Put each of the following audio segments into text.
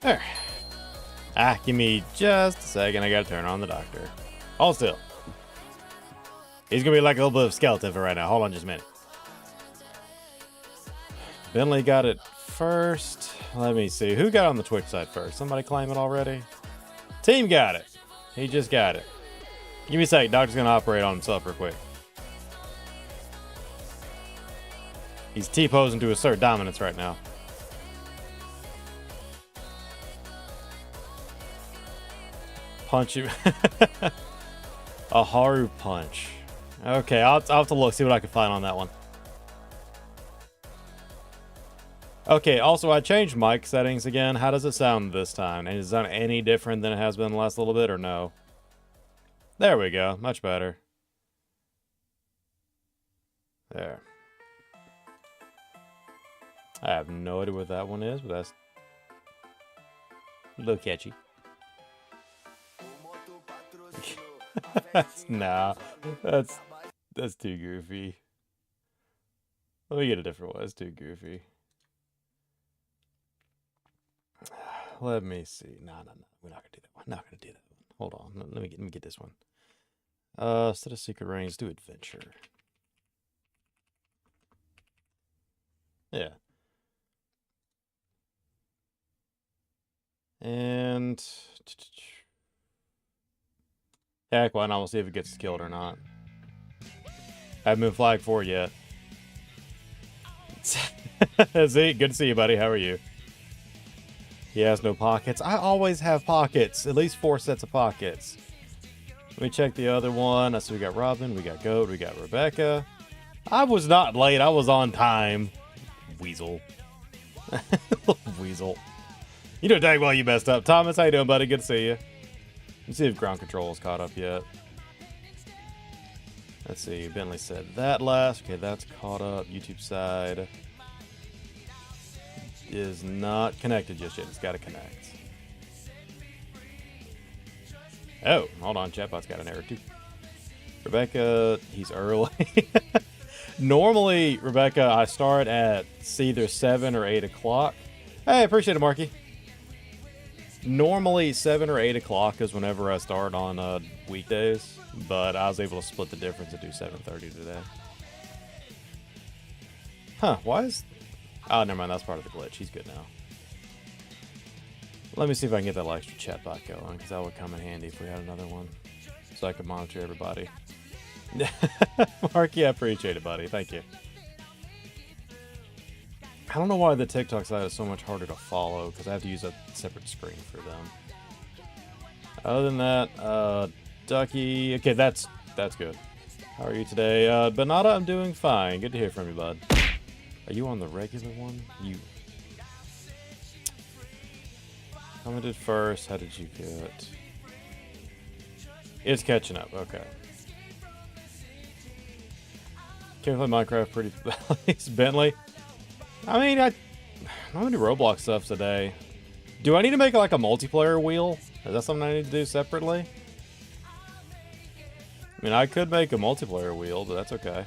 There. Ah, give me just a second. I gotta turn on the doctor. Hold still. He's gonna be like a little bit of skeleton for right now. Hold on just a minute. Bentley got it first. Let me see. Who got on the Twitch side first? Somebody claim it already? Team got it. He just got it. Give me a sec. Doctor's gonna operate on himself real quick. He's T-posing to assert dominance right now. Punch him. A Haru punch. Okay, I'll have to look, see what I can find on that one. Okay, also I changed mic settings again. How does it sound this time? And is it sound any different than it has been the last little bit or no? There we go, much better. There. I have no idea what that one is, but that's a little catchy. Nah, that's too goofy. Let me get a different one. That's too goofy. Let me see. No. We're not gonna do that one. Not gonna do that one. Hold on. Let me get this one. Instead of secret rings, do adventure. Yeah. And heck, why not? We'll see if it gets killed or not. I haven't been flagged for it yet. See, good to see you, buddy. How are you? He has no pockets. I always have pockets. At least 4 sets of pockets. Let me check the other one. I see we got Robin, we got Goat, we got Rebecca. I was not late. I was on time. Weasel. Weasel. You know dang well you messed up. Thomas, how you doing, buddy? Good to see you. Let's see if ground control is caught up yet. Let's see. Bentley said that last. Okay, that's caught up. YouTube side is not connected just yet. It's got to connect. Oh, hold on. Chatbot's got an error too. Rebecca, he's early. Normally, Rebecca, I start at either 7 or 8 o'clock. Hey, appreciate it, Marky. Normally, 7 or 8 o'clock is whenever I start on weekdays, but I was able to split the difference and do 7:30 today. Huh, why is... Oh, never mind, that's part of the glitch. He's good now. Let me see if I can get that little extra chat bot going, because that would come in handy if we had another one, so I could monitor everybody. Marky, I appreciate it, buddy. Thank you. I don't know why the TikTok side is so much harder to follow, because I have to use a separate screen for them. Other than that, Ducky... Okay, that's good. How are you today? Benata, I'm doing fine. Good to hear from you, bud. Are you on the regular one? You... Commented first. How did you get... It's catching up. Okay. Can't play Minecraft pretty... It's Bentley. I mean, I'm gonna do Roblox stuff today. Do I need to make like a multiplayer wheel? Is that something I need to do separately? I mean, I could make a multiplayer wheel, but that's okay.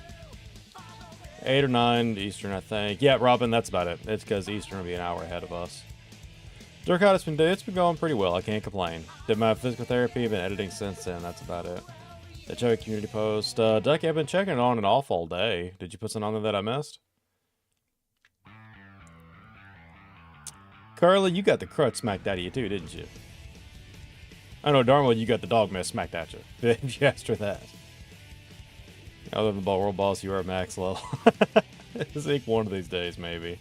8 or 9 Eastern, I think. Yeah, Robin, that's about it. It's because Eastern will be an hour ahead of us. Durkout, it's been going pretty well. I can't complain. Did my physical therapy, been editing since then. That's about it. The Joey community post. Ducky, I've been checking it on and off all day. Did you put something on there that I missed? Carly, you got the crutch smacked out of you too, didn't you? I know darn well you got the dog mess smacked at you. If you asked her that. Other than the world boss, you are max level. I think one of these days, maybe.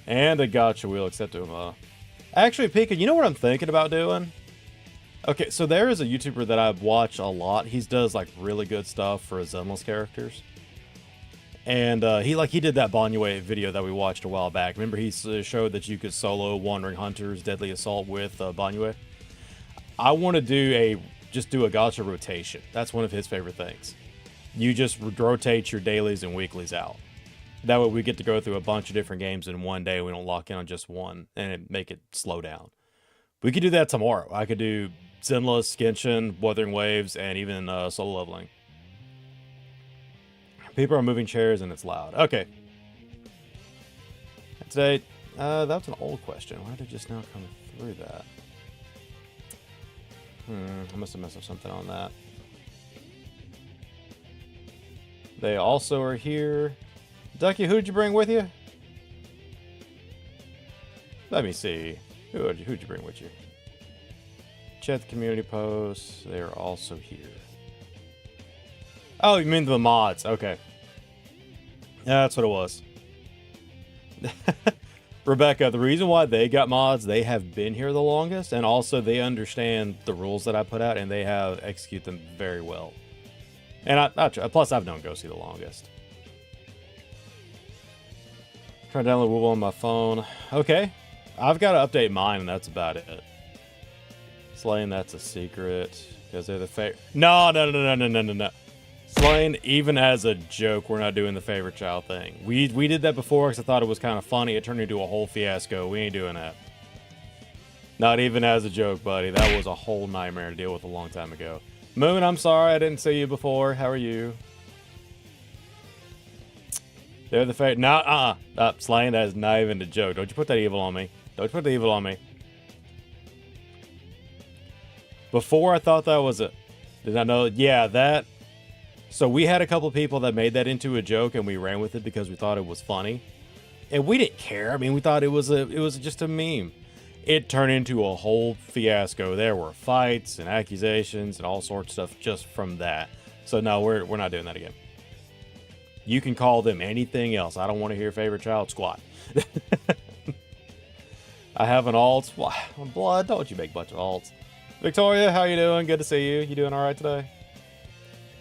And a gacha wheel, except to actually, Pika, you know what I'm thinking about doing? Okay, so there is a YouTuber that I've watched a lot. He does like really good stuff for Zenless characters. And he did that Banyue video that we watched a while back. Remember he showed that you could solo Wandering Hunters Deadly Assault with Banyue? I want to do a gacha rotation. That's one of his favorite things. You just rotate your dailies and weeklies out. That way we get to go through a bunch of different games in one day. We don't lock in on just one and make it slow down. We could do that tomorrow. I could do Zenless, Genshin, Wuthering Waves, and even solo leveling. People are moving chairs and it's loud. Okay. Today, That's an old question. Why did it just now come through that? I must have messed up something on that. They also are here. Ducky, who did you bring with you? Let me see. Who'd you bring with you? Check the community posts. They are also here. Oh, you mean the mods. Okay. Yeah, that's what it was. Rebecca, the reason why they got mods, they have been here the longest, and also they understand the rules that I put out, and they have execute them very well. And plus, I've known Ghosty the longest. Try to download Wooble on my phone. Okay. I've got to update mine, and that's about it. Slaying, that's a secret. Because they're the favorite. No. Slaying, even as a joke, we're not doing the favorite child thing. We did that before because I thought it was kind of funny. It turned into a whole fiasco. We ain't doing that. Not even as a joke, buddy. That was a whole nightmare to deal with a long time ago. Moon, I'm sorry I didn't see you before. How are you? They're the favorite. No, Slaying, that is not even a joke. Don't you put that evil on me. Don't you put the evil on me. Before I thought that was a... Did I know? Yeah, that... So we had a couple people that made that into a joke, and we ran with it because we thought it was funny. And we didn't care. I mean, we thought it was just a meme. It turned into a whole fiasco. There were fights and accusations and all sorts of stuff just from that. So no, we're not doing that again. You can call them anything else. I don't want to hear favorite child squat. I have an alt. Blood, don't you make a bunch of alts. Victoria, how you doing? Good to see you. You doing all right today?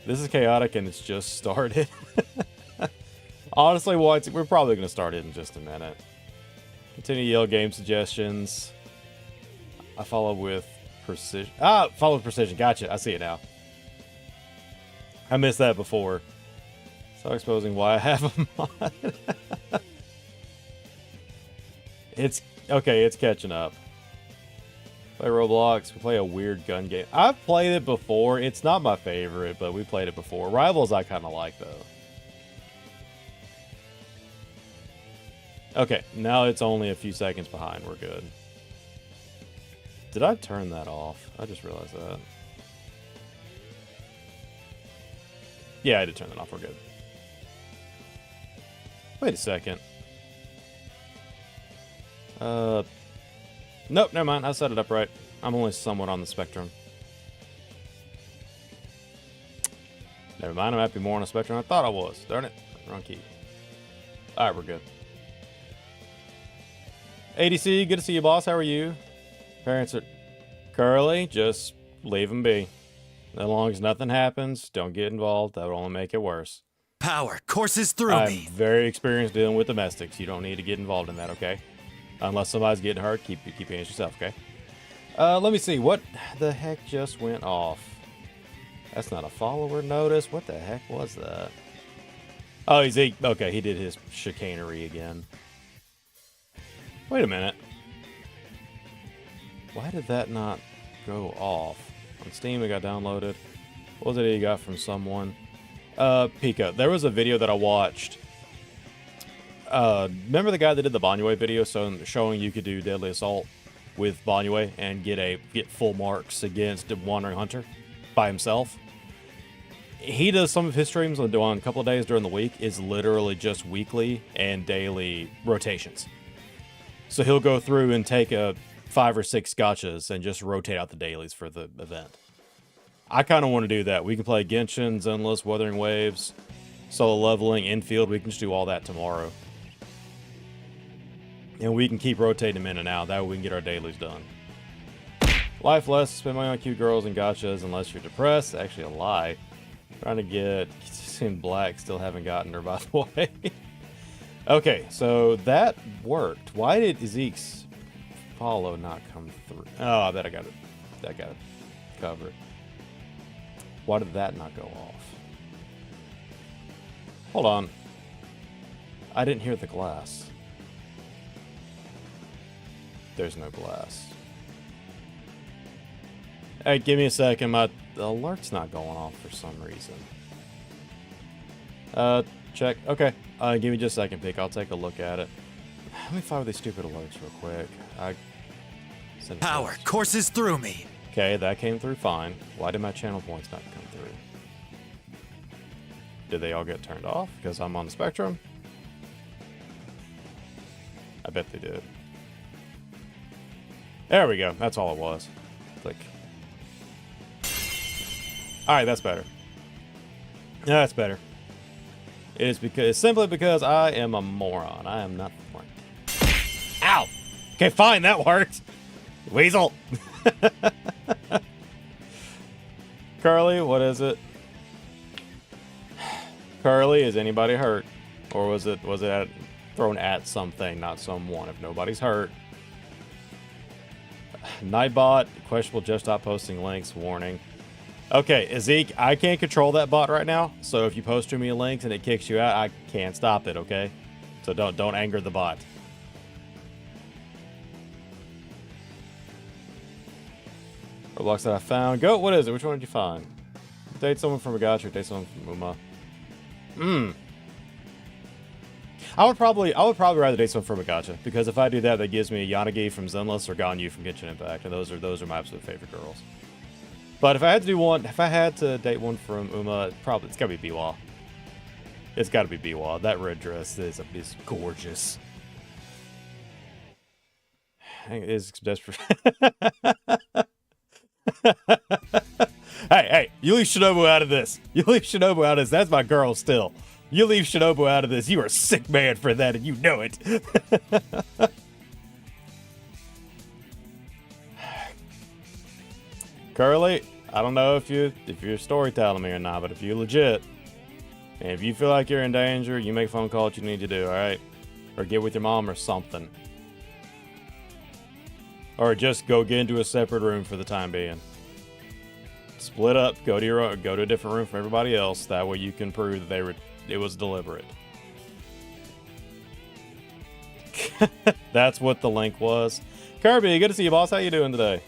This is chaotic and it's just started. Honestly, we're probably going to start it in just a minute. Continue to yell game suggestions. I follow with precision. Follow with precision. Gotcha. I see it now. I missed that before. So exposing why I have a mod. It's okay. It's catching up. Play Roblox. We play a weird gun game. I've played it before. It's not my favorite, but we played it before. Rivals I kind of like, though. Okay, now it's only a few seconds behind. We're good. Did I turn that off? I just realized that. Yeah, I did turn that off. We're good. Wait a second. Nope, never mind. I set it up right. I'm only somewhat on the spectrum. Never mind. I might be more on the spectrum. I thought I was. Darn it. Wrong key. Alright, we're good. ADC, good to see you, boss. How are you? Parents are... Curly, just leave them be. As long as nothing happens, don't get involved. That would only make it worse. Power courses through me. I'm very experienced dealing with domestics. You don't need to get involved in that, okay? Unless somebody's getting hurt, keep your hands to yourself, okay? Let me see. What the heck just went off? That's not a follower notice. What the heck was that? Oh, okay, he did his chicanery again. Wait a minute. Why did that not go off? On Steam, it got downloaded. What was it he got from someone? Pika. There was a video that I watched. Remember the guy that did the Banyue video showing you could do Deadly Assault with Banyue and get full marks against a Wandering Hunter by himself? He does some of his streams on a couple of days during the week is literally just weekly and daily rotations. So he'll go through and take 5 or 6 gachas and just rotate out the dailies for the event. I kind of want to do that. We can play Genshin, Zenless, Wuthering Waves, solo leveling, infield. We can just do all that tomorrow. And we can keep rotating them in and out. That way we can get our dailies done. Life less, spend money on cute girls and gachas unless you're depressed. Actually, a lie. Trying to get in black, still haven't gotten her, by the way. Okay, so that worked. Why did Zeke's follow not come through? Oh, I bet I got it covered. Why did that not go off? Hold on. I didn't hear the glass. There's no glass. Hey, give me a second. The alert's not going off for some reason. Check. Okay. Give me just a second, Pick. I'll take a look at it. Let me follow these stupid alerts real quick. Power courses through me. Okay, that came through fine. Why did my channel points not come through? Did they all get turned off because I'm on the spectrum? I bet they did. There we go. That's all it was. Click. Alright, that's better. Yeah, that's better. It's simply because I am a moron. I am not smart. Ow! Okay, fine, that worked. Weasel! Carly, what is it? Carly, is anybody hurt? Or was it thrown at something, not someone? If nobody's hurt. Nightbot, questionable, just stop posting links, warning. Okay, Zeke, I can't control that bot right now, so if you post too many links and it kicks you out, I can't stop it, okay? So don't anger the bot. Roblox that I found. Go, what is it? Which one did you find? Date someone from a gacha or date someone from Uma? I would probably rather date someone from a gacha, because if I do that, that gives me Yanagi from Zenless or Ganyu from Genshin Impact, and those are my absolute favorite girls. But if I had to date one from Uma, it's gotta be Biwa. It's gotta be Biwa. That red dress is gorgeous. Is desperate. Hey, you leave Shinobu out of this. You leave Shinobu out of this. That's my girl still. You leave Shinobu out of this. You are a sick man for that, and you know it. Curly, I don't know if you're storytelling me or not, but if you're legit, and if you feel like you're in danger, you make phone calls you need to do, all right? Or get with your mom or something. Or just go get into a separate room for the time being. Split up, go to a different room from everybody else. That way you can prove that it was deliberate. That's what the link was. Kirby, good to see you, boss. How you doing today?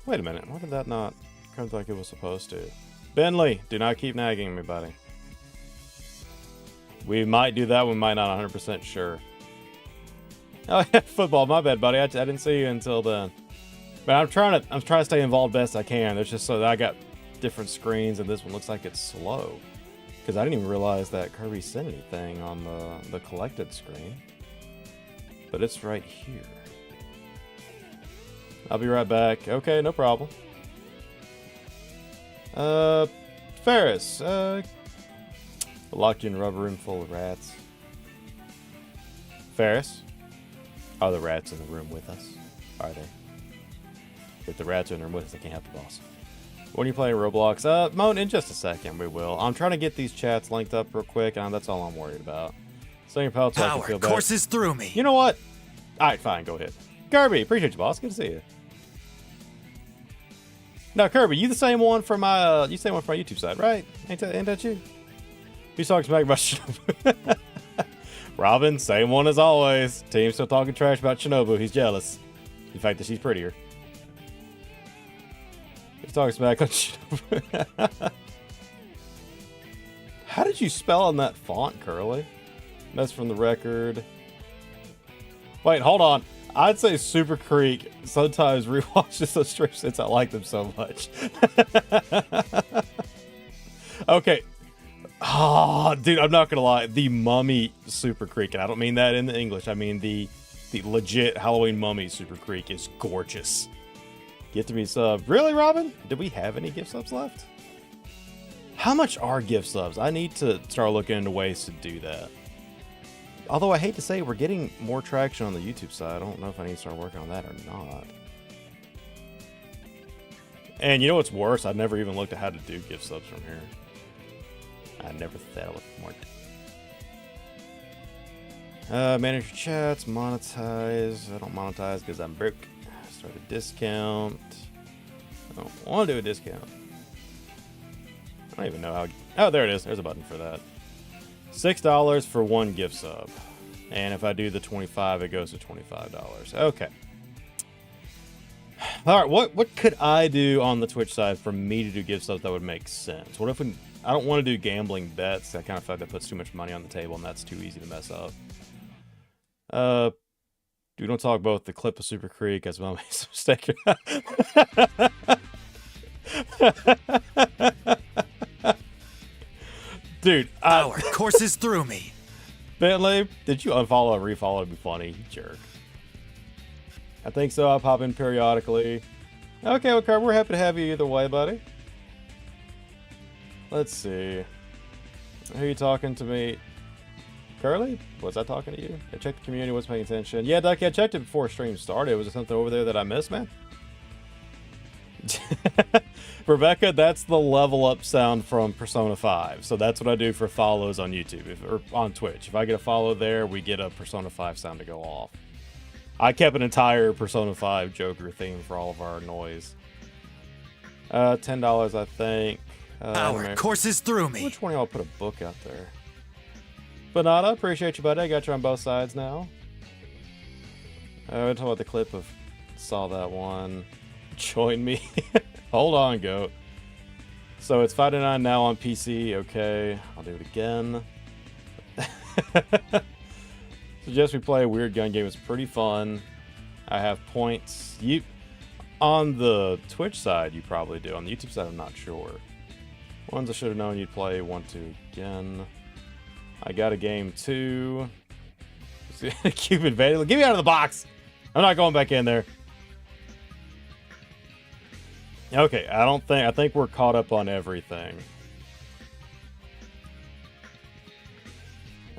Wait a minute. Why did that not come like it was supposed to? Bentley, do not keep nagging me, buddy. We might do that. We might not. 100% sure. Oh yeah, football. My bad, buddy. I didn't see you until then. But I'm trying to stay involved best I can. There's just so that I got different screens, and this one looks like it's slow. Because I didn't even realize that Kirby sent anything on the collected screen. But it's right here. I'll be right back. Okay, no problem. Ferris. Locked you in a rubber room full of rats. Ferris. Are the rats in the room with us? Are they? If the rats are in the room with us, they can't help the boss. When are you playing Roblox? Moan, in just a second, we will. I'm trying to get these chats linked up real quick, and that's all I'm worried about. Send your pals so I can feel better. Courses through me. You know what? Alright, fine, go ahead. Kirby, appreciate you, boss. Good to see you. No, Kirby, you the same one from my YouTube side, right? Ain't that you? Who's talking smack about Shinobu? Robin, same one as always. Team's still talking trash about Shinobu. He's jealous. The fact that she's prettier. He's talking smack on Shinobu. How did you spell on that font, Curly? That's from the record. Wait, hold on. I'd say Super Creek sometimes rewatches those strips since I like them so much. Okay. Oh, dude, I'm not gonna lie. The Mummy Super Creek, and I don't mean that in the English. I mean the legit Halloween Mummy Super Creek is gorgeous. Get to me sub. Really, Robin? Did we have any gift subs left? How much are gift subs? I need to start looking into ways to do that. Although I hate to say, we're getting more traction on the YouTube side. I don't know if I need to start working on that or not. And you know what's worse? I've never even looked at how to do gift subs from here. I never thought it was smart. Manage your chats, monetize. I don't monetize because I'm broke. Start a discount. I don't want to do a discount. I don't even know how. Oh, there it is. There's a button for that. $6 for one gift sub. And if I do the 25, it goes to $25. Okay. All right, what could I do on the Twitch side for me to do gift subs that would make sense? What if I don't want to do gambling bets. I kind of feel like that puts too much money on the table, and that's too easy to mess up. We don't talk about the clip of Super Creek as well. Makes a mistake. Dude, Power courses through me. Bentley, did you unfollow and refollow to be funny? You jerk. I think so. I'll pop in periodically. Okay, okay, we're happy to have you either way, buddy. Let's see. Who are you talking to me? Curly? Was I talking to you? I checked the community, was paying attention. Yeah, Ducky, I checked it before stream started. Was there something over there that I missed, man? Rebecca, that's the level up sound from Persona 5. So that's what I do for follows on YouTube, or on Twitch. If I get a follow there, we get a Persona 5 sound to go off. I kept an entire Persona 5 Joker theme for all of our noise. $10, I think. Power courses through me. Which one of y'all put a book out there? Banana, appreciate you, buddy. I got you on both sides now. We'll talk about the clip of saw that one. Join me. Hold on, goat. So it's $5.99 now on PC. Okay, I'll do it again. Suggest we play a weird gun game. It's pretty fun. I have points. On the Twitch side, you probably do. On the YouTube side, I'm not sure. Ones I should have known you'd play. 1, 2 again. I got a game 2. Cuban Vandal. Get me out of the box! I'm not going back in there. Okay, I think we're caught up on everything.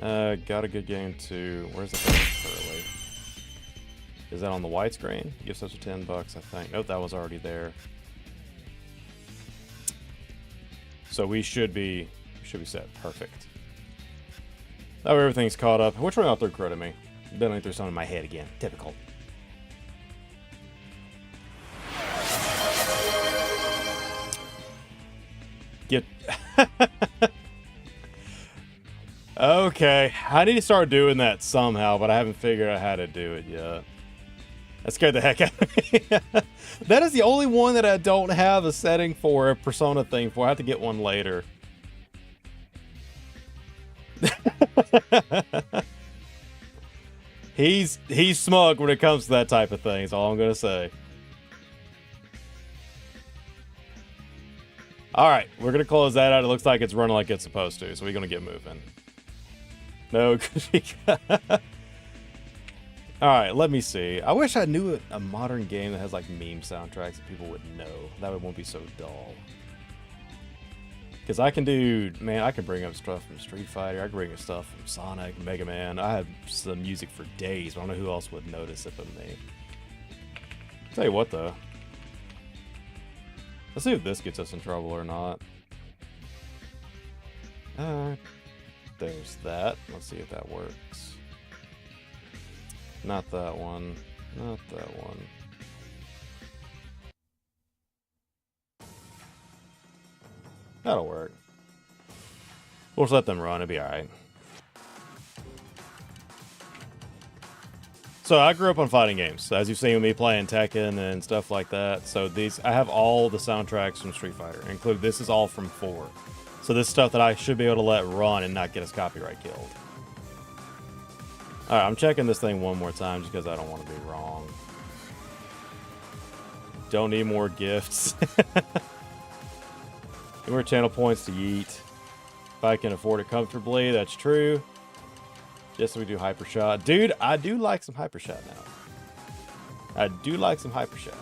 Got a good game 2. Where's the thing currently? Is that on the widescreen? Gives us $10, I think. Nope, that was already there. So we should be set. Perfect. Now everything's caught up. Which one y'all threw credit me? Then I threw something in my head again. Typical. Get. Okay, I need to start doing that somehow, but I haven't figured out how to do it yet. That scared the heck out of me. That is the only one that I don't have a setting for, a Persona thing for. I have to get one later. He's smug when it comes to that type of thing, is all I'm gonna say. Alright, we're gonna close that out. It looks like it's running like it's supposed to, so we're gonna get moving. No, alright, let me see. I wish I knew a modern game that has like meme soundtracks that people would know. That one won't be so dull. Because I can do, man, I can bring up stuff from Street Fighter. I can bring up stuff from Sonic, Mega Man. I have some music for days, but I don't know who else would notice it but me. Tell you what, though. Let's see if this gets us in trouble or not. There's that. Let's see if that works. Not that one. Not that one. That'll work. We'll just let them run. It'll be alright. So I grew up on fighting games, as you've seen with me playing Tekken and stuff like that. So I have all the soundtracks from Street Fighter, including this is all from 4. So this is stuff that I should be able to let run and not get us copyright killed. Alright, I'm checking this thing one more time just because I don't want to be wrong. Don't need more gifts. More channel points to yeet. If I can afford it comfortably, that's true. Yes, we do hyper shot. Dude, I do like some hyper shot now. I do like some hyper shot.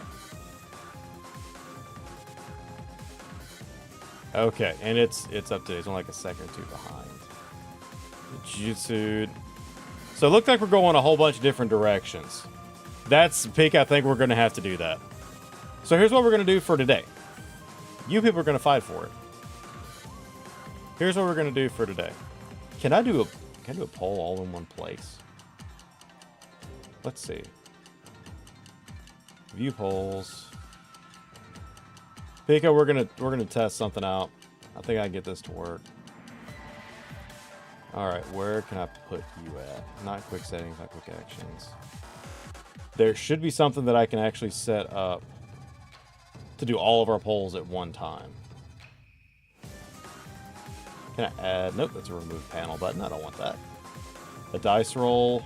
Okay, and it's up to, it's only like a second or two behind. Jutsu. So it looks like we're going a whole bunch of different directions. That's peak. I think we're going to have to do that. So here's what we're going to do for today. You people are going to fight for it. Here's what we're going to do for today. Can I do a poll all in one place? Let's see. View polls. Pika, we're gonna test something out. I think I can get this to work. Alright, where can I put you at? Not quick settings, not quick actions. There should be something that I can actually set up to do all of our polls at one time. Can I add? Nope, that's a remove panel button. I don't want that. A dice roll.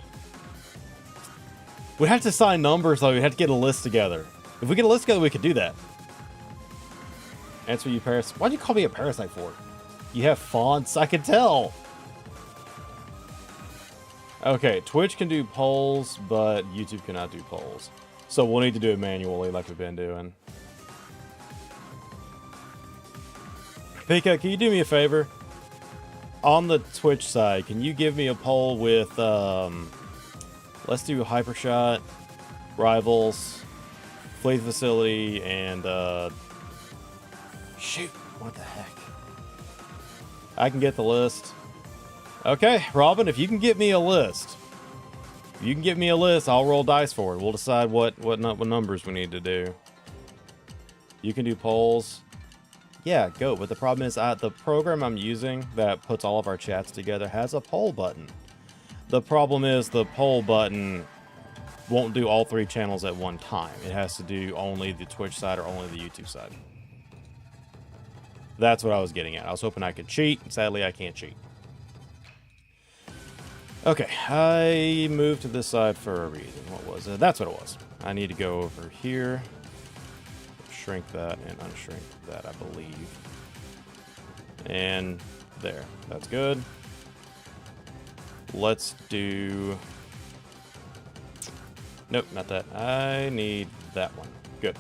We have to assign numbers, though. We have to get a list together. If we get a list together, we could do that. Answer you, Parasite. Why'd you call me a parasite for? You have fonts? I can tell. Okay, Twitch can do polls, but YouTube cannot do polls. So we'll need to do it manually like we've been doing. Pika, can you do me a favor? On the Twitch side, can you give me a poll with, let's do Hypershot, Rivals, Fleet Facility, and, shoot, what the heck? I can get the list. Okay, Robin, if you can get me a list, I'll roll dice for it. We'll decide what numbers we need to do. You can do polls. Yeah, go. But the problem is the program I'm using that puts all of our chats together has a poll button. The problem is the poll button won't do all 3 channels at one time. It has to do only the Twitch side or only the YouTube side. That's what I was getting at. I was hoping I could cheat. Sadly, I can't cheat. Okay, I moved to this side for a reason. What was it? That's what it was. I need to go over here. Shrink that and unshrink that, I believe. And there. That's good. Let's do... Nope, not that. I need that one. Good.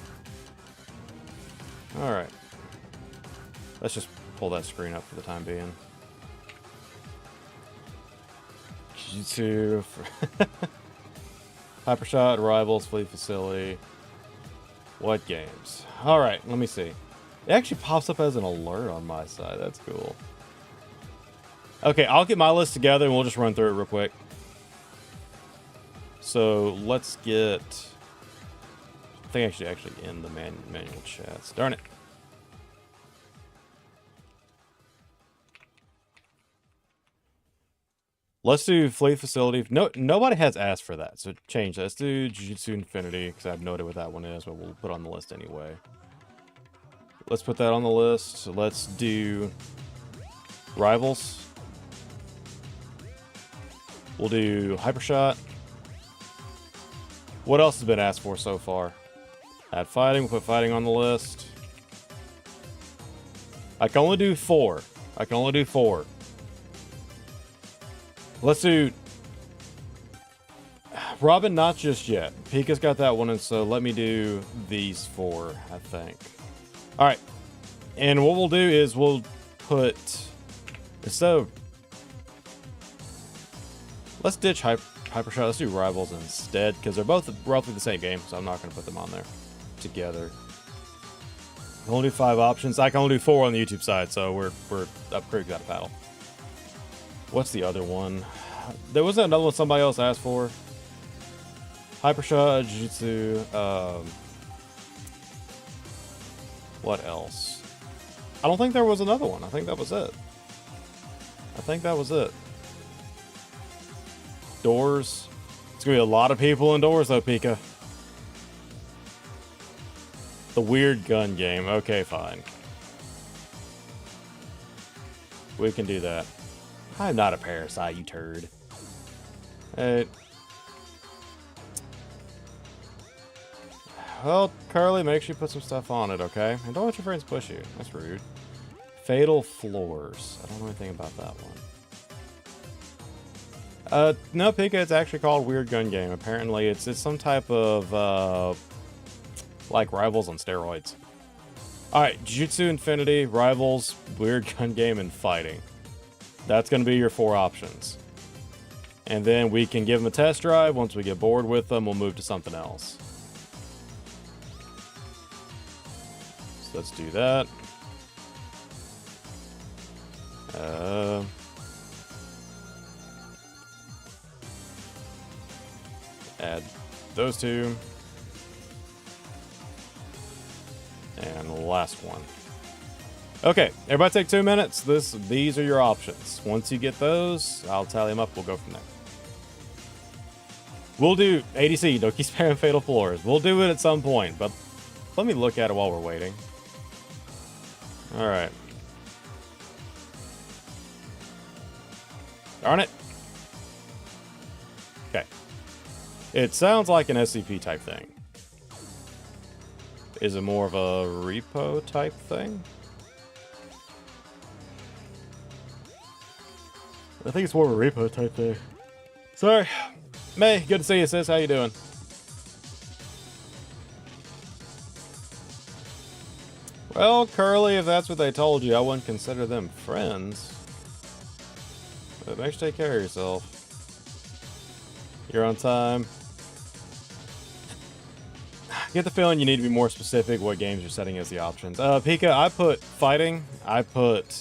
Alright. Let's just pull that screen up for the time being. Jiu-Jitsu. Hypershot, Rivals, Fleet Facility. What games? Alright, let me see. It actually pops up as an alert on my side. That's cool. Okay, I'll get my list together and we'll just run through it real quick. So let's get... I think I should actually end the manual chats. Darn it. Let's do Fleet Facility. No, nobody has asked for that, so change that. Let's do Jiu-Jitsu Infinity, because I have no idea what that one is, but we'll put it on the list anyway. Let's put that on the list. Let's do Rivals. We'll do Hypershot. What else has been asked for so far? Add Fighting. We'll put Fighting on the list. I can only do 4. Let's do Robin, not just yet. Pika's got that one, and so let me do these 4, I think. Alright. And what we'll do is we'll put... So... Let's ditch Hypershot. Let's do Rivals instead, because they're both roughly the same game, so I'm not going to put them on there together. I only do 5 options. I can only do 4 on the YouTube side, so we're up creek got a paddle. What's the other one? There wasn't another one somebody else asked for. Hypershot, Jiu-Jitsu, what else? I don't think there was another one. I think that was it. Doors. It's gonna be a lot of people indoors though, Pika. The weird gun game. Okay, fine. We can do that. I'm not a parasite, you turd. Hey. Well, Carly, make sure you put some stuff on it, okay? And don't let your friends push you. That's rude. Fatal Floors. I don't know anything about that one. No, Pika, it's actually called Weird Gun Game. Apparently, it's some type of, like Rivals on steroids. Alright, Jiu-Jitsu Infinity, Rivals, Weird Gun Game, and Fighting. That's going to be your 4 options. And then we can give them a test drive. Once we get bored with them, we'll move to something else. So let's do that. Add those 2. And the last one. Okay, everybody take 2 minutes. These are your options. Once you get those, I'll tally them up. We'll go from there. We'll do ADC, don't keep spamming Fatal Floors. We'll do it at some point, but let me look at it while we're waiting. Alright. Darn it. Okay. It sounds like an SCP type thing. Is it more of a repo type thing? I think it's more of a repo type thing. Sorry. May, good to see you, sis. How you doing? Well, Curly, if that's what they told you, I wouldn't consider them friends. But make sure you take care of yourself. You're on time. Get the feeling you need to be more specific what games you're setting as the options. Pika, I put fighting. I put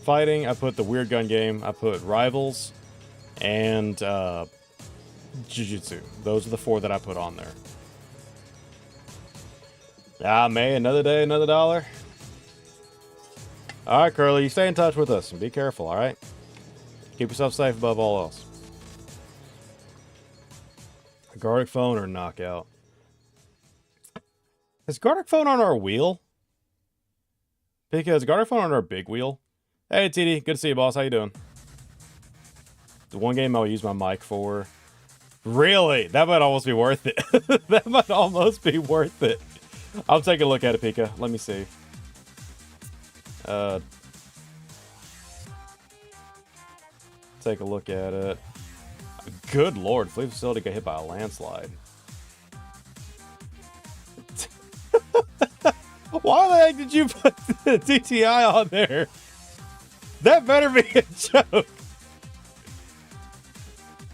fighting. I put the weird gun game. I put rivals. And Jujutsu. Those are the 4 that I put on there. Ah, May, another day, another dollar. Alright, Curly, you stay in touch with us and be careful, alright? Keep yourself safe above all else. A Gartic phone or knockout? Is Gartic phone on our wheel? Pika, is Gartic phone on our big wheel? Hey, TD, good to see you, boss. How you doing? The one game I'll use my mic for. Really? That might almost be worth it. That might almost be worth it. I'll take a look at it, Pika. Let me see. Take a look at it. Good lord, Fleet Facility got hit by a landslide. Why the heck did you put the DTI on there? That better be a joke.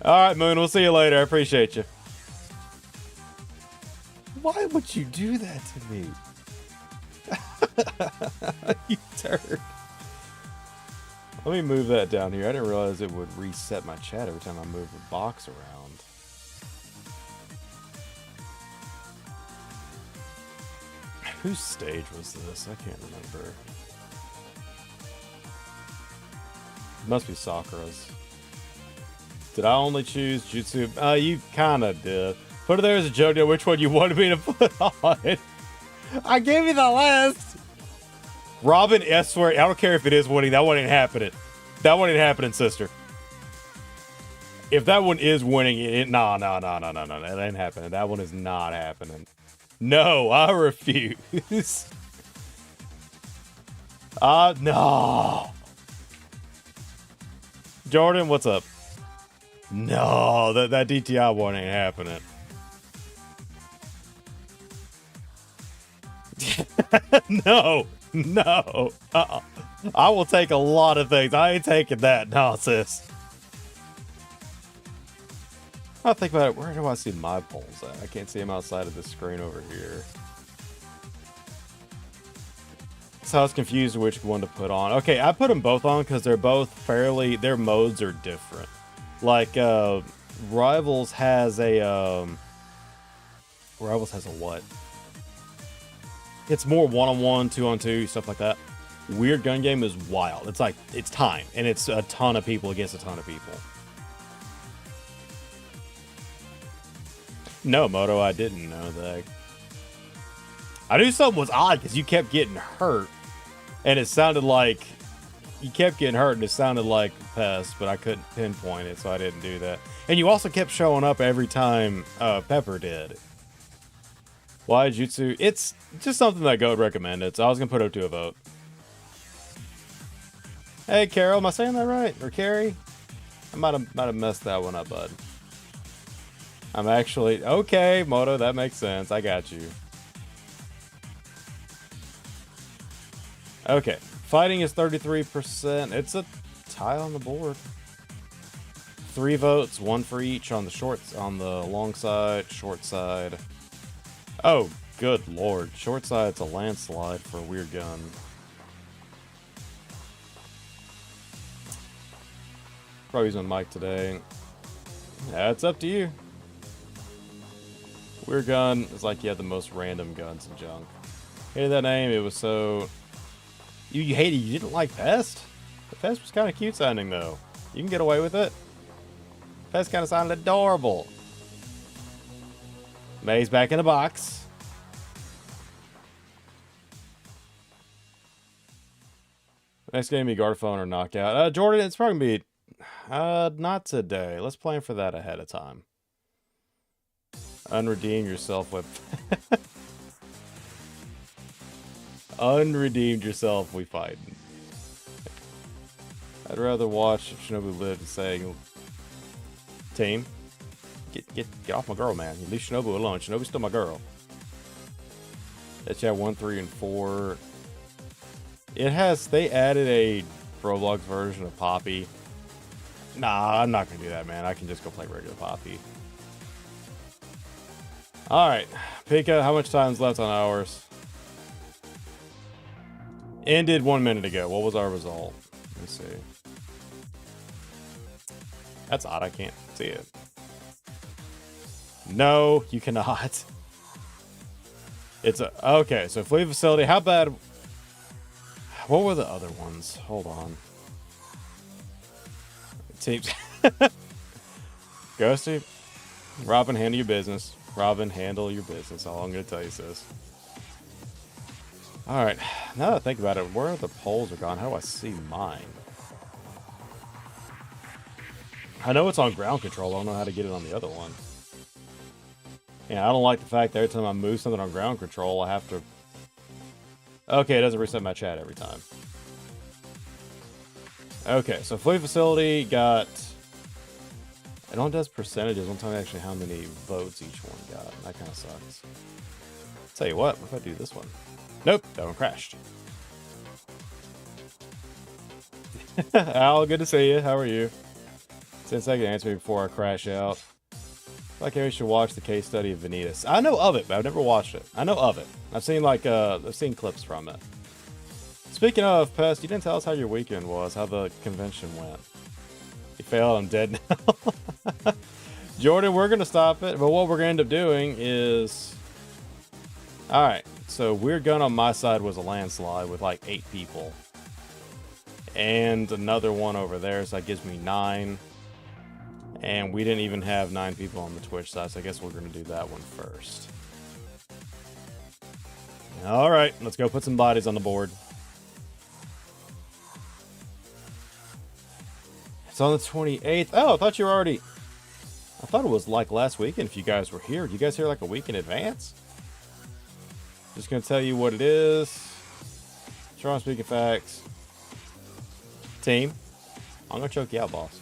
Alright, Moon, we'll see you later. I appreciate you. Why would you do that to me? You turd. Let me move that down here. I didn't realize it would reset my chat every time I move the box around. Whose stage was this? I can't remember. It must be Sakura's. Did I only choose Jutsu? You kinda did. Put it there as a joke, which one you wanted me to put on. I gave you the list. Robin, I swear, I don't care if it is winning. That one ain't happening. That one ain't happening, sister. If that one is winning, no, that ain't happening. That one is not happening. No, I refuse. No. Jordan, what's up? No, that DTI one ain't happening. No. I will take a lot of things. I ain't taking that. No, sis. I think about it. Where do I see my polls at? I can't see them outside of the screen over here. So I was confused which one to put on. Okay, I put them both on because they're both fairly... Their modes are different. Like, Rivals has a... Rivals has a what? It's more one-on-one, two-on-two, stuff like that. Weird Gun Game is wild. It's like, it's time. And it's a ton of people against a ton of people. No, Moto, I didn't know that. I knew something was odd because you kept getting hurt. And it sounded like... You kept getting hurt and it sounded like Pest, but I couldn't pinpoint it, so I didn't do that. And you also kept showing up every time Pepper did. Why Jutsu? It's just something that Goat recommended, so I was going to put it up to a vote. Hey, Carol, am I saying that right? Or Carrie? I might have messed that one up, bud. I'm actually... Okay, Moto, that makes sense. I got you. Okay. Fighting is 33%. It's a tie on the board. 3 votes, 1 for each on the long side, short side. Oh, good lord. Short side's a landslide for a weird gun. Probably using my mic today. Yeah, it's up to you. Weird gun is like you had the most random guns and junk. Hated that name. It was so... You hated, you didn't like Pest? The Pest was kind of cute sounding though. You can get away with it. Pest kind of sounded adorable. May's back in the box. Next game be Garphone or Knockout. Jordan, it's probably gonna be Not today. Let's plan for that ahead of time. Unredeem yourself with... Unredeemed yourself, we fight. I'd rather watch Shinobu live and saying, team, get off my girl, man. You leave Shinobu alone. Shinobu's still my girl. That's chat 1, 3, and 4. They added a Roblox version of Poppy. Nah, I'm not gonna do that, man. I can just go play regular Poppy. Alright, Pika, how much time's left on ours? Ended 1 minute ago. What was our result? Let me see. That's odd, I can't see it. No, you cannot. It's a... Okay, so fleet facility, how bad... What were the other ones? Hold on. Teams... Ghosty? Robin, handle your business. Robin, handle your business. All I'm going to tell you, sis. Alright, now that I think about it, where are the poles are gone? How do I see mine? I know it's on ground control. I don't know how to get it on the other one. Yeah, I don't like the fact that every time I move something on ground control, I have to... Okay, it doesn't reset my chat every time. Okay, so fleet facility got... It only does percentages. Don't tell me actually how many votes each one got. That kind of sucks. Tell you what if I do this one? Nope, that one crashed. Al, good to see you. How are you? 10 seconds, answer me before I crash out. I feel like we should watch the case study of Vanitas. I know of it, but I've never watched it. I know of it. I've seen I've seen clips from it. Speaking of Pest, you didn't tell us how your weekend was, how the convention went. You failed, I'm dead now. Jordan, we're gonna stop it, but what we're gonna end up doing is... Alright, so Weird Gun on my side was a landslide with like 8 people. And another one over there, so that gives me 9. And we didn't even have 9 people on the Twitch side, so I guess we're going to do that one first. Alright, let's go put some bodies on the board. It's on the 28th. Oh, I thought you were already... I thought it was like last weekend if you guys were here. Did you guys hear like a week in advance? Just going to tell you what it is. Strong speaking facts. Team, I'm going to choke you out, boss.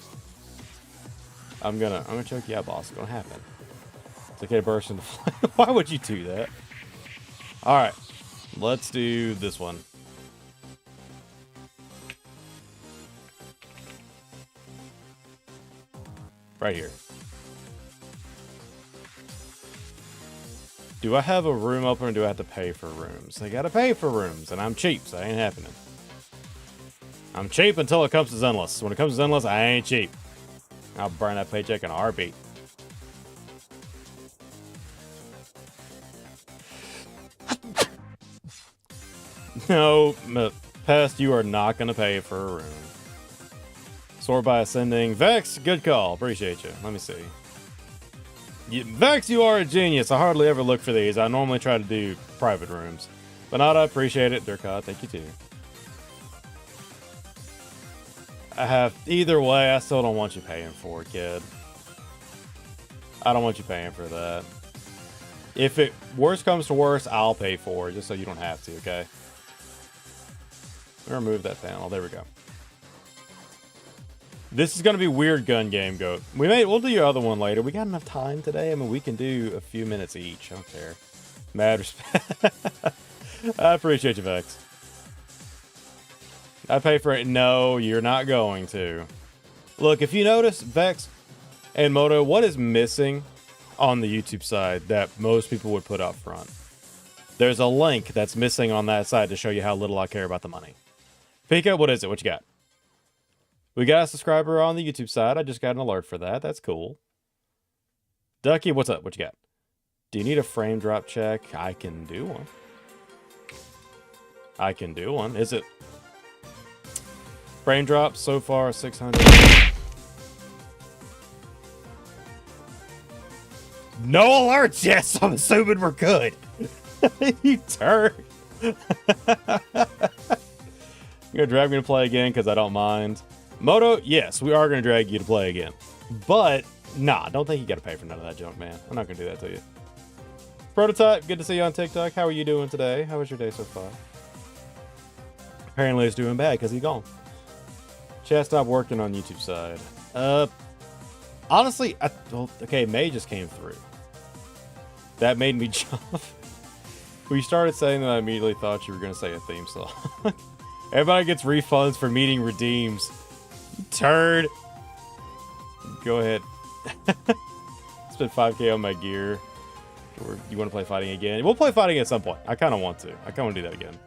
I'm gonna choke you out, boss. It's gonna happen. It's okay to burst into flame. Why would you do that? Alright. Let's do this one. Right here. Do I have a room open or do I have to pay for rooms? I gotta pay for rooms, and I'm cheap, so that ain't happening. I'm cheap until it comes to Zenless. When it comes to Zenless, I ain't cheap. I'll burn that paycheck in a heartbeat. No, Pest, you are not going to pay for a room. Sort by ascending. Vex, good call. Appreciate you. Let me see. Vex, you are a genius. I hardly ever look for these. I normally try to do private rooms. But not, I appreciate it. Durkot, thank you too. I have... Either way, I still don't want you paying for it, kid. I don't want you paying for that. If it worst comes to worst, I'll pay for it, just so you don't have to, okay? Let me remove that panel. There we go. This is going to be Weird Gun Game, Goat. We'll do your other one later. We got enough time today. I mean, we can do a few minutes each. I don't care. Mad respect. I appreciate you, Vex. I pay for it. No, you're not going to. Look, if you notice, Vex and Moto, what is missing on the YouTube side that most people would put up front? There's a link that's missing on that side to show you how little I care about the money. Pika, what is it? What you got? We got a subscriber on the YouTube side. I just got an alert for that. That's cool. Ducky, what's up? What you got? Do you need a frame drop check? I can do one. I can do one. Is it... Frame drop so far 600. No alerts. Yes, I'm assuming we're good. You turd. You're gonna drag me to play again because I don't mind. Moto, yes, we are going to drag you to play again. But, nah, don't think you got to pay for none of that junk, man. I'm not going to do that to you. Prototype, good to see you on TikTok. How are you doing today? How was your day so far? Apparently it's doing bad because he's gone. Chat stopped working on YouTube side. Honestly, okay, May just came through. That made me jump. When you started saying that, I immediately thought you were going to say a theme song. Everybody gets refunds for meeting redeems. You turd. Go ahead. Spent 5K on my gear. You want to play fighting again? We'll play fighting at some point. I kind of want to. I kind of want to do that again.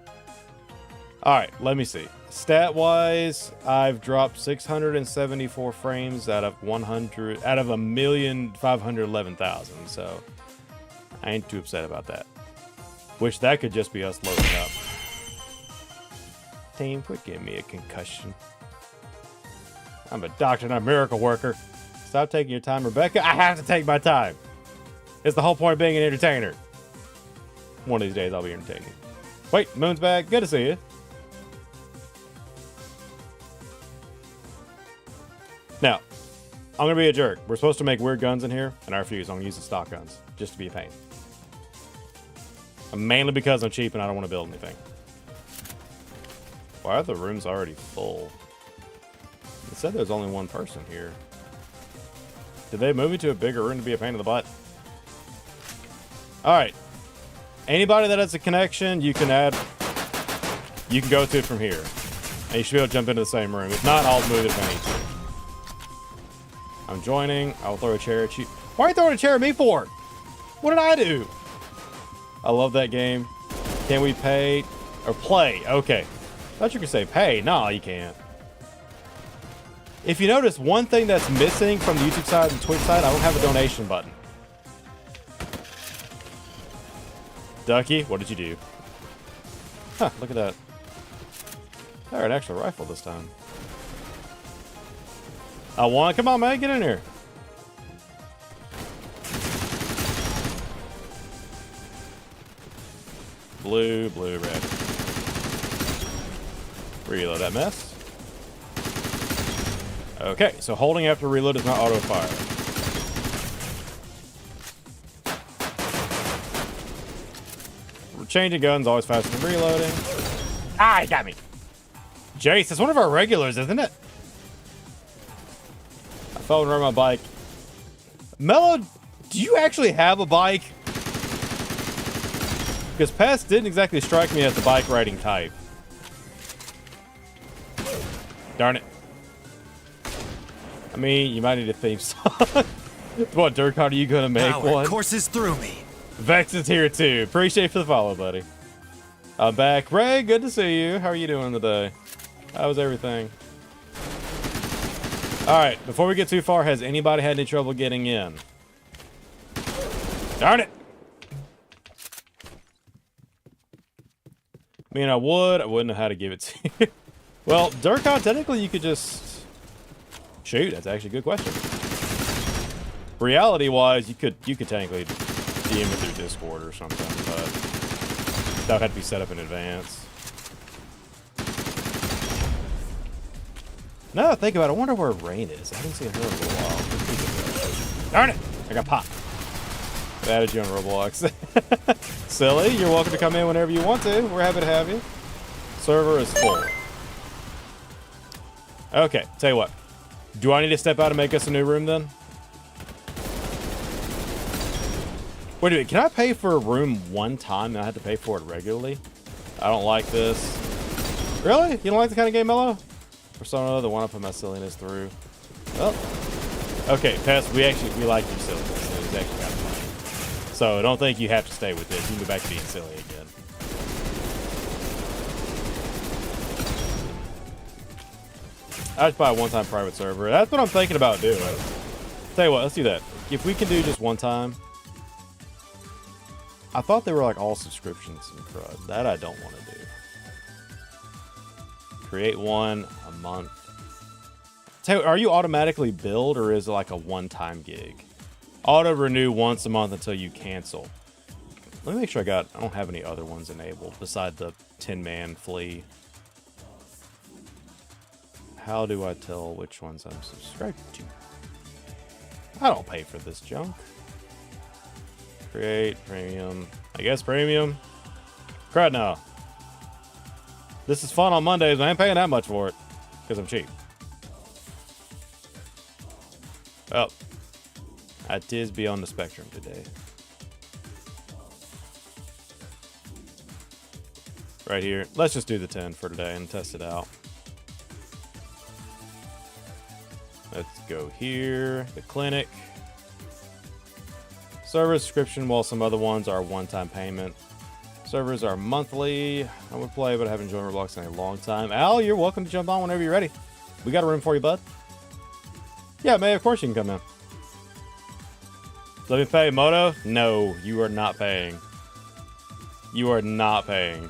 Alright, let me see. Stat-wise, I've dropped 674 frames out of 1,511,000, so I ain't too upset about that. Wish that could just be us loading up. Team, quit giving me a concussion. I'm a doctor, not a miracle worker. Stop taking your time, Rebecca. I have to take my time. It's the whole point of being an entertainer. One of these days, I'll be entertaining. Wait, Moon's back. Good to see you. Now, I'm going to be a jerk. We're supposed to make weird guns in here, and I refuse. I'm going to use the stock guns, just to be a pain. Mainly because I'm cheap and I don't want to build anything. Why are the rooms already full? It said there's only one person here. Did they move me to a bigger room to be a pain in the butt? Alright. Anybody that has a connection, you can add... You can go to it from here. And you should be able to jump into the same room. If not, I'll move it if I need to. I'm joining. I'll throw a chair at you. Why are you throwing a chair at me for? What did I do? I love that game. Can we pay? Or play? Okay. Thought you could say pay. No, you can't. If you notice, one thing that's missing from the YouTube side and Twitch side, I don't have a donation button. Ducky, what did you do? Huh, look at that. All right, actual rifle this time. I want. Come on, man, get in here. Blue, blue, red. Reload that mess. Okay, so holding after reload is not auto fire. Changing guns always faster than reloading. Ah, he got me. Jace, it's one of our regulars, isn't it? I fell and rode my bike. Mello, do you actually have a bike? Because Pest didn't exactly strike me as the bike riding type. Darn it. I mean, you might need a theme song. What, Dirk, how are you gonna make Power one? courses through me. Vex is here too. Appreciate you for the follow, buddy. I'm back. Ray, good to see you. How are you doing today? How was everything? Alright, before we get too far, has anybody had any trouble getting in? Darn it! I mean, I wouldn't know how to give it to you. Well, Durkon, technically you could just... Shoot, that's actually a good question. Reality-wise, you could technically DM it through Discord or something, but that would have to be set up in advance. Now that I think about it, I wonder where Rain is. I haven't seen her in a little while. Darn it! I got popped. I added you on Roblox. Silly, you're welcome to come in whenever you want to. We're happy to have you. Server is full. Okay, tell you what. Do I need to step out and make us a new room then? Wait a minute, can I pay for a room one time and I have to pay for it regularly? I don't like this. Really? You don't like the kind of game, Mello? Persona, the one I put my silliness through. Well, okay, Pest, we like your silliness. It's actually kind of funny. So I don't think you have to stay with this. You can go back to being silly again. I just buy a one-time private server. That's what I'm thinking about doing. Tell you what, let's do that. If we can do just one time. I thought they were like all subscriptions and crud. That I don't want to do. Create one a month. Tell you, are you automatically billed or is it like a one-time gig? Auto renew once a month until you cancel. Let me make sure I don't have any other ones enabled beside the 10-man flea. how do I tell which ones I'm subscribed to? I don't pay for this junk. Create, premium. I guess premium. Crud no. This is fun on Mondays, but I ain't paying that much for it. Because I'm cheap. Oh. That is beyond the spectrum today. Right here. Let's just do the 10 for today and test it out. Let's go here. The clinic. Server subscription, while some other ones are one-time payment. Servers are monthly. I would play, but I haven't joined Roblox in a long time. Al, you're welcome to jump on whenever you're ready. We got a room for you, bud. Yeah, May, of course you can come in. Let me pay. Moto? No, you are not paying. You are not paying.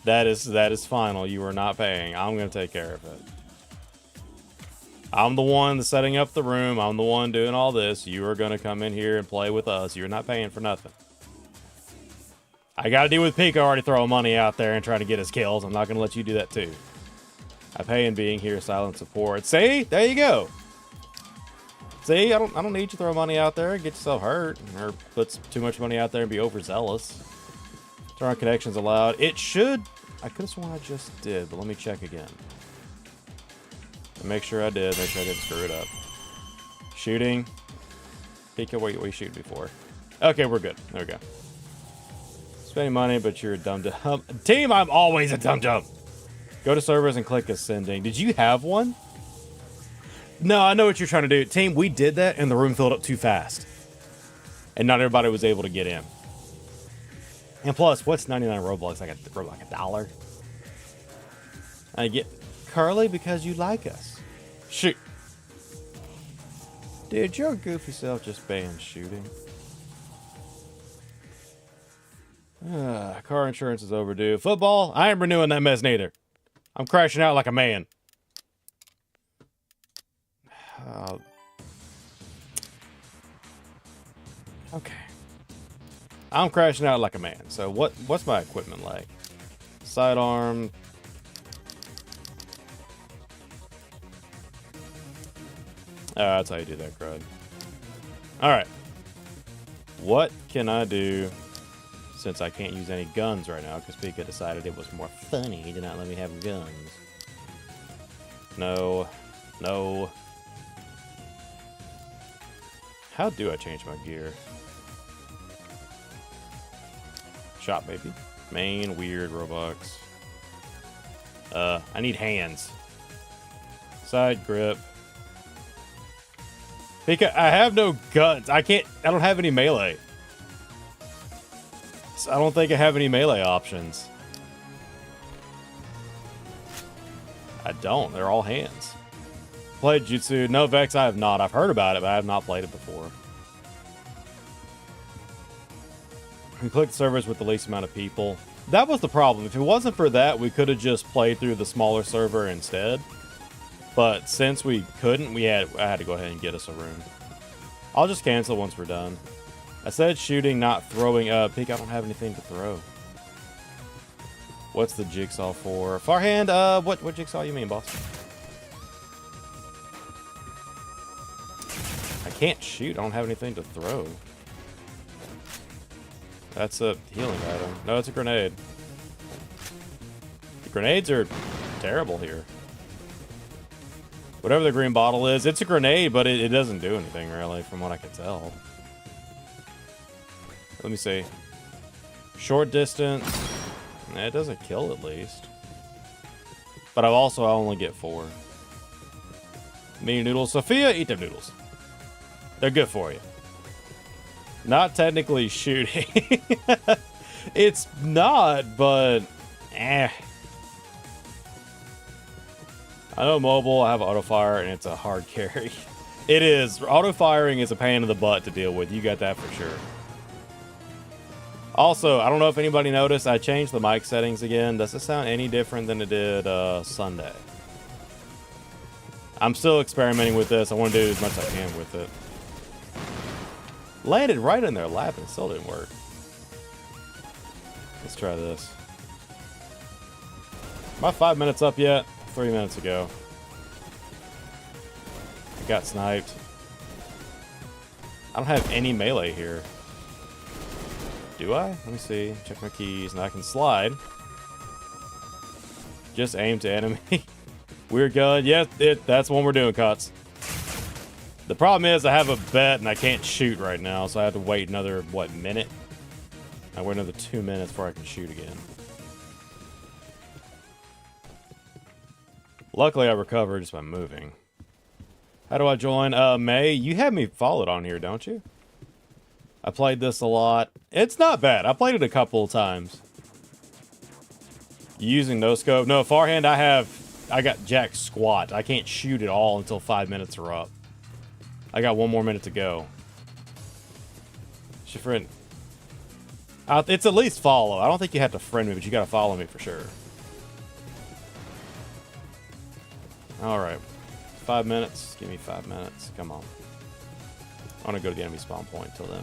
That is final. You are not paying. I'm going to take care of it. I'm the one setting up the room. I'm the one doing all this. You are going to come in here and play with us. You're not paying for nothing. I got to deal with Pika already throwing money out there and trying to get his kills. I'm not going to let you do that too. I pay in being here, silent support. See? There you go. See? I don't need you to throw money out there and get yourself hurt or put too much money out there and be overzealous. Turn on connections allowed. It should. I could have sworn I just did, but let me check again. Make sure I did. Make sure I didn't screw it up. Shooting. Pika, what are you shooting before? Okay, we're good. There we go. Spending money, but you're a dum-dum. Team, I'm always a dum-dum. Go to servers and click ascending. Did you have one? No, I know what you're trying to do. Team, we did that and the room filled up too fast. And not everybody was able to get in. And plus, what's 99 Roblox? Like a dollar? I get Carly because you like us. Shoot. Dude, your goofy self just banned shooting. Car insurance is overdue. Football? I ain't renewing that mess neither. I'm crashing out like a man. Okay. I'm crashing out like a man. So what's my equipment like? Sidearm. That's how you do that, crud. Alright. What can I do since I can't use any guns right now because Pika decided it was more funny to not let me have guns? No. No. How do I change my gear? Shop, baby. Main, weird, Robux. I need hands. Side grip. Pika, I have no guns. I don't have any melee. So I don't think I have any melee options. I don't. They're all hands. Played Jutsu. No, Vex, I have not. I've heard about it, but I have not played it before. We clicked servers with the least amount of people. That was the problem. If it wasn't for that, we could have just played through the smaller server instead. But since we couldn't, I had to go ahead and get us a room. I'll just cancel once we're done. I said shooting, not throwing up. Peek, I don't have anything to throw. What's the jigsaw for? Farhand, what jigsaw you mean, boss? I can't shoot. I don't have anything to throw. That's a healing item. No, it's a grenade. The grenades are terrible here. Whatever the green bottle is, it's a grenade, but it doesn't do anything, really, from what I can tell. Let me see. Short distance. It doesn't kill, at least. But I only get 4. Mini noodles. Sophia, eat them noodles. They're good for you. Not technically shooting. It's not, but... I know mobile, I have auto fire, and it's a hard carry. It is. Auto firing is a pain in the butt to deal with. You got that for sure. Also, I don't know if anybody noticed, I changed the mic settings again. Does it sound any different than it did Sunday? I'm still experimenting with this. I want to do as much as I can with it. Landed right in their lap and it still didn't work. Let's try this. Am I 5 minutes up yet? 3 minutes ago. I got sniped. I don't have any melee here. Do I? Let me see. Check my keys, and I can slide. Just aim to enemy. Weird gun. Yes, that's one we're doing, Cuts. The problem is I have a bet and I can't shoot right now, so I have to wait another, what, minute? I wait another 2 minutes before I can shoot again. Luckily, I recovered just by moving. How do I join? May, you have me followed on here, don't you? I played this a lot. It's not bad. I played it a couple of times. Using no scope. No, farhand, I got jack squat. I can't shoot at all until 5 minutes are up. I got 1 more minute to go. It's your friend. It's at least follow. I don't think you have to friend me, but you gotta follow me for sure. Alright. 5 minutes. Give me 5 minutes. Come on. I want to go to the enemy spawn point till then.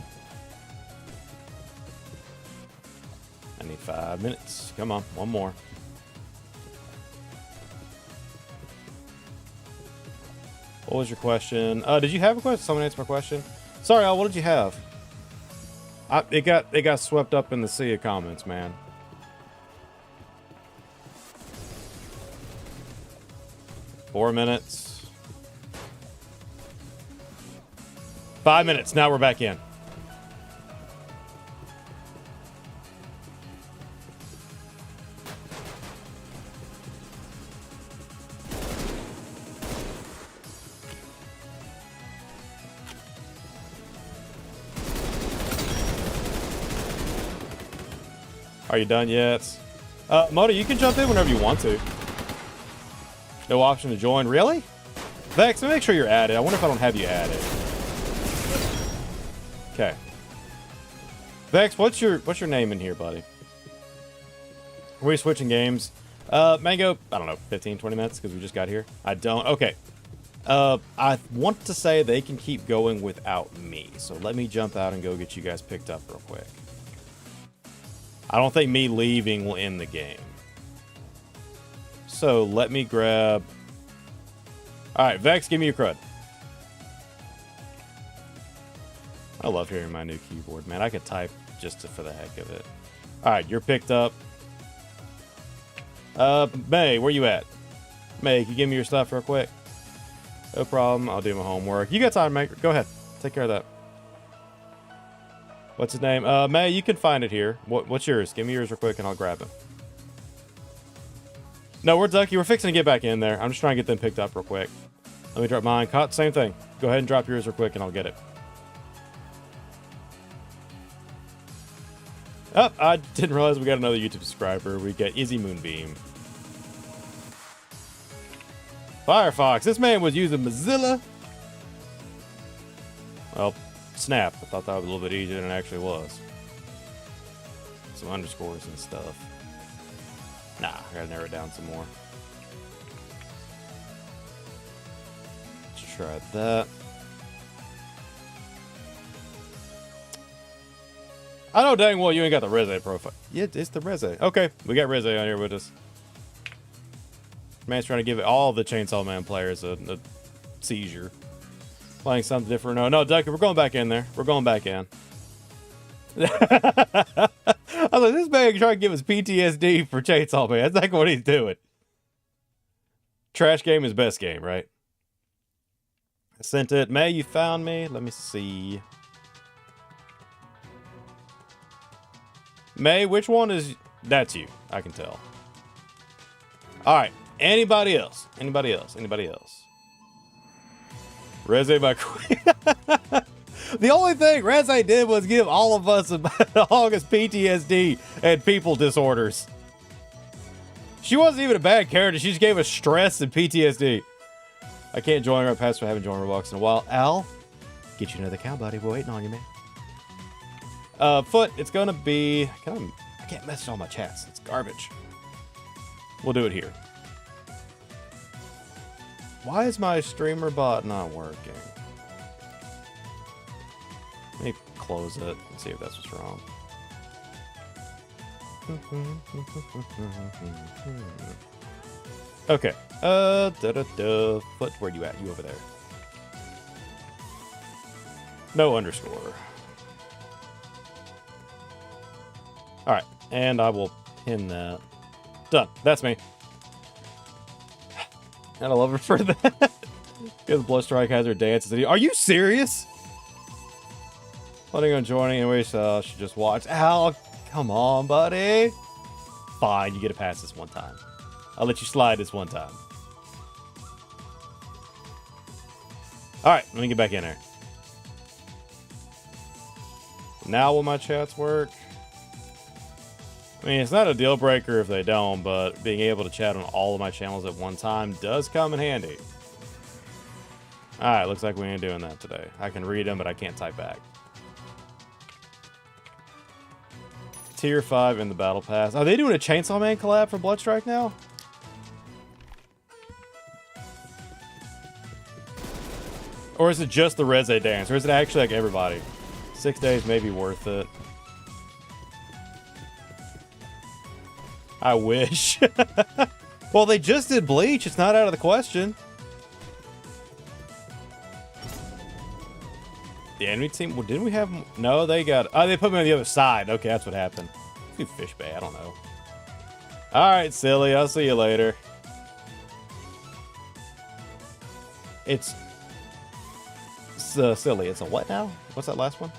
I need 5 minutes. Come on. 1 more. What was your question? Did you have a question? Someone answer my question. Sorry, Al, what did you have? It got swept up in the sea of comments, man. Four minutes. 5 minutes. Now we're back in. Are you done yet? Moto, you can jump in whenever you want to. No option to join. Really? Vex, make sure you're added. I wonder if I don't have you added. Okay. Vex, what's your name in here, buddy? Are we switching games? Mango, I don't know, 15, 20 minutes because we just got here. I don't. Okay. I want to say they can keep going without me. So let me jump out and go get you guys picked up real quick. I don't think me leaving will end the game. So let me grab... Alright, Vex, give me your crud. I love hearing my new keyboard, man. I could type just for the heck of it. Alright, you're picked up. May, where you at? May, can you give me your stuff real quick? No problem. I'll do my homework. You got time, Maker. Go ahead. Take care of that. What's his name? May, you can find it here. What's yours? Give me yours real quick and I'll grab it. No, we're Ducky. We're fixing to get back in there. I'm just trying to get them picked up real quick. Let me drop mine. Caught, same thing. Go ahead and drop yours real quick and I'll get it. Oh, I didn't realize we got another YouTube subscriber. We got Izzy Moonbeam. Firefox. This man was using Mozilla. Well, Snap. I thought that was a little bit easier than it actually was. Some underscores and stuff. Nah, I gotta narrow it down some more. Let's try that. I know dang well you ain't got the Reze profile. Yeah, it's the Reze. Okay, we got Reze on here with us. Man's trying to give it all the Chainsaw Man players a seizure. Playing something different. No, Ducky, we're going back in there. We're going back in. I was like, this man trying to give us PTSD for Chainsaw Man. That's like what he's doing. Trash game is best game, right? I sent it. May, you found me? Let me see. May, which one is... That's you. I can tell. Alright. Anybody else? Anybody else? Anybody else? Reze by Queen. The only thing Reze did was give all of us August PTSD and people disorders. She wasn't even a bad character. She just gave us stress and PTSD. I can't join her past for having joined Roblox in a while. Al, get you another cow, buddy. We're waiting on you, man. Foot, it's gonna be... I can't message all my chats. It's garbage. We'll do it here. Why is my streamer bot not working? Let me close it and see if that's what's wrong. Okay. Foot, where you at? You over there. No underscore. Alright, and I will pin that. Done. That's me. And I love her for that. Because Bloodstrike has her dances. Are you serious? Planning on joining, anyways, should just watch. Al, come on, buddy. Fine, you get a pass this one time. I'll let you slide this one time. Alright, let me get back in there. Now will my chats work? I mean, it's not a deal breaker if they don't, but being able to chat on all of my channels at one time does come in handy. Alright, looks like we ain't doing that today. I can read them, but I can't type back. Tier 5 in the Battle Pass. Are they doing a Chainsaw Man collab for Bloodstrike now? Or is it just the Reze dance? Or is it actually like everybody? 6 days may be worth it. I wish. Well, they just did Bleach. It's not out of the question. The enemy team, well, didn't we have... No, they got... Oh, they put me on the other side. Okay, that's what happened. Do Fish Bay, I don't know. Alright, silly. I'll see you later. It's silly. It's a what now? What's that last one?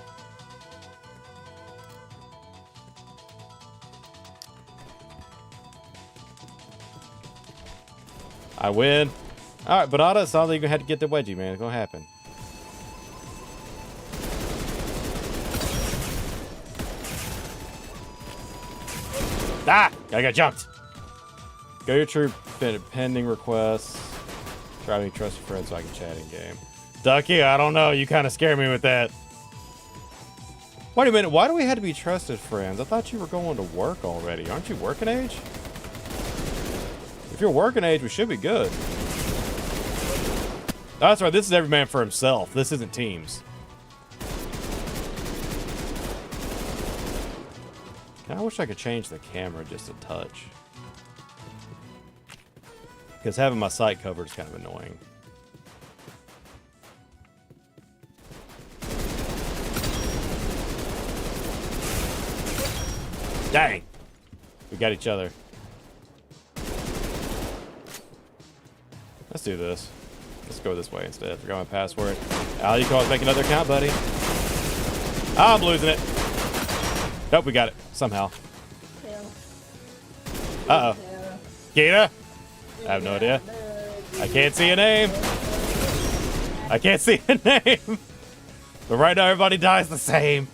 I win. Alright, Banana, it sounds like you're gonna have to get the wedgie, man. It's gonna happen. Ah! I got jumped. Go your troop pending requests. Try to trust your friends so I can chat in game. Ducky, I don't know. You kind of scared me with that. Wait a minute. Why do we have to be trusted friends? I thought you were going to work already. Aren't you working age? If you're working age, we should be good. That's right. This is every man for himself. This isn't teams. I wish I could change the camera just a touch. Because having my sight covered is kind of annoying. Dang! We got each other. Let's do this. Let's go this way instead. Forgot my password. Al, you can always make another account, buddy. I'm losing it. Nope, we got it. Somehow. Uh-oh. Gita? I have no idea. I can't see a name. I can't see a name. But right now, everybody dies the same.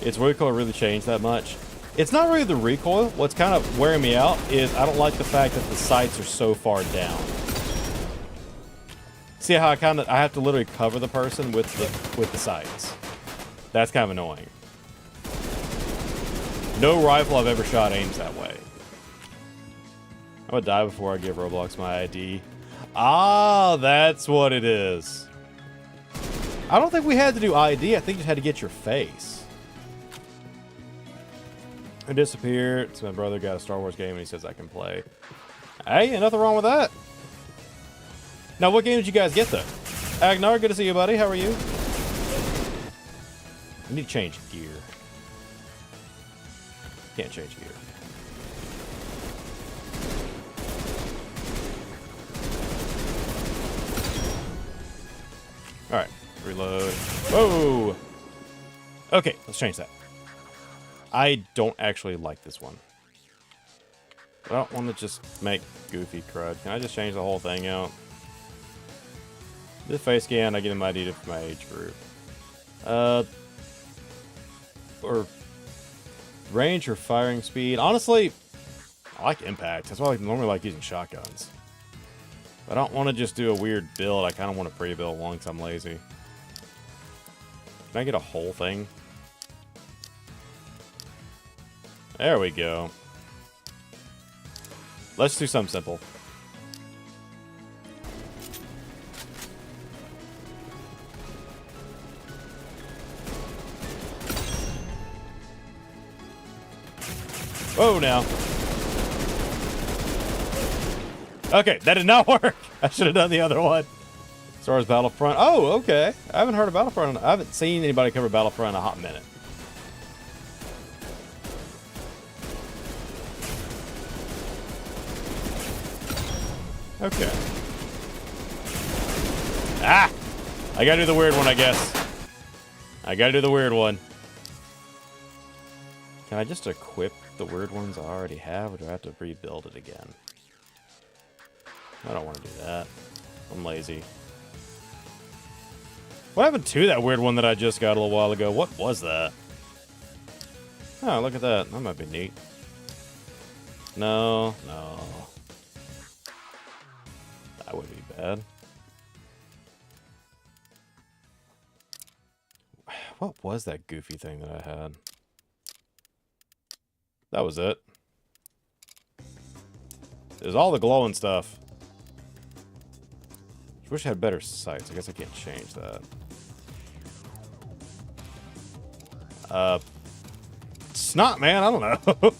Its recoil really changed that much. It's not really the recoil. What's kind of wearing me out is I don't like the fact that the sights are so far down. See how I have to literally cover the person with the sights. That's kind of annoying. No rifle I've ever shot aims that way. I'm gonna die before I give Roblox my ID. Ah, that's what it is. I don't think we had to do ID. I think you just had to get your face. I disappeared. So my brother got a Star Wars game and he says I can play. Hey, ain't nothing wrong with that. Now, what game did you guys get though? Agnar, good to see you, buddy. How are you? I need to change gear. Can't change gear. Alright, reload. Whoa! Okay, let's change that. I don't actually like this one. I don't want to just make goofy crud. Can I just change the whole thing out? This face scan, I get an ID for my age group. Or range or firing speed. Honestly, I like impact. That's why I normally like using shotguns. I don't want to just do a weird build. I kind of want to pre-build one because I'm lazy. Can I get a whole thing? There we go. Let's do something simple. Whoa, now. Okay, that did not work. I should have done the other one. Star Wars Battlefront. Oh, okay. I haven't heard of Battlefront. I haven't seen anybody cover Battlefront in a hot minute. Okay. Ah! I gotta do the weird one, I guess. I gotta do the weird one. Can I just equip the weird ones I already have, or do I have to rebuild it again? I don't want to do that. I'm lazy. What happened to that weird one that I just got a little while ago? What was that? Oh, look at that. That might be neat. No, no. That would be bad. What was that goofy thing that I had? That was it. There's all the glowing stuff. I wish I had better sights. I guess I can't change that. Snot, man. I don't know.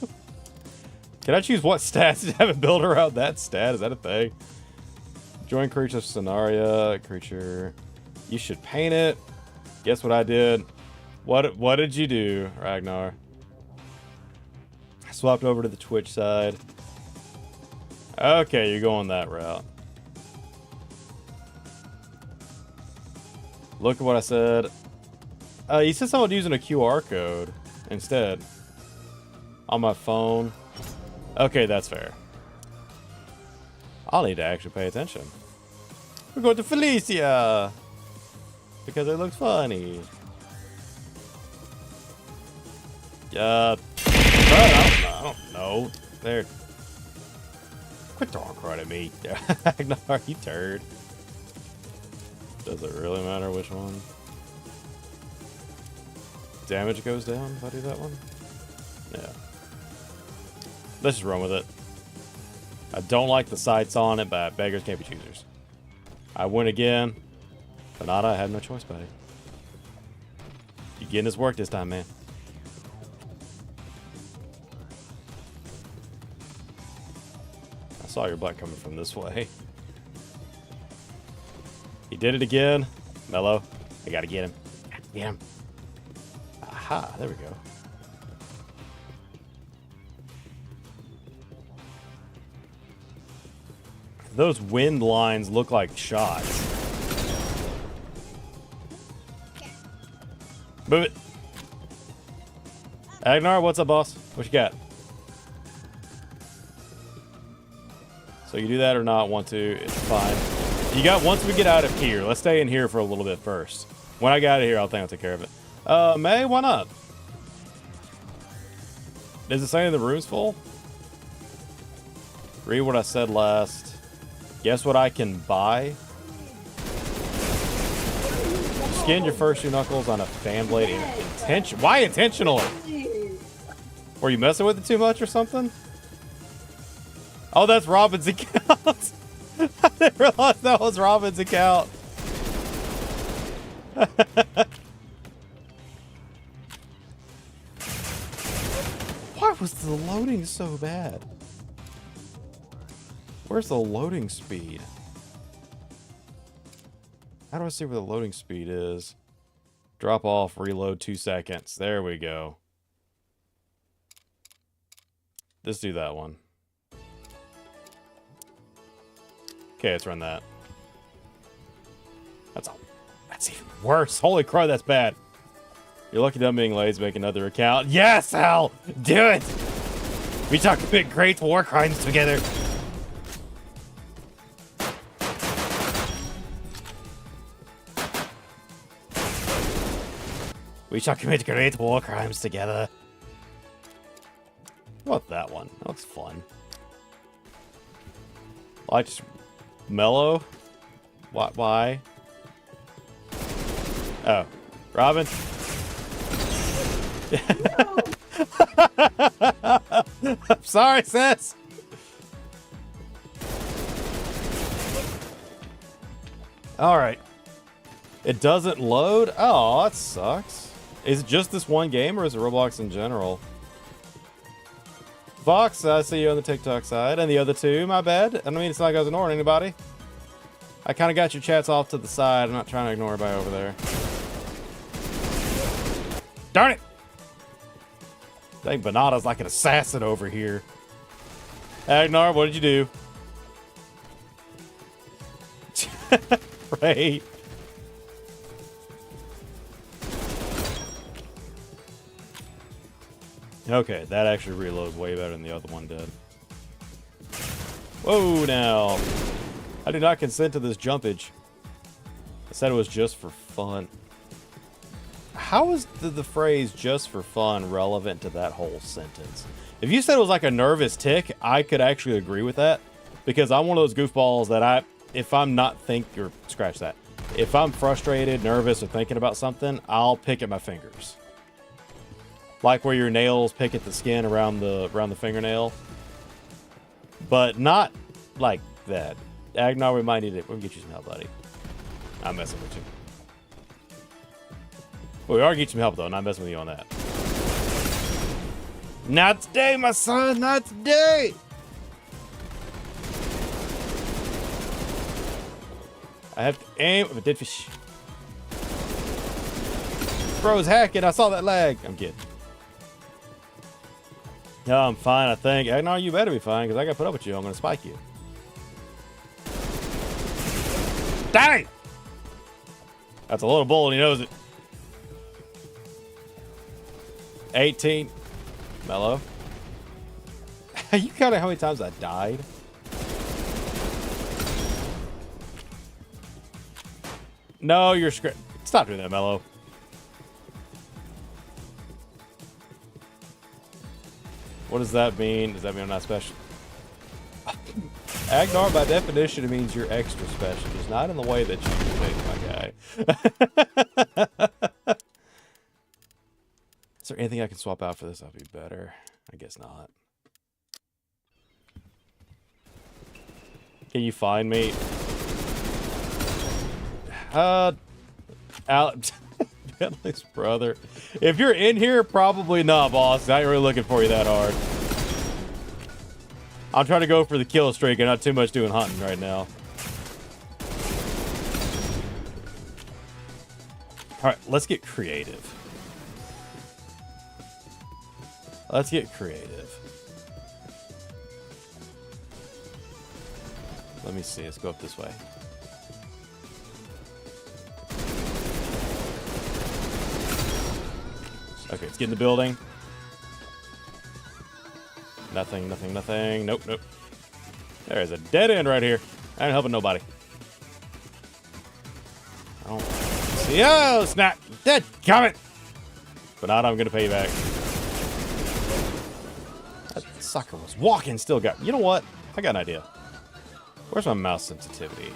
Can I choose what stats to have it build around that stat? Is that a thing? Join creature scenario. Creature. You should paint it. Guess what I did? What did you do, Ragnar? I swapped over to the Twitch side. Okay, you're going that route. Look at what I said. You said someone using a QR code instead. On my phone. Okay, that's fair. I'll need to actually pay attention. We're going to Felicia! Because it looks funny. I don't know. There. Quit throwing crud at me. Ignore you turd. Does it really matter which one? Damage goes down if I do that one? Yeah. Let's just run with it. I don't like the sights on it, but beggars can't be choosers. I win again. But Nara, I had no choice, buddy. You getting this work this time, man. I saw your butt coming from this way. He did it again. Mello, I gotta get him. Get him. Aha, there we go. Those wind lines look like shots. Move it. Agnar, what's up, boss? What you got? So you do that or not want to, it's fine. You got, once we get out of here, let's stay in here for a little bit first. When I get out of here, I'll take care of it. May, why not? Is it saying the room's full? Read what I said last. Guess what I can buy? Skin your first two knuckles on a fan blade. Why intentionally? Were you messing with it too much or something? Oh, that's Robin's account. I didn't realize that was Robin's account. Why was the loading so bad? Where's the loading speed? How do I see where the loading speed is? Drop off, reload 2 seconds. There we go. Let's do that one. Okay, let's run that. That's even worse. Holy crap, that's bad. You're lucky I'm being lazy to make another account. Yes, Al! Do it! We talked about great war crimes together. We shall commit great war crimes together. What that one? That looks fun. I just mellow. Why? Oh, Robin. I'm sorry, sis. All right. It doesn't load. Oh, that sucks. Is it just this one game, or is it Roblox in general? Vox, I see you on the TikTok side. And the other two, my bad. I don't mean it's not like I was ignoring anybody. I kind of got your chats off to the side. I'm not trying to ignore everybody over there. Darn it! Dang, Banana's like an assassin over here. Agnar, what did you do? Right. Okay, that actually reloads way better than the other one did. Whoa, now. I do not consent to this jumpage. I said it was just for fun. How is the phrase just for fun relevant to that whole sentence? If you said it was like a nervous tick, I could actually agree with that. Because I'm one of those goofballs that if I'm not scratch that. If I'm frustrated, nervous, or thinking about something, I'll pick at my fingers. Like where your nails pick at the skin around the fingernail. But not like that. Agnar, we might need it. We'll get you some help, buddy. I'm messing with you. Well, we are getting some help, though. Not messing with you on that. Not today, my son. Not today. I have to aim with a dead fish. Bro's hacking. I saw that lag. I'm kidding. No, I'm fine, I think. Agnar, you better be fine, because I got to put up with you. I'm going to spike you. Dang! That's a little bull, and he knows it. 18. Mellow. You counted how many times I died? No, you're stop doing that, Mellow. What does that mean? Does that mean I'm not special? Agnar, by definition, it means you're extra special. Just not in the way that you think, my guy. Is there anything I can swap out for this? That'll be better. I guess not. Can you find me? Alex, Bentley's brother. If you're in here, probably not, boss. I ain't really looking for you that hard. I'm trying to go for the kill streak and not too much doing hunting right now. All right, let's get creative. Let's get creative. Let me see. Let's go up this way. Okay, let's get in the building. Nothing, nothing, nothing. Nope, nope. There's a dead end right here. I ain't helping nobody. I don't see. Oh, snap. Dead. Coming. But not, I'm going to pay you back. That sucker was walking, still got. You know what? I got an idea. Where's my mouse sensitivity?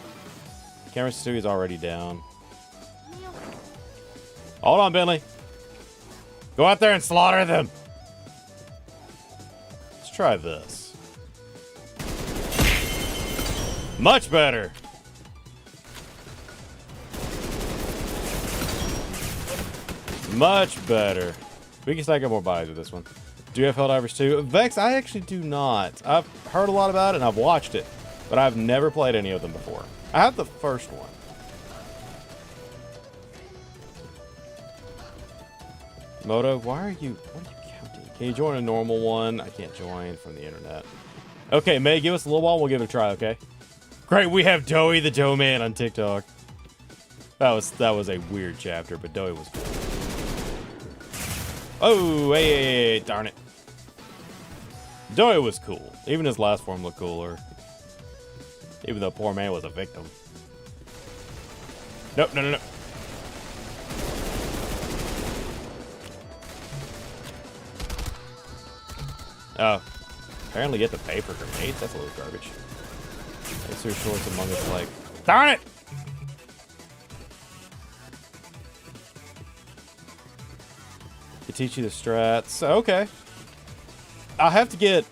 Camera sensitivity is already down. Hold on, Bentley. Go out there and slaughter them. Let's try this. Much better. Much better. We can stack up more bodies with this one. Do you have Helldivers 2? Vex, I actually do not. I've heard a lot about it and I've watched it, but I've never played any of them before. I have the first one. Moto, what are you counting? Can you join a normal one? I can't join from the internet. Okay, May, give us a little while. We'll give it a try, okay? Great, we have Doey the Doe Man on TikTok. That was a weird chapter, but Doey was cool. Oh, hey, darn it. Doey was cool. Even his last form looked cooler. Even though poor man was a victim. Nope, no. Oh, apparently you have to pay for grenades? That's a little garbage. It's your shorts among us like, darn it! To teach you the strats. Okay. I'll have to get...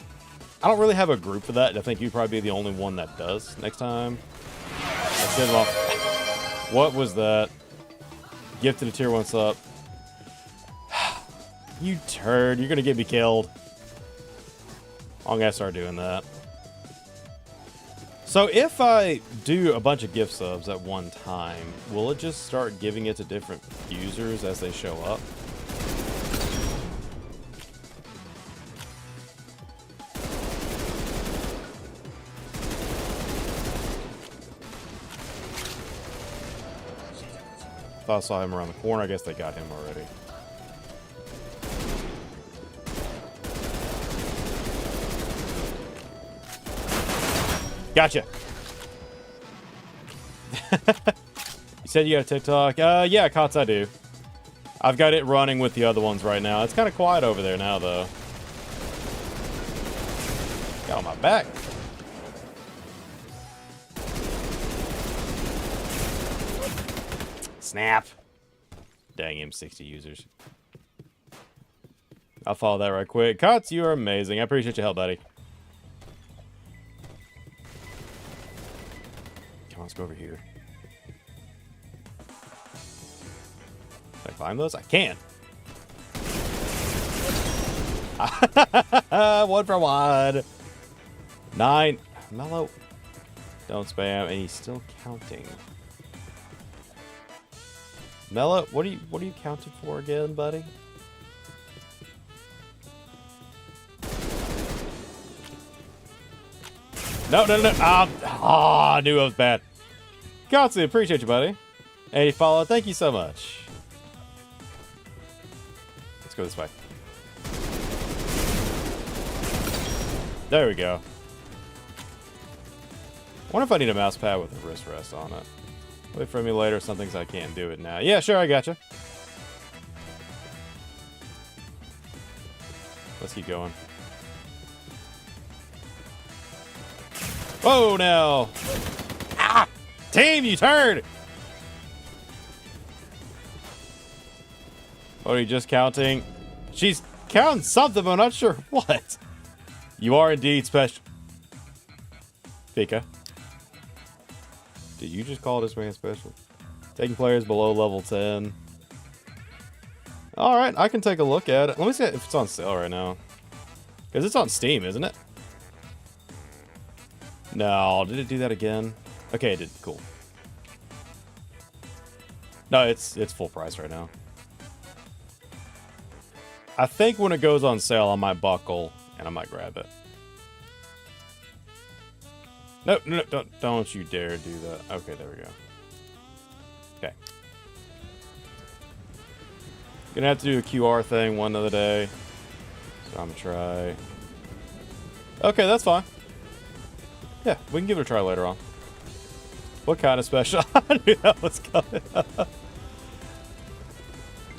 I don't really have a group for that, and I think you'd probably be the only one that does next time. Let's get it off. What was that? Gifted a tier 1 sub. You turd. You're going to get me killed. I'm gonna start doing that. So if I do a bunch of gift subs at one time, will it just start giving it to different users as they show up? Thought I saw him around the corner. I guess they got him already. Gotcha. You said you got a TikTok? Yeah, Cots, I do. I've got it running with the other ones right now. It's kind of quiet over there now, though. Got on my back. Snap. Dang him, 60 users. I'll follow that right quick. Cots, you are amazing. I appreciate your help, buddy. Let's go over here. Can I climb those? I can. 1 for 1. 9. Mellow. Don't spam. And he's still counting. Mellow, what are you counting for again, buddy? No. I knew it was bad. Katsu, appreciate you, buddy. And you follow. Thank you so much. Let's go this way. There we go. I wonder if I need a mouse pad with a wrist rest on it. Wait for me later. Some things I can't do it now. Yeah, sure, I gotcha. Let's keep going. Whoa, now. Ah! Team, you turd! What are you just counting? She's counting something, but I'm not sure what. You are indeed special. Pika. Did you just call this man special? Taking players below level 10. Alright, I can take a look at it. Let me see if it's on sale right now. Because it's on Steam, isn't it? No, did it do that again? Okay, it did. Cool. No, it's full price right now. I think when it goes on sale, I might buckle and I might grab it. No, don't you dare do that. Okay, there we go. Okay. Gonna have to do a QR thing one other day. So I'm gonna try. Okay, that's fine. Yeah, we can give it a try later on. What kind of special? I knew that was coming.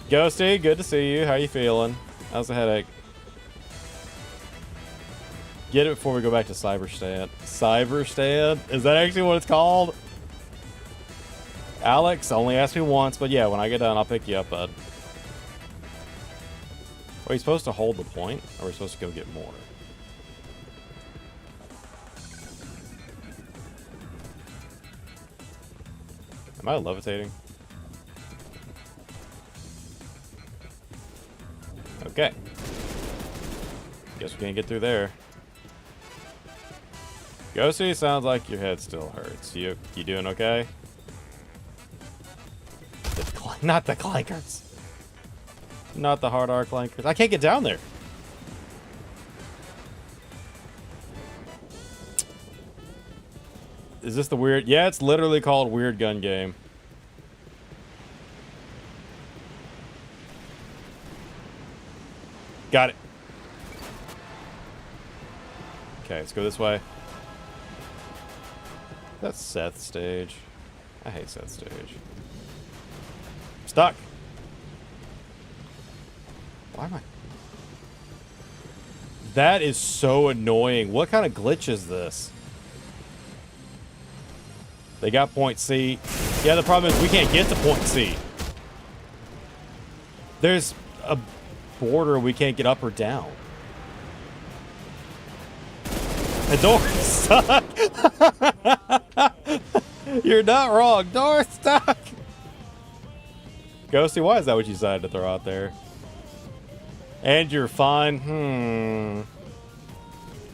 Ghosty, good to see you. How you feeling? How's the headache? Get it before we go back to Cyberstand. Cyberstand? Is that actually what it's called? Alex only asked me once, but yeah, when I get done, I'll pick you up, bud. Are we supposed to hold the point? Or are we supposed to go get more? Am I levitating? Okay. Guess we can't get through there. Ghosty, sounds like your head still hurts. You doing okay? Not the clankers. Not the hard R clankers. I can't get down there. Is this the weird? Yeah, it's literally called Weird Gun Game. Got it. Okay, let's go this way. That's Seth's stage. I hate Seth's stage. Stuck. Why am I? That is so annoying. What kind of glitch is this? They got point C. Yeah, the problem is we can't get to point C. There's a border we can't get up or down. The door's stuck. You're not wrong. Door's stuck. Ghosty, why is that what you decided to throw out there? And you're fine.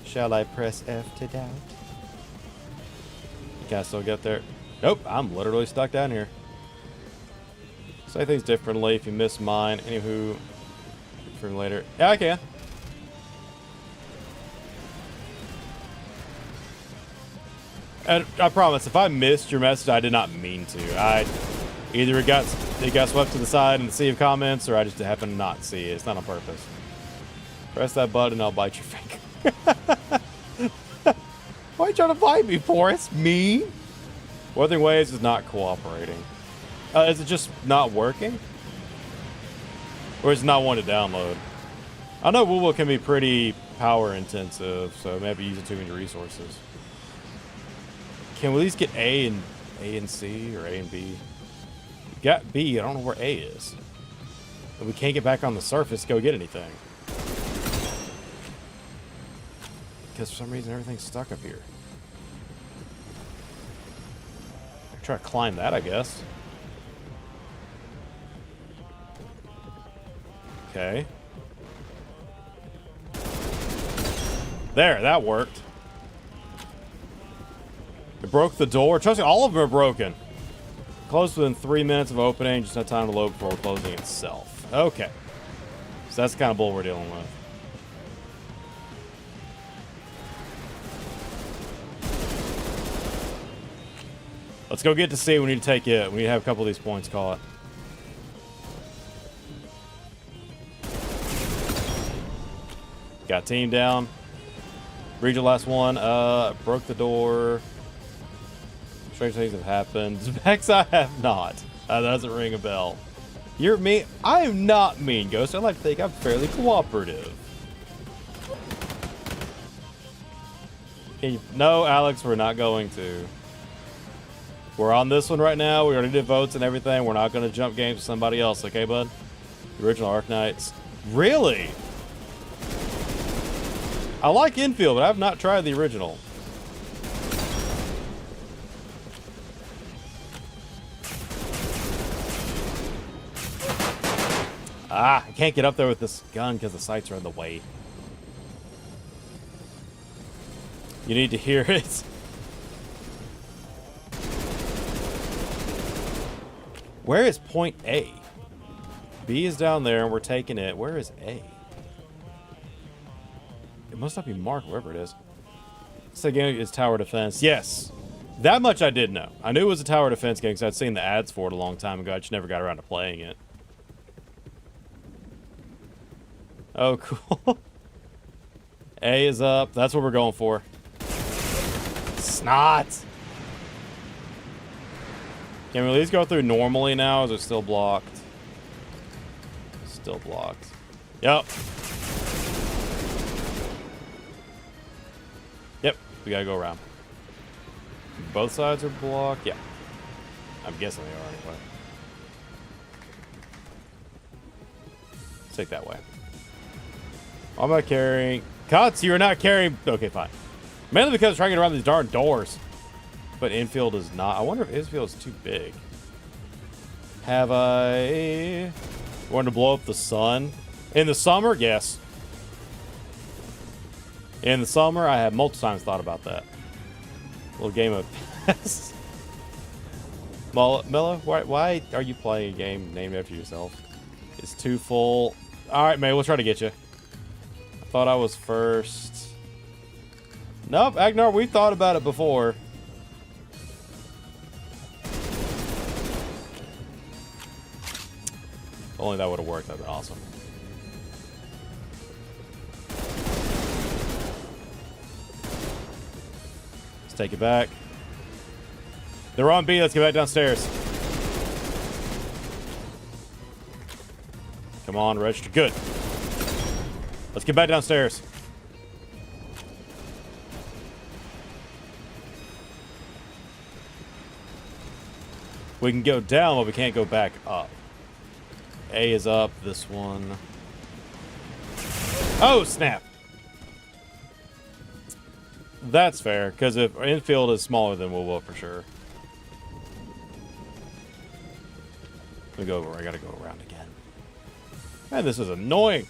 Shall I press F to doubt? Can I still get there? Nope, I'm literally stuck down here. Say things differently if you miss mine. Anywho, from later. Yeah, I can. And I promise, if I missed your message, I did not mean to. Either it got swept to the side in the sea of comments, or I just happened to not see it. It's not on purpose. Press that button, I'll bite your finger. Why are you trying to bite me for? It's mean. Weathering Waves is not cooperating. Is it just not working? Or is it not one to download? I know Woowa can be pretty power intensive, so maybe using too many resources. Can we at least get A and C, or A and B? We got B, I don't know where A is. But we can't get back on the surface to go get anything. Because for some reason everything's stuck up here. Try to climb that, I guess. Okay. There, that worked. It broke the door. Trust me, all of them are broken. Closed within 3 minutes of opening. Just had time to load before closing itself. Okay. So that's the kind of bull we're dealing with. Let's go get to C. We need to take it. We need to have a couple of these points caught. Got team down. Regional last one. Broke the door. Strange things have happened. Vex, I have not. That doesn't ring a bell. You're mean. I am not mean, Ghost. I like to think I'm fairly cooperative. No, Alex, we're not going to. We're on this one right now. We already did votes and everything. We're not going to jump games with somebody else, okay, bud? The original Arc Knights. Really? I like Infield, but I have not tried the original. Ah, I can't get up there with this gun because the sights are in the way. You need to hear it. Where is point A? B is down there and we're taking it. Where is A? It must not be marked wherever it is. This game is tower defense. Yes. That much I did know. I knew it was a tower defense game because I'd seen the ads for it a long time ago. I just never got around to playing it. Oh, cool. A is up. That's what we're going for. Snot. Can we at least go through normally now? Or is it still blocked? Still blocked. Yep. Yep. We gotta go around. Both sides are blocked? Yeah. I'm guessing they are anyway. Let's take that way. Why am I carrying? Cuts, you're not carrying. Okay, fine. Mainly because I'm trying to get around these darn doors. But infield is not. I wonder if infield is too big. Have I wanted to blow up the sun? In the summer? Yes. In the summer, I have multiple times thought about that. Little game of pest. Mello, why are you playing a game named after yourself? It's too full. Alright, man, we'll try to get you. I thought I was first. Nope, Agnar, we've thought about it before. If only that would have worked, that'd been awesome. Let's take it back. They're on B, let's get back downstairs. Come on, register. Good. Let's get back downstairs. We can go down, but we can't go back up. A is up, this one. Oh, snap. That's fair, because if infield is smaller than Woowa for sure. Let me go over. I gotta go around again. Man, this is annoying.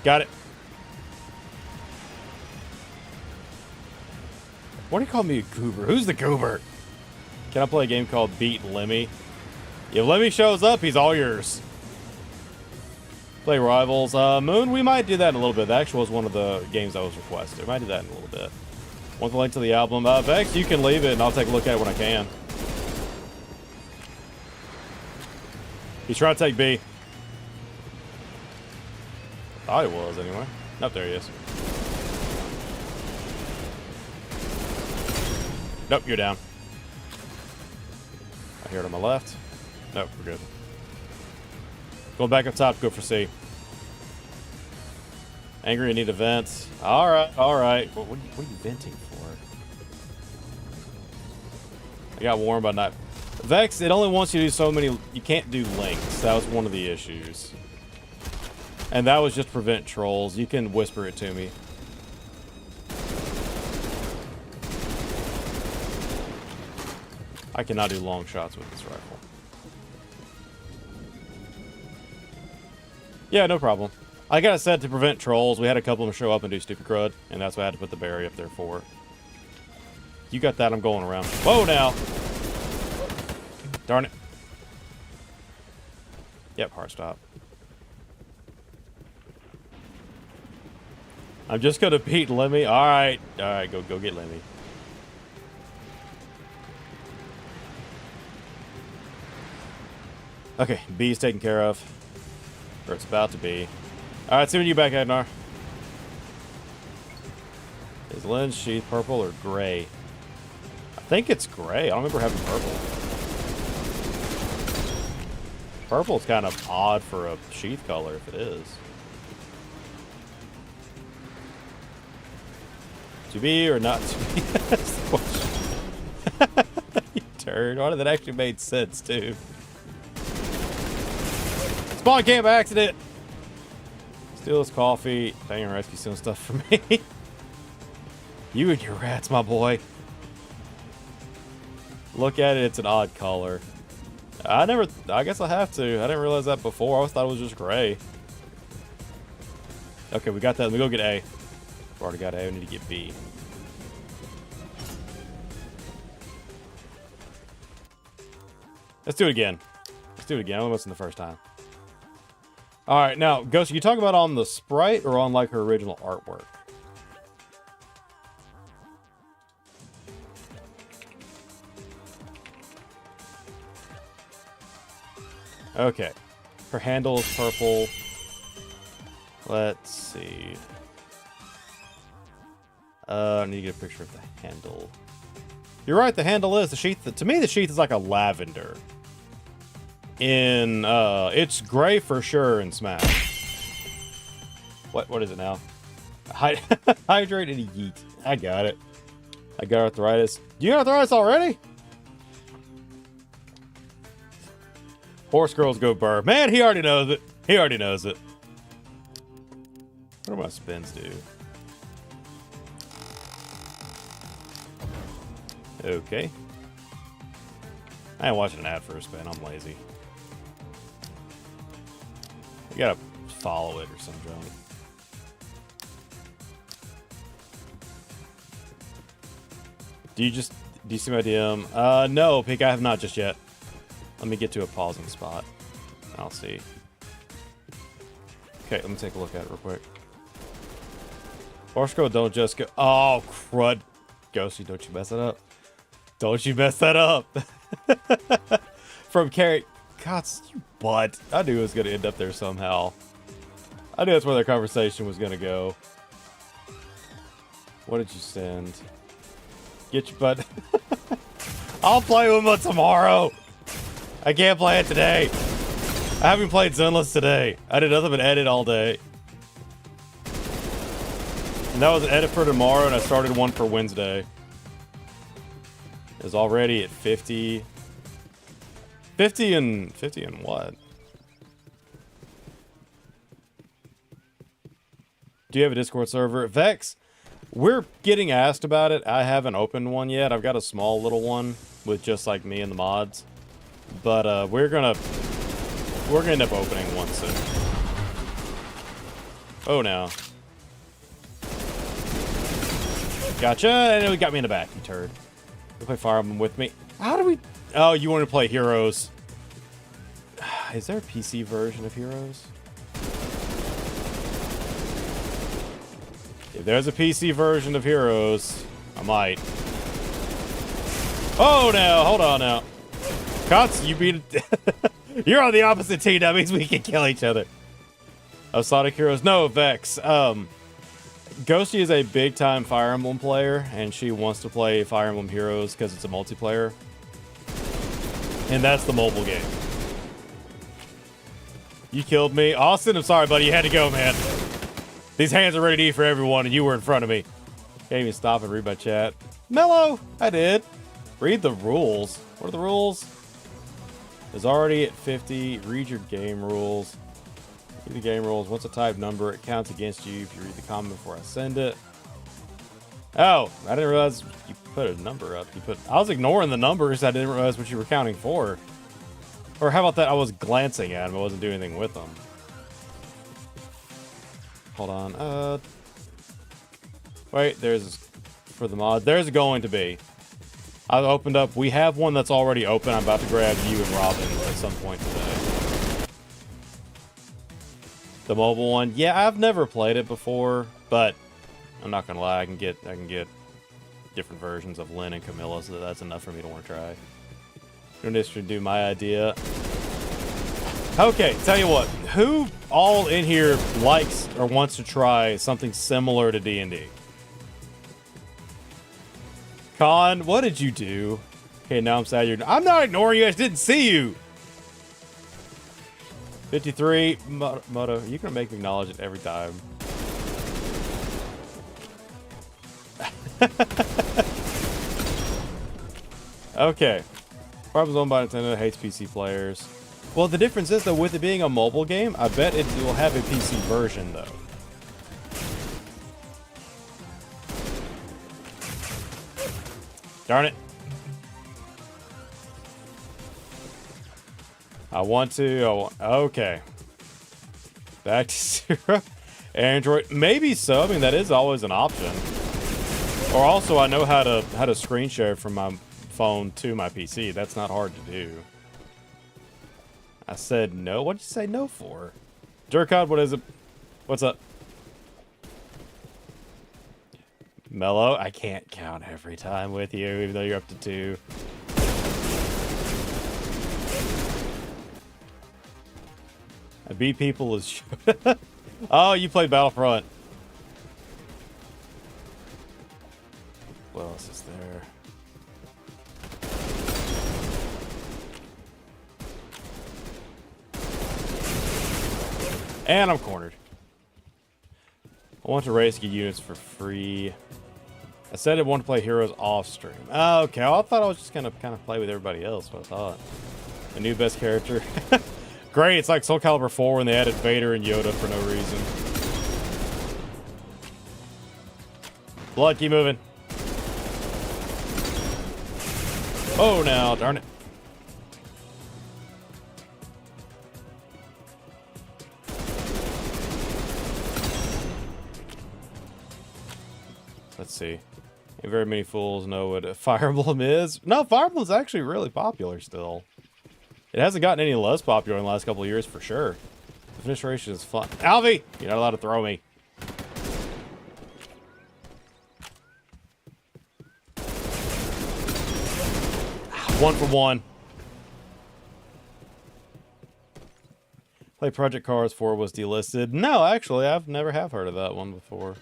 Got it. What do you call me a goober? Who's the goober? Can I play a game called Beat Lemmy? If Lemmy shows up, he's all yours. Play Rivals. Moon, we might do that in a little bit. That actually was one of the games I was requested. We might do that in a little bit. Want the link to the album? Vex, you can leave it and I'll take a look at it when I can. He's trying to take B. Thought he was anyway. Nope, there he is. Nope, you're down. I hear it on my left. Nope, we're good. Going back up top, go for C. Angry, you need events. Alright, alright. What are you venting for? I got warned by not. Vex, it only wants you to do so many. You can't do links. That was one of the issues. And that was just to prevent trolls. You can whisper it to me. I cannot do long shots with this rifle. Yeah, no problem. I got it set to prevent trolls. We had a couple of them show up and do stupid crud, and that's why I had to put the barrier up there for. You got that, I'm going around. Whoa, now! Darn it. Yep, hard stop. I'm just gonna beat Lemmy. Alright. Alright, go get Lemmy. Okay, B's taken care of. Or it's about to be. Alright, see when you back at Nara. Is Lynn's sheath purple or gray? I think it's gray. I don't remember having purple. Purple's kind of odd for a sheath color if it is. To be or not to be? That's the question. You turd. Why did that actually made sense, too? Spawn camp accident! Steal his coffee. Dang, and rescue stealing stuff from me. You and your rats, my boy. Look at it, it's an odd color. I guess I have to. I didn't realize that before. I always thought it was just gray. Okay, we got that. Let me go get A. We've already got A. We need to get B. Let's do it again. Let's do it again. I'm missing the first time. Alright, now, Ghost, you talk about on the sprite or on, like, her original artwork? Okay. Her handle is purple. Let's see. I need to get a picture of the handle. You're right, the handle is. The sheath, to me, the sheath is like a lavender. In, it's gray for sure in Smash. What is it now? Hydrate and yeet. I got it. I got arthritis. You got arthritis already? Horse girls go burr. Man, he already knows it. He already knows it. What do my spins do? Okay. I ain't watching an ad for a spin. I'm lazy. You gotta follow it or some junk. Do you see my DM? No, Pink, I have not just yet. Let me get to a pausing spot. I'll see. Okay, let me take a look at it real quick. Horse girl, don't just go. Oh, crud. Ghosty, don't you mess it up. Don't you mess that up. From Carrie. God, you butt. I knew it was going to end up there somehow. I knew that's where their conversation was going to go. What did you send? Get your butt. I'll play with it tomorrow. I can't play it today. I haven't played Zenless today. I did nothing but edit all day. And that was an edit for tomorrow, and I started one for Wednesday. It was already at 50. 50 and what? Do you have a Discord server? Vex, we're getting asked about it. I haven't opened one yet. I've got a small little one with just like me and the mods. But we're gonna end up opening one soon. Oh, no. Gotcha, and it got me in the back, you turd. You play Fire Emblem with me. How do we... Oh, you want to play Heroes. Is there a PC version of Heroes? If there's a PC version of Heroes, I might. Oh, no. Hold on now. Cots, you beat... You're on the opposite team. That means we can kill each other. Oh, Sonic Heroes. No, Vex. Ghosty is a big-time Fire Emblem player, and she wants to play Fire Emblem Heroes because it's a multiplayer. And that's the mobile game. You killed me. Austin, I'm sorry, buddy. You had to go, man. These hands are ready to eat for everyone, and you were in front of me. Can't even stop and read my chat. Mellow, I did. Read the rules. What are the rules? It's already at 50. Read your game rules. Read the game rules. Once a type number, it counts against you if you read the comment before I send it. Oh, I didn't realize you put a number up. I was ignoring the numbers. I didn't realize what you were counting for. Or how about that? I was glancing at them. I wasn't doing anything with them. Hold on. Wait, there's for the mod. There's going to be. I've opened up. We have one that's already open. I'm about to grab you and Robin at some point today. The mobile one. Yeah, I've never played it before, but I'm not gonna lie. I can get different versions of Lynn and Camilla, so that's enough for me to want to try. Don't just do my idea. Okay, tell you what. Who all in here likes or wants to try something similar to D&D? Con, what did you do? Okay, now I'm sad I'm not ignoring you. I just didn't see you. 53. Moto, you're going to make me acknowledge it every time. Okay. Problems owned by Nintendo, hates PC players. Well, the difference is, though, with it being a mobile game, I bet it will have a PC version, though. Darn it. Okay. Back to 0. Android. Maybe so. I mean, that is always an option. Or also, I know how to screen share from my phone to my PC. That's not hard to do. I said no. What'd you say no for? Jerkod, what is it? What's up? Mellow, I can't count every time with you, even though you're up to 2. I beat people as... Oh, you played Battlefront. What else is there? And I'm cornered. I want to race get units for free. I said I want to play Heroes off stream. Oh, okay. I thought I was just gonna kind of play with everybody else. What I thought. A new best character. Great. It's like Soul Calibur 4 when they added Vader and Yoda for no reason. Blood, keep moving. Oh, now, darn it. Let's see. Very many fools know what a Fire Emblem is. No, Fire Emblem is actually really popular still. It hasn't gotten any less popular in the last couple of years for sure. The finish ration is fun. Alvy! You're not allowed to throw me. One for one. Play Project Cars 4 was delisted. No, actually, I've never have heard of that one before.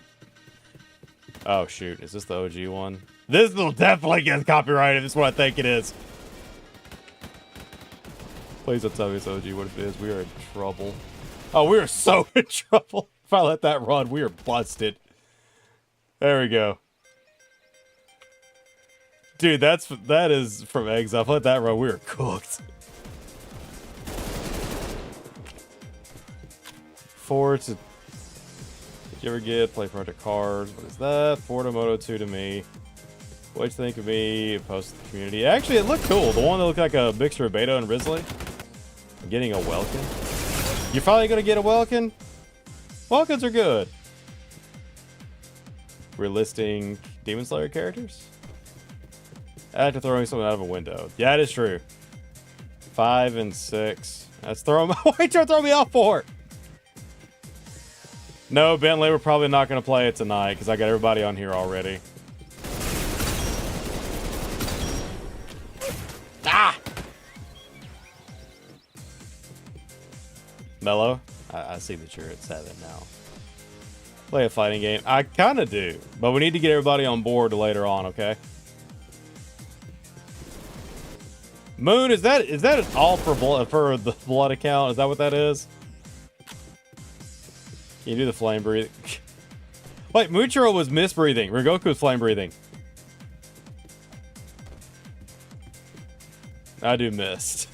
Oh, shoot. Is this the OG one? This will definitely get copyrighted. That's what I think it is. Please don't tell me it's OG. What if it is? We are in trouble. Oh, we are so in trouble. If I let that run, we are busted. There we go. Dude, that is from Exile. If I let that run, we are cooked. 4 to... Did you ever get play Project Cars? What is that? 4 to Moto 2 to me. What'd you think of me? Post to the community. Actually, it looked cool. The one that looked like a mixture of Beto and Risley. I'm getting a Welkin. You're finally gonna get a Welkin? Walk-ins are good. We're listing Demon Slayer characters? After throwing someone out of a window. Yeah, it is true. 5 and 6. That's throwing. Why you trying to throw me off for? No, Bentley, we're probably not going to play it tonight because I got everybody on here already. Ah! Mello, I see that you're at 7 now. Play a fighting game. I kind of do, but we need to get everybody on board later on, okay? Moon, is that an all for the blood account? Is that what that is? Can you do the flame breathing? Wait, Muchiro was misbreathing. Rigoku was flame breathing. I do mist.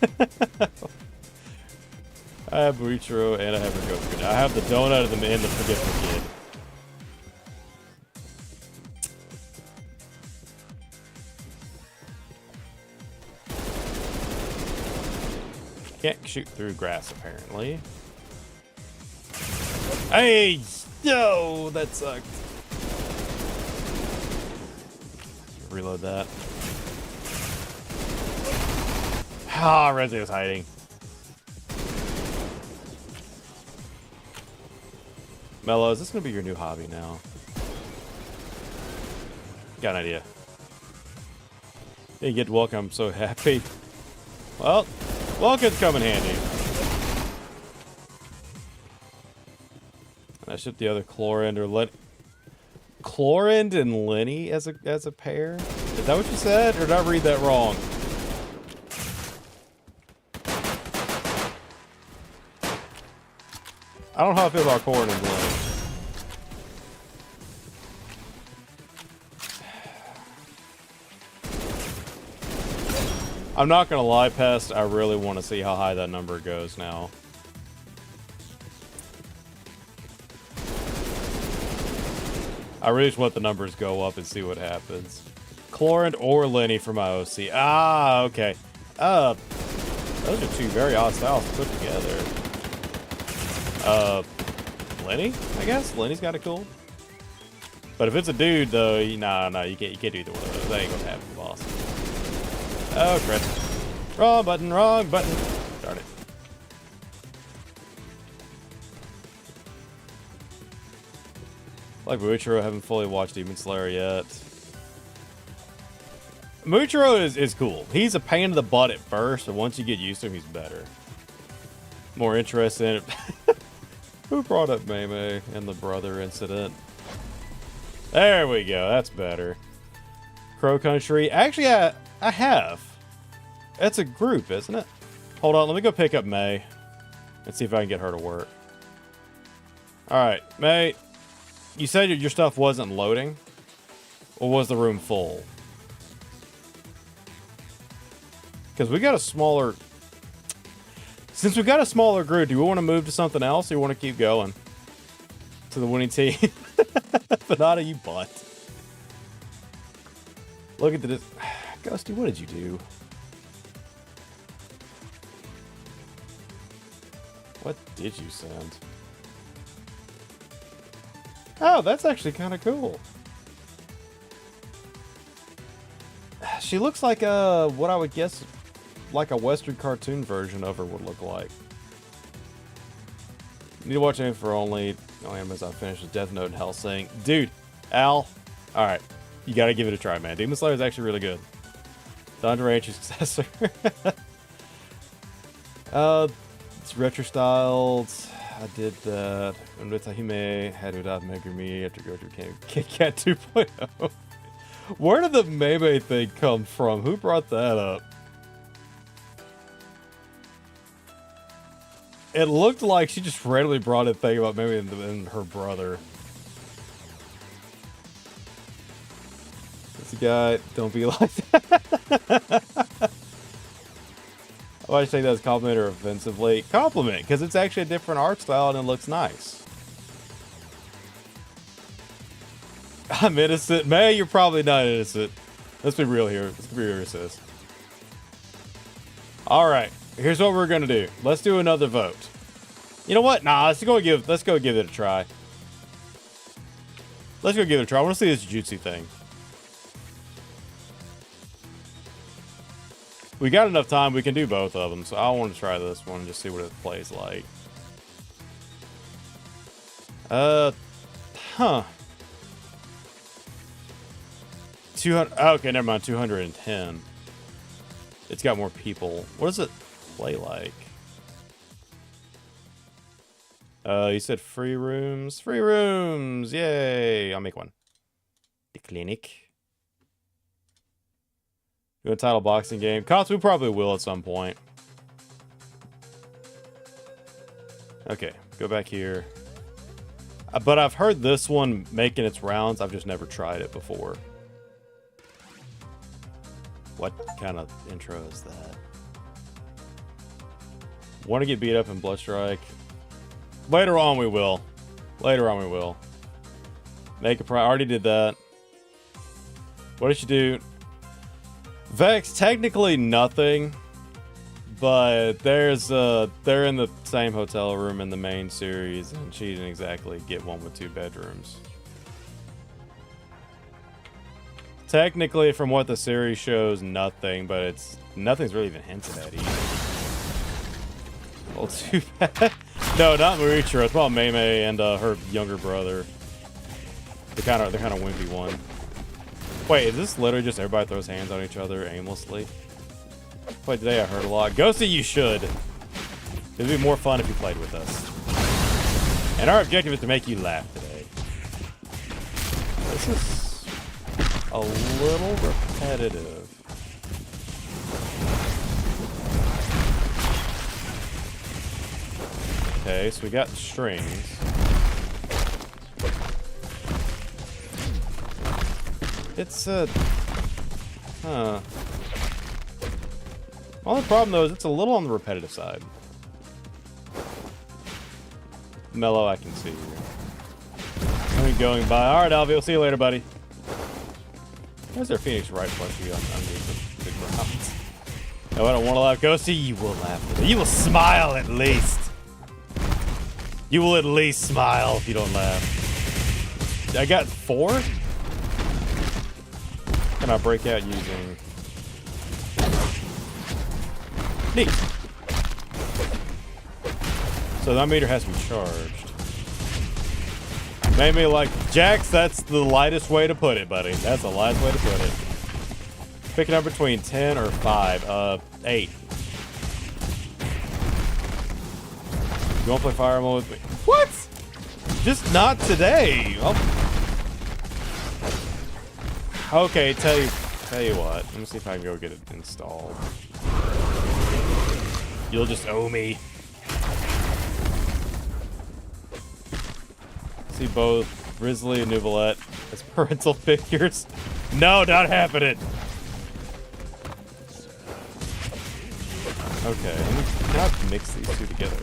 I have Muchiro and I have Rigoku. I have the donut and the forgetful kid. Can't shoot through grass, apparently. Hey! No! That sucked. Reload that. Ah, Rezi was hiding. Mello, is this gonna be your new hobby now? Got an idea. Hey, get welcome, I'm so happy. Well, welcome's come in handy. I shipped the other Chlorinde or Chlorinde and Lenny as a pair? Is that what you said? Or did I read that wrong? I don't know how I feel about Chlorinde and Lenny. I'm not gonna lie, Pest. I really want to see how high that number goes now. I really just want the numbers go up and see what happens. Chlorinde or Lenny for my OC. Ah, okay. Those are two very odd styles to put together. Lenny, I guess. Lenny's kind of cool. But if it's a dude, though, nah, you can't do either one of those. That ain't gonna happen, boss. Oh, crap. Wrong button, wrong button. Darn it. Like Muchiro, I haven't fully watched Demon Slayer yet. Muchiro is cool. He's a pain in the butt at first, but once you get used to him, he's better. More interested in it. Who brought up Mei and the brother incident? There we go. That's better. Crow Country. Actually, I have. That's a group, isn't it? Hold on. Let me go pick up Mei and see if I can get her to work. All right, Mei. You said your stuff wasn't loading, or was the room full? Because we got a smaller... Since we got a smaller group, do we want to move to something else, or do you want to keep going? To the winning team? Banana, you butt. Look at this. Ghosty, what did you do? What did you send? Oh, that's actually kind of cool. She looks like what I would guess like a Western cartoon version of her would look like. Need to watch it for only animes I finished with Death Note and Hellsing. Dude, Al, alright. You gotta give it a try, man. Demon Slayer is actually really good. Thunder Rancher's successor. It's retro styled. I did that. And with Hime, had without Megumi after Goku became Kit Kat 2.0. Where did the Mei thing come from? Who brought that up? It looked like she just randomly brought a thing about Mei and her brother. This guy, don't be like that. Why should I say that as compliment or offensively? Compliment, because it's actually a different art style and it looks nice. I'm innocent. May, you're probably not innocent. Let's be real here. Let's be real, sis. Alright, here's what we're going to do. Let's do another vote. You know what? Nah, let's go give it a try. Let's go give it a try. I want to see this jutsu thing. We got enough time. We can do both of them. So I want to try this one and just see what it plays like. Huh. 200. Okay, never mind. 210. It's got more people. What does it play like? You said free rooms. Free rooms. Yay. I'll make one. The clinic. Do a title boxing game. Cops, we probably will at some point. Okay, go back here. But I've heard this one making its rounds. I've just never tried it before. What kind of intro is that? Want to get beat up in Bloodstrike? Later on we will. Later on we will. Make a I already did that. What did you do? Vex, technically nothing. But they're in the same hotel room in the main series, and she didn't exactly get one with 2 bedrooms. Technically, from what the series shows, nothing, but nothing's really even hinted at either. Well, too bad. No, not Marichiro. It's about Mei Mei and her younger brother. The kind of wimpy one. Wait, is this literally just everybody throws hands on each other aimlessly? Played today, I heard a lot. Ghosty, you should. It'd be more fun if you played with us. And our objective is to make you laugh today. This is a little repetitive. Okay, so we got the strings. It's only problem though is it's a little on the repetitive side. Mellow, I can see you. I'm going by. All right, Alvy, we'll see you later, buddy. Where's their Phoenix right plushie underneath the ground? No, I don't want to laugh. Ghosty, you will laugh. You will smile at least. You will at least smile if you don't laugh. I got 4? Can I break out using... Neat. So that meter has to be charged. Made me like, Jax, that's the lightest way to put it, buddy. That's the lightest way to put it. Picking up between 10 or 5. 8. You wanna play Fire Emblem with me? What? Just not today. Okay, tell you what. Let me see if I can go get it installed. You'll just owe me. See both Grizzly and Nuvolette as parental figures. No, not happening. Okay, let me not mix these two together.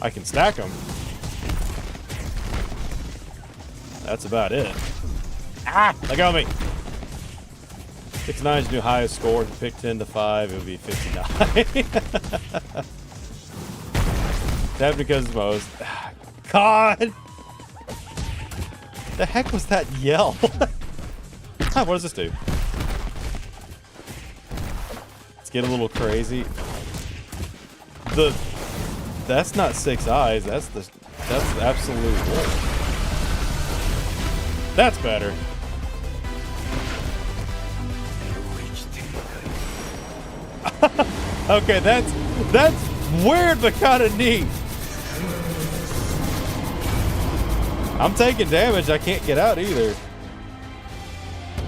I can stack them. That's about it. Ah! Let go of me! 69's new highest score. If you pick 10 to 5, it would be 59. That because most. God! The heck was that yell? What does this do? Let's get a little crazy. That's not 6 eyes. That's the absolute wolf. That's better. Okay, that's weird but kind of neat. I'm taking damage. I can't get out either.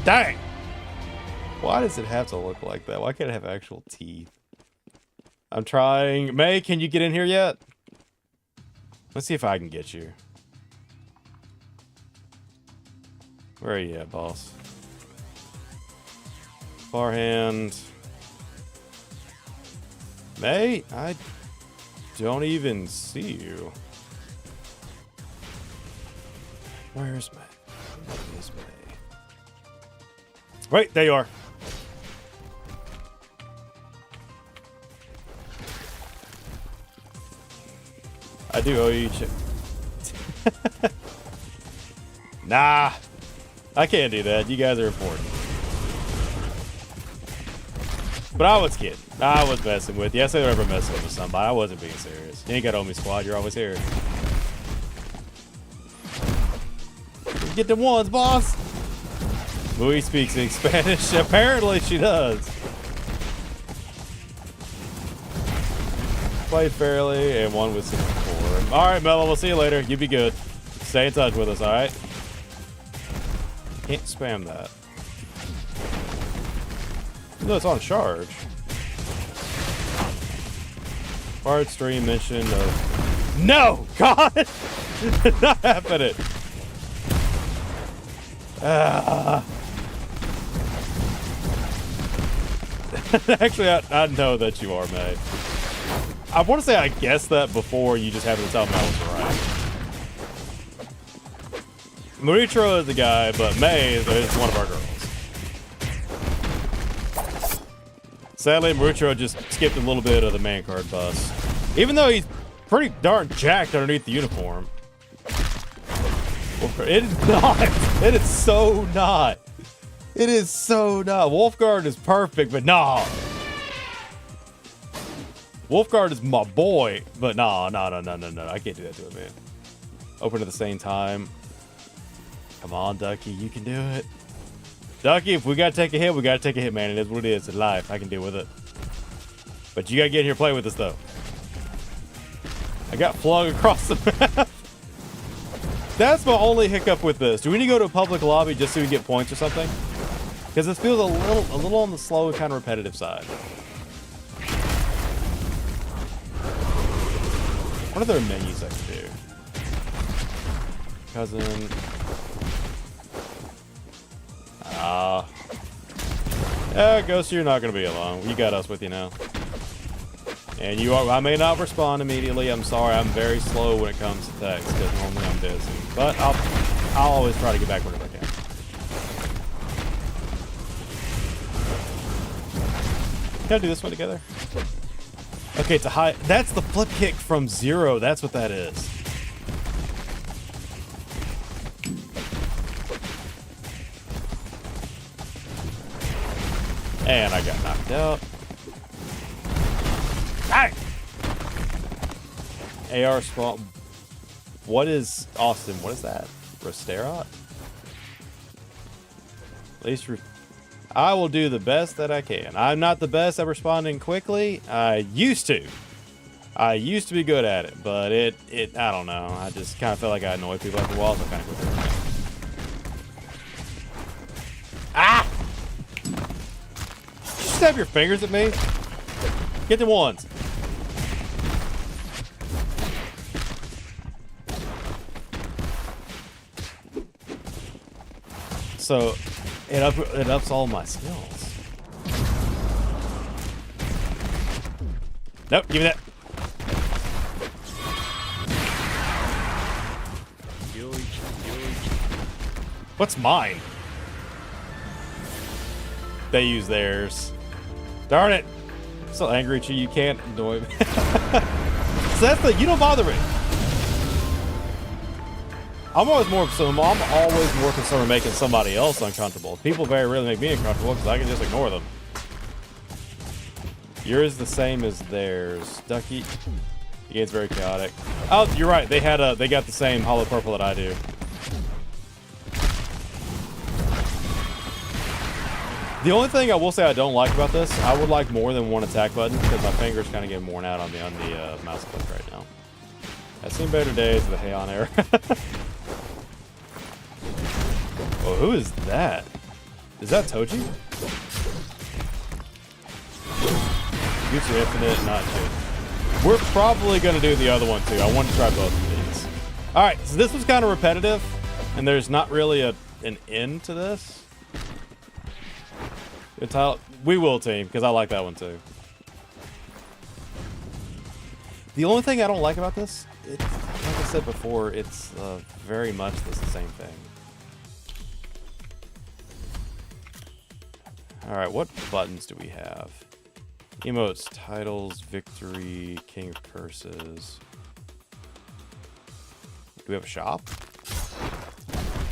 Dang. Why does it have to look like that? Why can't it have actual teeth? I'm trying. May, can you get in here yet? Let's see if I can get you. Where are you at, boss? Farhand. May, I don't even see you. Where's May? Where is May? Wait, there you are. do owe you Nah. I can't do that. You guys are important. But I was kidding. I was messing with you. I said I ever messing with somebody. I wasn't being serious. You ain't got to owe me, squad. You're always here. Get the ones, boss. Louie speaks in Spanish. Apparently she does. Played fairly and won with 64. All right, Mello. We'll see you later. You be good. Stay in touch with us, all right? Can't spam that. No, it's on charge. Bard stream mentioned of... No! God! It's not happening. Actually, I know that you are, May. I want to say I guessed that before, you just happened to tell me I was right. Maritro is the guy, but May is one of our girls. Sadly, Maritro just skipped a little bit of the man card bus. Even though he's pretty darn jacked underneath the uniform. It is not. It is so not. It is so not. Wolfguard is perfect, but nah. Wolfguard is my boy, but no. I can't do that to him, man. Open at the same time. Come on, Ducky, you can do it. Ducky, if we gotta take a hit, we gotta take a hit, man. It is what it is. It's life. I can deal with it. But you gotta get in here and play with us, though. I got flung across the map. That's my only hiccup with this. Do we need to go to a public lobby just so we get points or something? Because this feels a little on the slow, kind of repetitive side. What are there menus I can do? Cousin. Ghost, you're not going to be alone. You got us with you now. And you are, I may not respond immediately. I'm sorry. I'm very slow when it comes to text because normally I'm busy. But I'll always try to get back whenever I can. Can I do this one together? Okay, it's a high. That's the flip kick from 0. That's what that is. And I got knocked out. Hey! AR spawn. What is Austin? What is that? Rosterot? At least I will do the best that I can. I'm not the best at responding quickly. I used to be good at it, but it I don't know. I just kind of feel like I annoy people after a while, so I kind of quit. Ah! Did you stab your fingers at me? Get the ones. So it ups all my skills. Nope, give me that. What's mine? They use theirs. Darn it. I'm so angry at you, you can't annoy me. So that's the, you don't bother me. I'm always more concerned with making somebody else uncomfortable. People very rarely make me uncomfortable because I can just ignore them. Yours is the same as theirs. Ducky. The game's very chaotic. Oh, you're right. They got the same hollow purple that I do. The only thing I will say I don't like about this, I would like more than one attack button because my fingers kind of get worn out on the mouse click right now. I've seen better days of the Heian era. Oh, who is that? Is that Toji? Gucci Infinite, not good. We're probably going to do the other one too. I want to try both of these. Alright, so this was kind of repetitive, and there's not really an end to this. We will team, because I like that one too. The only thing I don't like about this, like I said before, it's very much the same thing. Alright, what buttons do we have? Emotes, titles, victory, king of curses. we have a shop?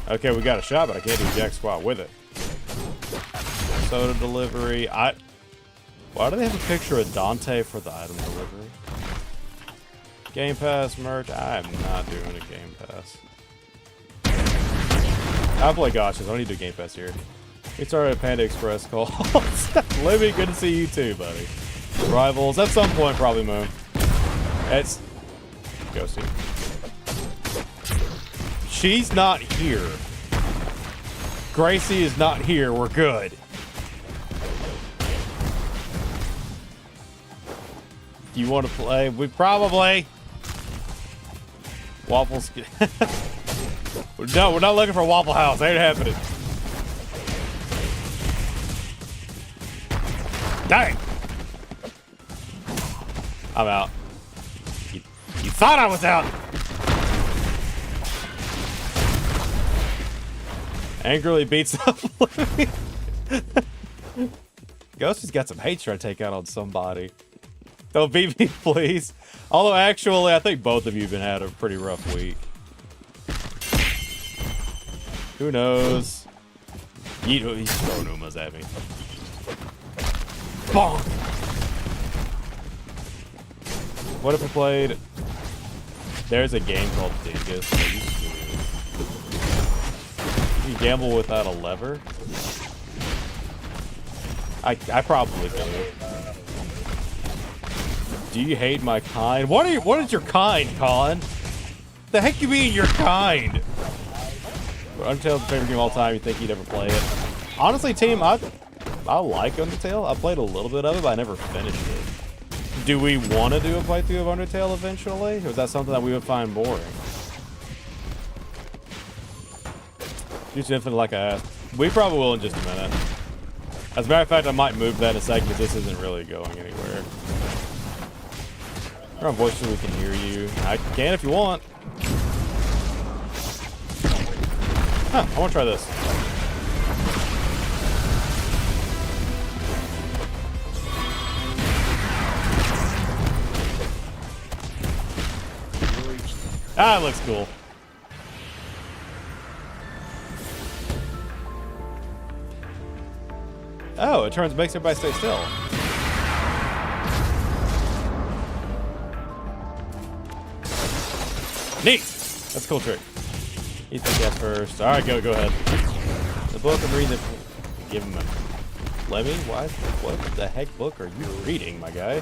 Okay, we got a shop, but I can't do jack squat with it. Soda delivery. Why do they have a picture of Dante for the item delivery? Game Pass merch. I am not doing a Game Pass. I play gachas. I don't need to do Game Pass here. We started a Panda Express call. Libby, good to see you too, buddy. Rivals. At some point, probably, Moon. It's... Ghosty. She's not here. Gracie is not here. We're good. Do you want to play? We probably... Waffles. No, we're not looking for a Waffle House. Ain't happening. Dang. I'm out. You thought I was out. Angrily beats up Libby. Ghost has got some hate trying to take out on somebody. Don't beat me, please. Although, actually, I think both of you have had a pretty rough week. Who knows? He's throwing Umas at me. Bonk! What if I played... There's a game called Dingus. You gamble without a lever? I probably could. Do you hate my kind? What is your kind, Colin? The heck you mean your kind? Undertale's my favorite game of all time. You think you'd ever play it? Honestly, team, I like Undertale. I played a little bit of it, but I never finished it. Do we want to do a playthrough of Undertale eventually? Or is that something that we would find boring? Use Infinite like I asked. We probably will in just a minute. As a matter of fact, I might move that in a second because this isn't really going anywhere. Turn on voice so we can hear you. I can if you want. Huh, I want to try this. Ah, it looks cool. Oh, it makes everybody stay still. Neat! That's a cool trick. You think that first. Alright, go ahead. The book I'm reading, give him a... Lemmy? What the heck book are you reading, my guy?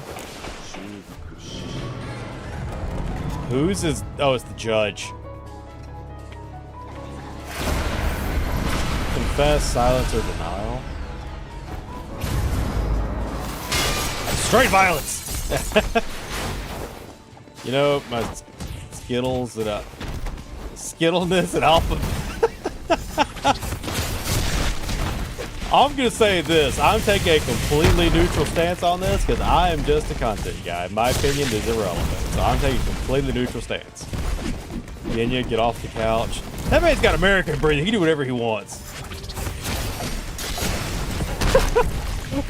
Whose is... Oh, it's the judge. Confess, silence, or denial? Straight violence! You know, my Skittles and Skittleness and Alpha. I'm gonna say this. I'm taking a completely neutral stance on this because I am just a content guy. My opinion is irrelevant. So I'm taking a completely neutral stance. Genya, get off the couch. That man's got American breathing. He can do whatever he wants.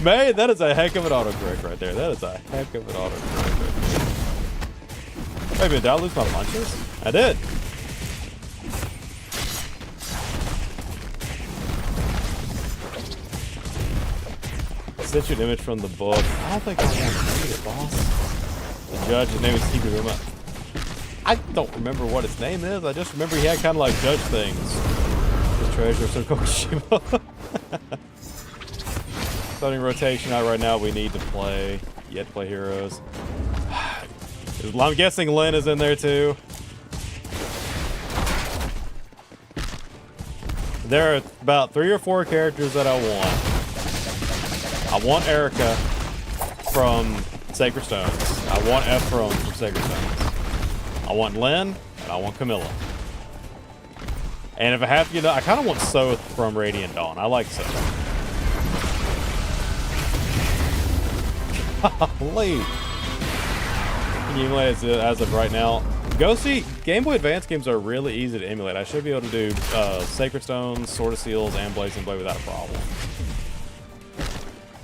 Man, that is a heck of an autocorrect right there. That is a heck of an autocorrect right there. Wait a minute, did I lose my punches? I did. Sent you an image from the book. I don't think I want to read it, boss. The judge, his name is Higuruma. I don't remember what his name is. I just remember he had kind of like judge things. His treasure, so Kokushima. Starting rotation out right now. We need to play. Yet to play heroes. I'm guessing Lynn is in there too. There are about 3 or 4 characters that I want. I want Erica from Sacred Stones. I want Ephraim from Sacred Stones. I want Lynn, and I want Camilla. And if I have to, I kind of want Soth from Radiant Dawn. I like Soth. Holy. Can you emulate as of right now? Ghosty, Game Boy Advance games are really easy to emulate. I should be able to do Sacred Stones, Sword of Seals, and Blazing Blade without a problem.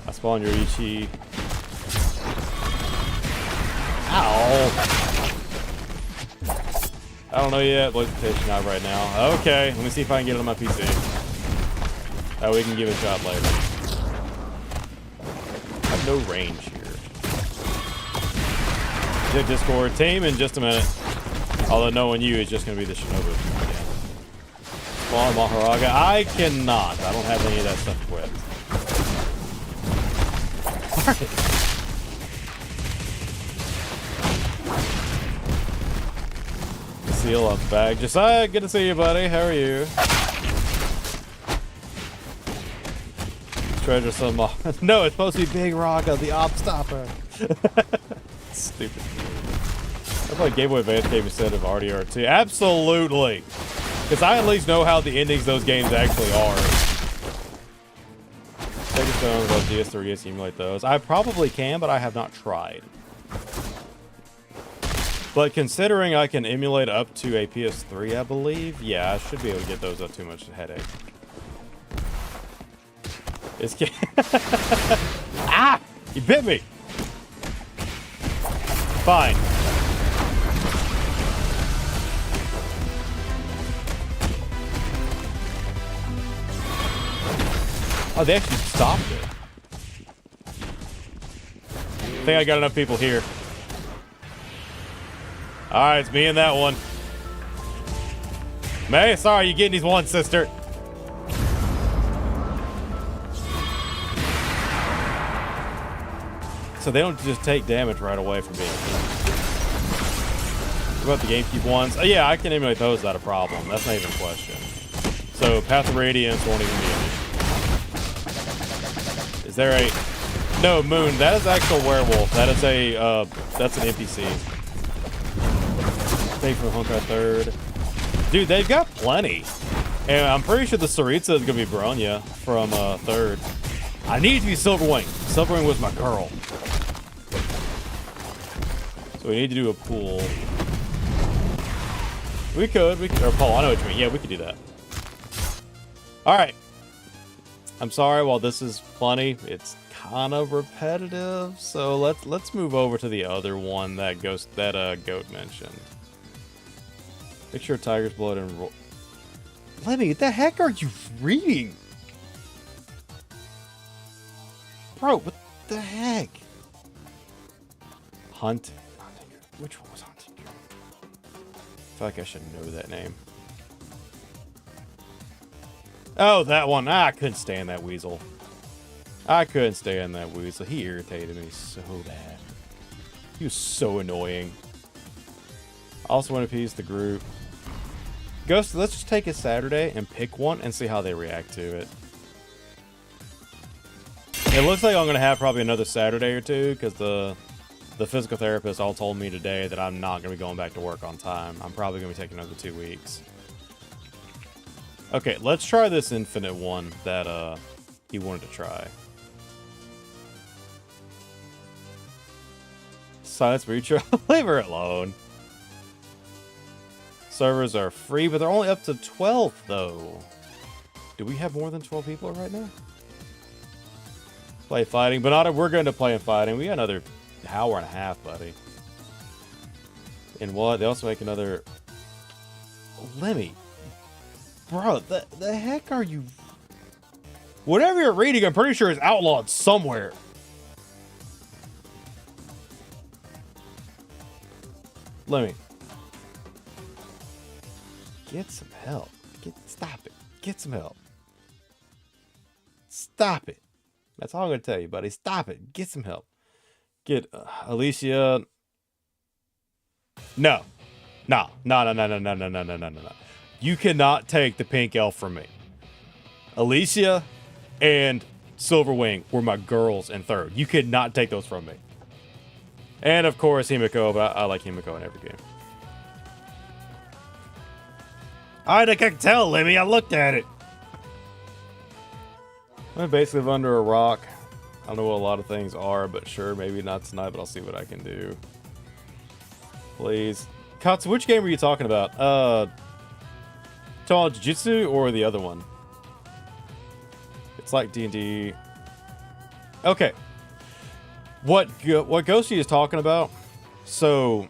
I spawned your Ichi. Ow! I don't know yet. Voice petition out right now. Okay, let me see if I can get it on my PC. Oh, we can give it a shot later. I have no range here. Check Discord team in just a minute. Although knowing you is just going to be the Shinobu. Yeah. Spawn Maharaga. I cannot. I don't have any of that stuff equipped. Seal up bag. Josiah, good to see you, buddy. How are you? Treasure some. No, it's supposed to be Big Rocka, the op stopper. Stupid. I thought Game Boy Advance game instead of RDR2. Absolutely. Because I at least know how the endings of those games actually are. Sega Stones on DS3 simulate those. I probably can, but I have not tried. But considering I can emulate up to a PS3, I believe, yeah, I should be able to get those up too much headache. It's ah! You bit me! Fine. Oh, they actually stopped it. I think I got enough people here. Alright, it's me and that one. May, sorry, you getting these one, sister. So they don't just take damage right away from being killed. What about the GameCube ones? Oh, yeah, I can emulate those without a problem. That's not even a question. So Path of Radiance won't even be an issue. Is there a... No, Moon, that is actual werewolf. That is a, that's an NPC. Thank you for the Honkai third. Dude, they've got plenty. And I'm pretty sure the Saritsa is going to be Bronya from third. I need to be Silverwing. Silverwing was my girl. So we need to do a pool. We could, or Paul, I know what you mean. Yeah, we could do that. All right. I'm sorry, while this is funny, it's kind of repetitive. So let's move over to the other one that Goat mentioned. Picture of tiger's blood and Lemmy, what the heck are you reading? Bro, what the heck? Hunting. Which one was Hunting? I feel like I should know that name. Oh, that one. Ah, I couldn't stand that weasel. I couldn't stand that weasel. He irritated me so bad. He was so annoying. I also want to appease the group. Ghost, let's just take a Saturday and pick one and see how they react to it. It looks like I'm going to have probably another Saturday or two because the physical therapist all told me today that I'm not going to be going back to work on time. I'm probably going to be taking another 2 weeks. Okay, let's try this infinite one that he wanted to try. Silence Breacher. Leave her alone. Servers are free, but they're only up to 12, though. Do we have more than 12 people right now? Play fighting, but we're going to play and fighting. We got another hour and a half, buddy. And what? They also make another... Lemmy. Bro, the heck are you... Whatever you're reading, I'm pretty sure is outlawed somewhere. Lemmy. Get some help. Stop it. Get some help. Stop it. That's all I'm going to tell you, buddy. Stop it. Get some help. Get Alicia. No. No. You cannot take the pink elf from me. Alicia and Silverwing were my girls in third. You could not take those from me. And of course, Himiko, but I like Himiko in every game. I can tell, Lemmy. I looked at it. I'm basically live under a rock. I don't know what a lot of things are, but sure, maybe not tonight, but I'll see what I can do. Please. Katsu, which game are you talking about? Total Jiu-Jitsu or the other one? It's like D&D. Okay. What Ghosty is talking about, so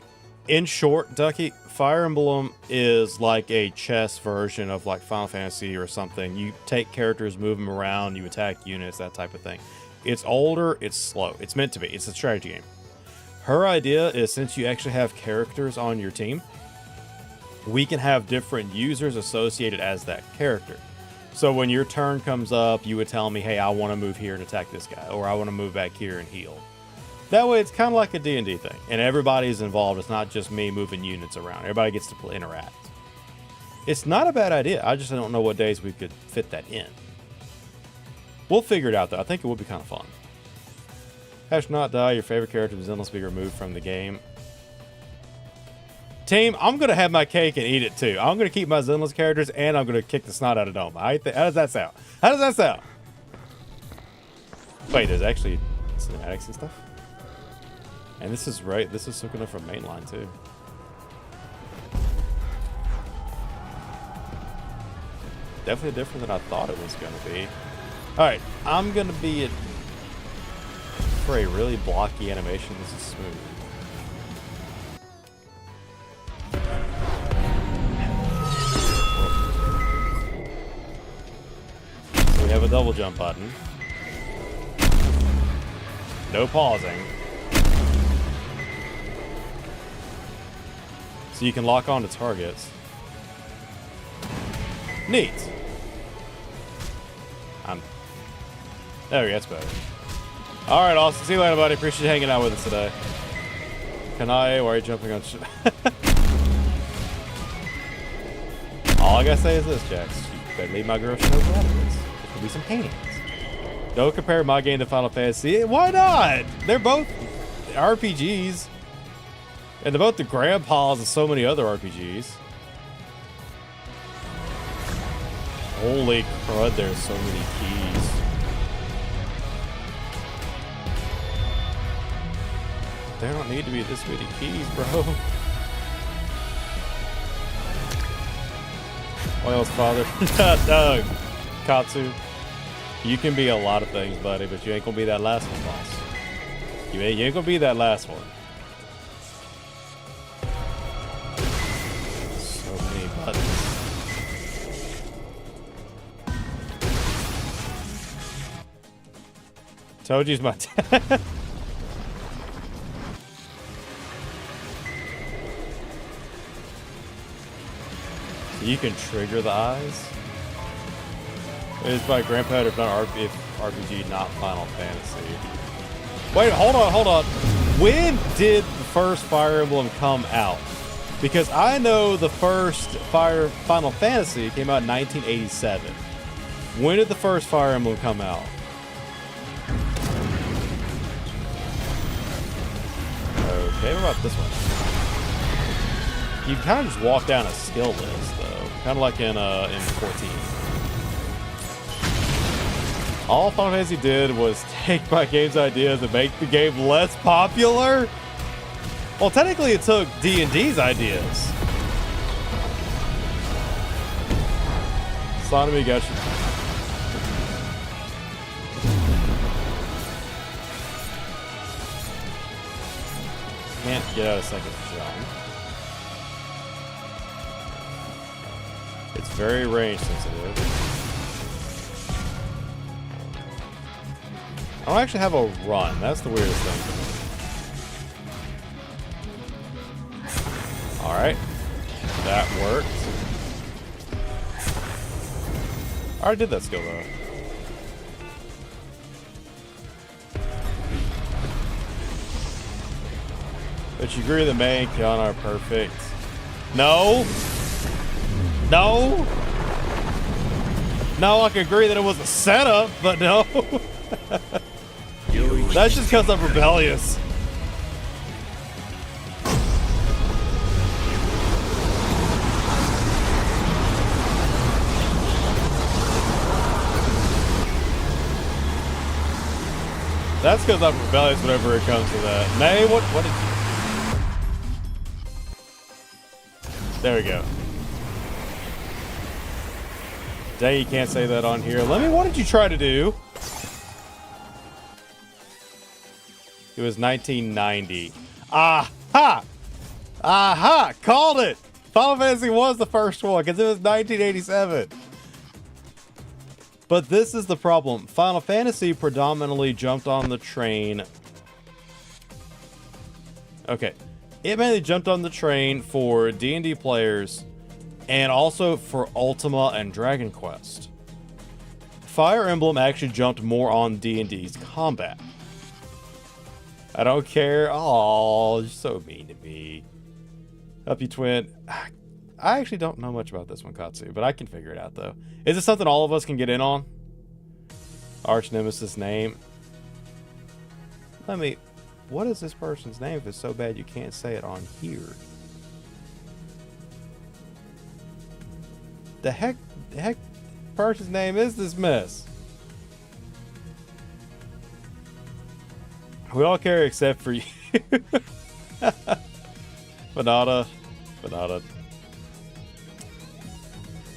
in short, Ducky, Fire Emblem is like a chess version of like Final Fantasy or something. You take characters, move them around, you attack units, that type of thing. It's older, it's slow. It's meant to be. It's a strategy game. Her idea is, since you actually have characters on your team, we can have different users associated as that character. So when your turn comes up, you would tell me, hey, I want to move here and attack this guy, or I want to move back here and heal. That way, it's kind of like a D&D thing, and everybody's involved. It's not just me moving units around. Everybody gets to interact. It's not a bad idea. I just don't know what days we could fit that in. We'll figure it out, though. I think it would be kind of fun. Hash not die. Your favorite character in Zenless be removed from the game. Team, I'm going to have my cake and eat it, too. I'm going to keep my Zenless characters, and I'm going to kick the snot out of Dome. How does that sound? How does that sound? Wait, there's actually cinematics and stuff? And this is right. This is hooking up from mainline too. Definitely different than I thought it was going to be. All right, I'm going to be for a really blocky animation. This is smooth. So we have a double jump button. No pausing. So you can lock on to targets. Neat. There we go, that's better. Alright, Austin. See you later, buddy. Appreciate you hanging out with us today. Kanae, why are you jumping on shit? All I gotta say is this, Jax. You better leave my girl she knows what it is. There could be some paintings. Don't compare my game to Final Fantasy. Why not? They're both RPGs. And they're both the grandpas of so many other RPGs. Holy crud, there's so many keys. There don't need to be this many keys, bro. Oil's father. Doug. Katsu. You can be a lot of things, buddy, but you ain't gonna be that last one, boss. You ain't gonna be that last one. So many buttons. Toji's my dad. You can trigger the eyes. It's by Grandpa if not RPG, not Final Fantasy. Wait, hold on. When did the first Fire Emblem come out? Because I know the first Final Fantasy came out in 1987. When did the first Fire Emblem come out? Okay, what about this one? You can kind of just walk down a skill list, though. Kind of like in 14. All Final Fantasy did was take my game's ideas and make the game less popular? Well, technically it took D&D's ideas. Sonomy gacha. Can't get out a second jump. It's very range sensitive. I don't actually have a run. That's the weirdest thing for me. Alright. That worked. I already did that skill though. But you agree that May and Kiana are perfect. No! No! No, I can agree that it was a setup, but no. That's just because I'm rebellious. That's because I'm rebellious whenever it comes to that. Nay, what did you... There we go. Dang, you can't say that on here. Let me, what did you try to do? It was 1990. Aha! Aha! Called it! Final Fantasy was the first one because it was 1987. But this is the problem. Final Fantasy predominantly jumped on the train. Okay. It mainly jumped on the train for D&D players and also for Ultima and Dragon Quest. Fire Emblem actually jumped more on D&D's combat. I don't care. Oh, you're so mean to me. Up you twin. I actually don't know much about this one, Katsu, but I can figure it out, though. Is it something all of us can get in on? Arch Nemesis name. What is this person's name if it's so bad you can't say it on here? The heck person's name is this mess? We all care except for you. Banana.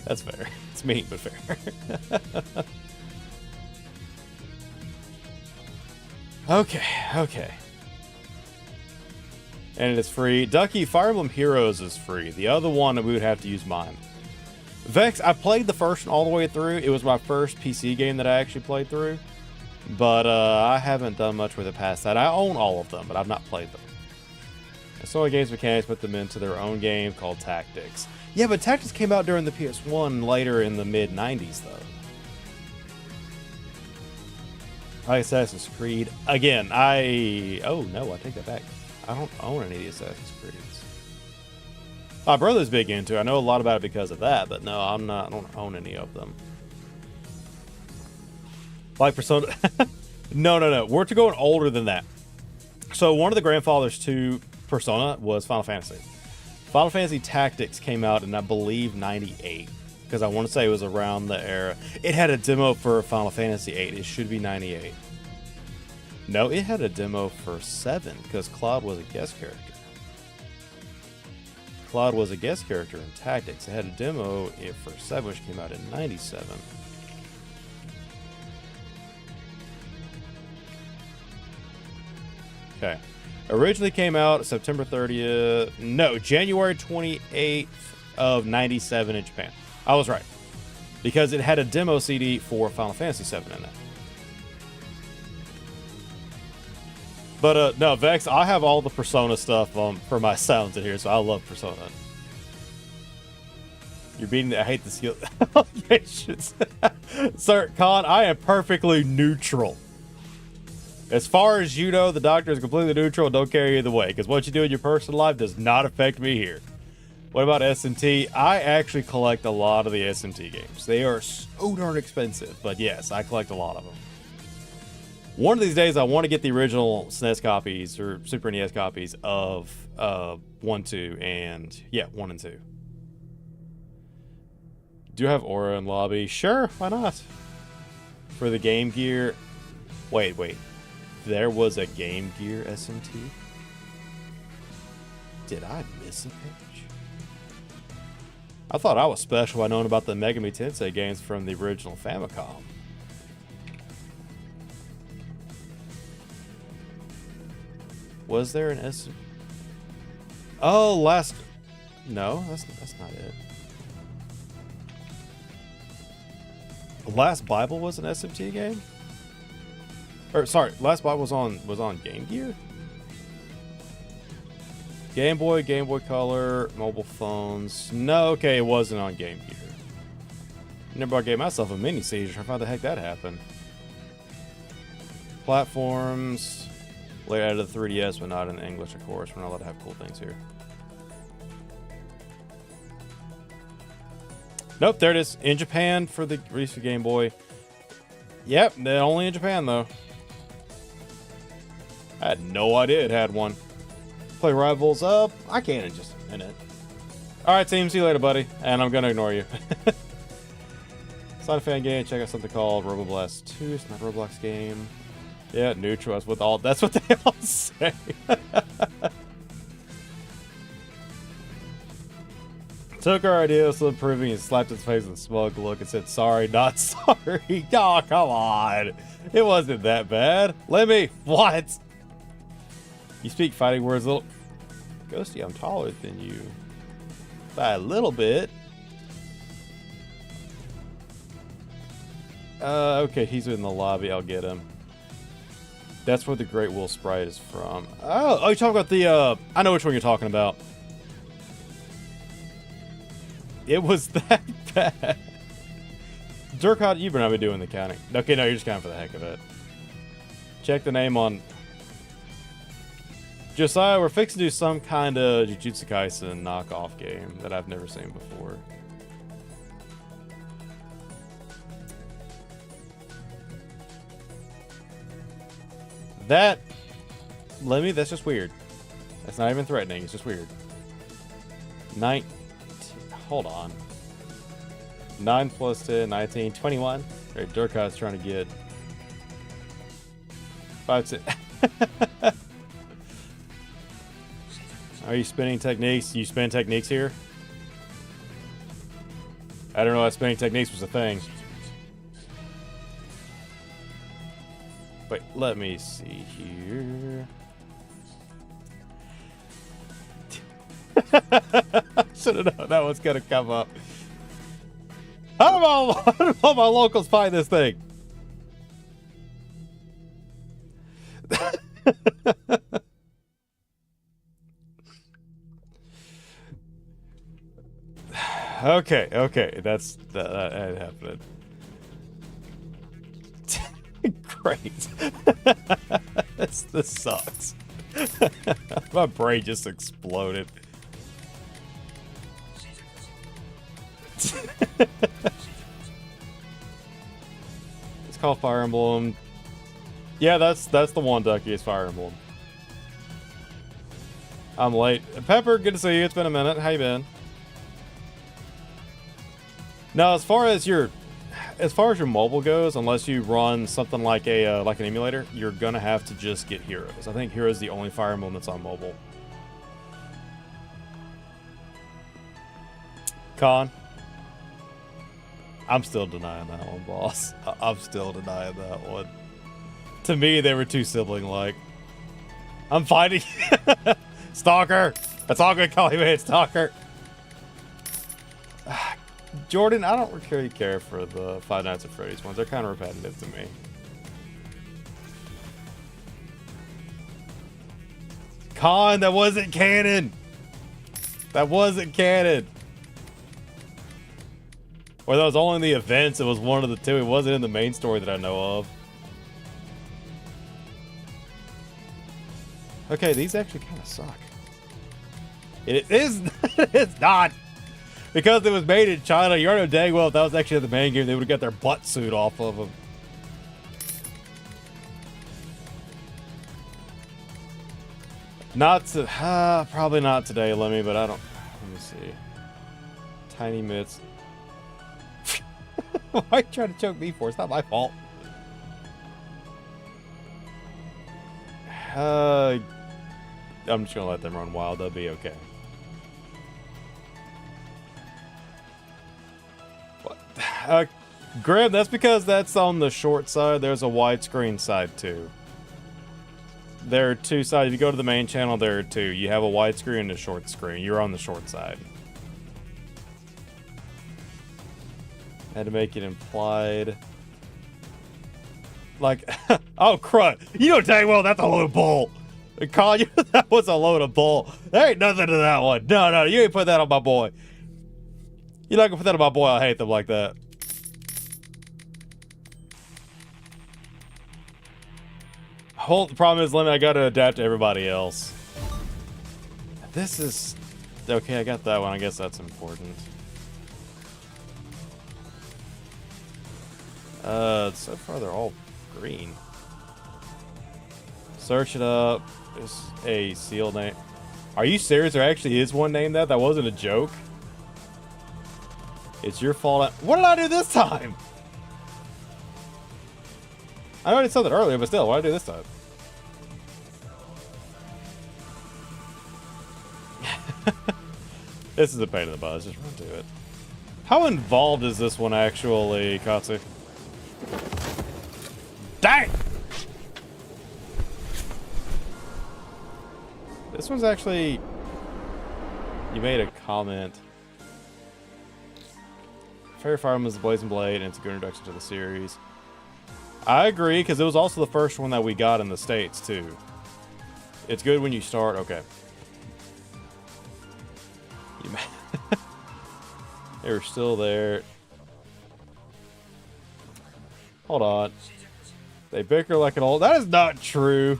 That's fair. It's mean, but fair. Okay. And it is free. Ducky, Fire Emblem Heroes is free. The other one, we would have to use mine. Vex, I played the first one all the way through. It was my first PC game that I actually played through. But I haven't done much with it past that. I own all of them, but I've not played them. Sony Games Mechanics put them into their own game called Tactics. Yeah, but Tactics came out during the PS1 later in the mid-90s, though. Assassin's Creed. Again, oh, no, I take that back. I don't own any of the Assassin's Creeds. My brother's big into it. I know a lot about it because of that, but no, I don't own any of them. Like Persona. No. We're going older than that. So one of the grandfathers to Persona was Final Fantasy. Final Fantasy Tactics came out in, I believe, 98. Because I want to say it was around the era. It had a demo for Final Fantasy 8. It should be 98. No, it had a demo for 7 because Cloud was a guest character. Cloud was a guest character in Tactics. It had a demo for 7, which came out in 97. Okay. Originally came out September 30th. No, January 28th of 97 in Japan. I was right. Because it had a demo CD for Final Fantasy 7 in it. But no, Vex, I have all the Persona stuff for my sounds in here, so I love Persona. You're beating I hate the skill. Sir, Con, I am perfectly neutral. As far as you know, the doctor is completely neutral. Don't care either way, because what you do in your personal life does not affect me here. What about SMT? I actually collect a lot of the SMT games. They are so darn expensive, but yes, I collect a lot of them. One of these days, I want to get the original SNES copies or Super NES copies of 1, 2, and yeah, 1 and 2. Do you have Aura in lobby? Sure, why not? For the Game Gear. Wait. There was a Game Gear SMT? Did I miss a page? I thought I was special by knowing about the Megami Tensei games from the original Famicom. Was there an S? Oh, No, that's not it. Last Bible was an SMT game? Or sorry, Last Bible was on Game Gear? Game Boy Color, mobile phones. No, okay, it wasn't on Game Gear. Remember I gave myself a mini seizure. How the heck that happened? Platforms. Later out of the 3DS, but not in English, of course. We're not allowed to have cool things here. Nope, there it is. In Japan for the release of Game Boy. Yep, only in Japan, though. I had no idea it had one. Play Rivals up. I can in just a minute. Alright, team. See you later, buddy. And I'm going to ignore you. It's not a fan game. Check out something called Roboblast 2. It's not a Roblox game. Yeah, neutral. That's what they all say. Took our idea of improving and slapped his face with a smug look and said, sorry, not sorry. Oh, come on. It wasn't that bad. Lemmy, what? You speak fighting words, little... Ghosty, I'm taller than you. By a little bit. Okay, he's in the lobby. I'll get him. That's where the Great Wool Sprite is from. Oh, you're talking about the, I know which one you're talking about. It was that bad. Durkot, you've been doing the counting. Okay, no, you're just counting for the heck of it. Check the name on... Josiah, we're fixing to do some kind of Jujutsu Kaisen knockoff game that I've never seen before. That... Lemmy, that's just weird. That's not even threatening, it's just weird. 19... Hold on. 9 plus 10, 19, 21. Alright, Durkot's trying to get... 5, 6... Are you spinning techniques? You spin techniques here? I don't know if spinning techniques was a thing. Wait, let me see here. Should have known that was gonna come up. How do all my locals find this thing? Okay, that happened. Great. This sucks. My brain just exploded. It's called Fire Emblem. Yeah, that's the one, Ducky, is Fire Emblem. I'm late. Pepper, good to see you. It's been a minute. How you been? Now, as far as your mobile goes, unless you run something like an emulator, you're gonna have to just get Heroes. I think Heroes is the only Fire Emblem that's on mobile. Con, I'm still denying that one, boss. I'm still denying that one. To me, they were too sibling-like. I'm fighting. Stalker. That's all I'm gonna call you, man. Stalker. Jordan, I don't really care for the Five Nights at Freddy's ones. They're kind of repetitive to me. Con, that wasn't canon. That wasn't canon. Or that was only in the events. It was one of the two. It wasn't in the main story that I know of. Okay, these actually kind of suck. It is. It's not. Because it was made in China, you already know dang well if that was actually the main game, they would have got their butt suit off of them. Not to, probably not today, Lemmy, but I don't, let me see. Tiny Mitts. Why are you trying to choke me for? It's not my fault. I'm just gonna let them run wild, they'll be okay. Grim, that's because that's on the short side. There's a widescreen side too. There are two sides. If you go to the main channel, there are two. You have a widescreen and a short screen. You're on the short side. I had to make it implied. Like, oh crud! You know dang well that's a load of bull. Call you that was a load of bull. There ain't nothing to that one. No, you ain't put that on my boy. You're not gonna put that on my boy. I hate them like that. The problem is, Lemmy, I gotta adapt to everybody else. This is... Okay, I got that one. I guess that's important. So far they're all green. Search it up. There's a seal name. Are you serious? There actually is one named that? That wasn't a joke? It's your fault. What did I do this time? I already said that earlier, but still, what did I do this time? This is a pain in the butt. Let's just run to it. How involved is this one actually, Katsu? Dang! This one's actually... You made a comment. Fairy Fire Emblem is the Blazing Blade, and it's a good introduction to the series. I agree, because it was also the first one that we got in the States, too. It's good when you start. Okay. They were still there. Hold on. They bicker like an old... That is not true.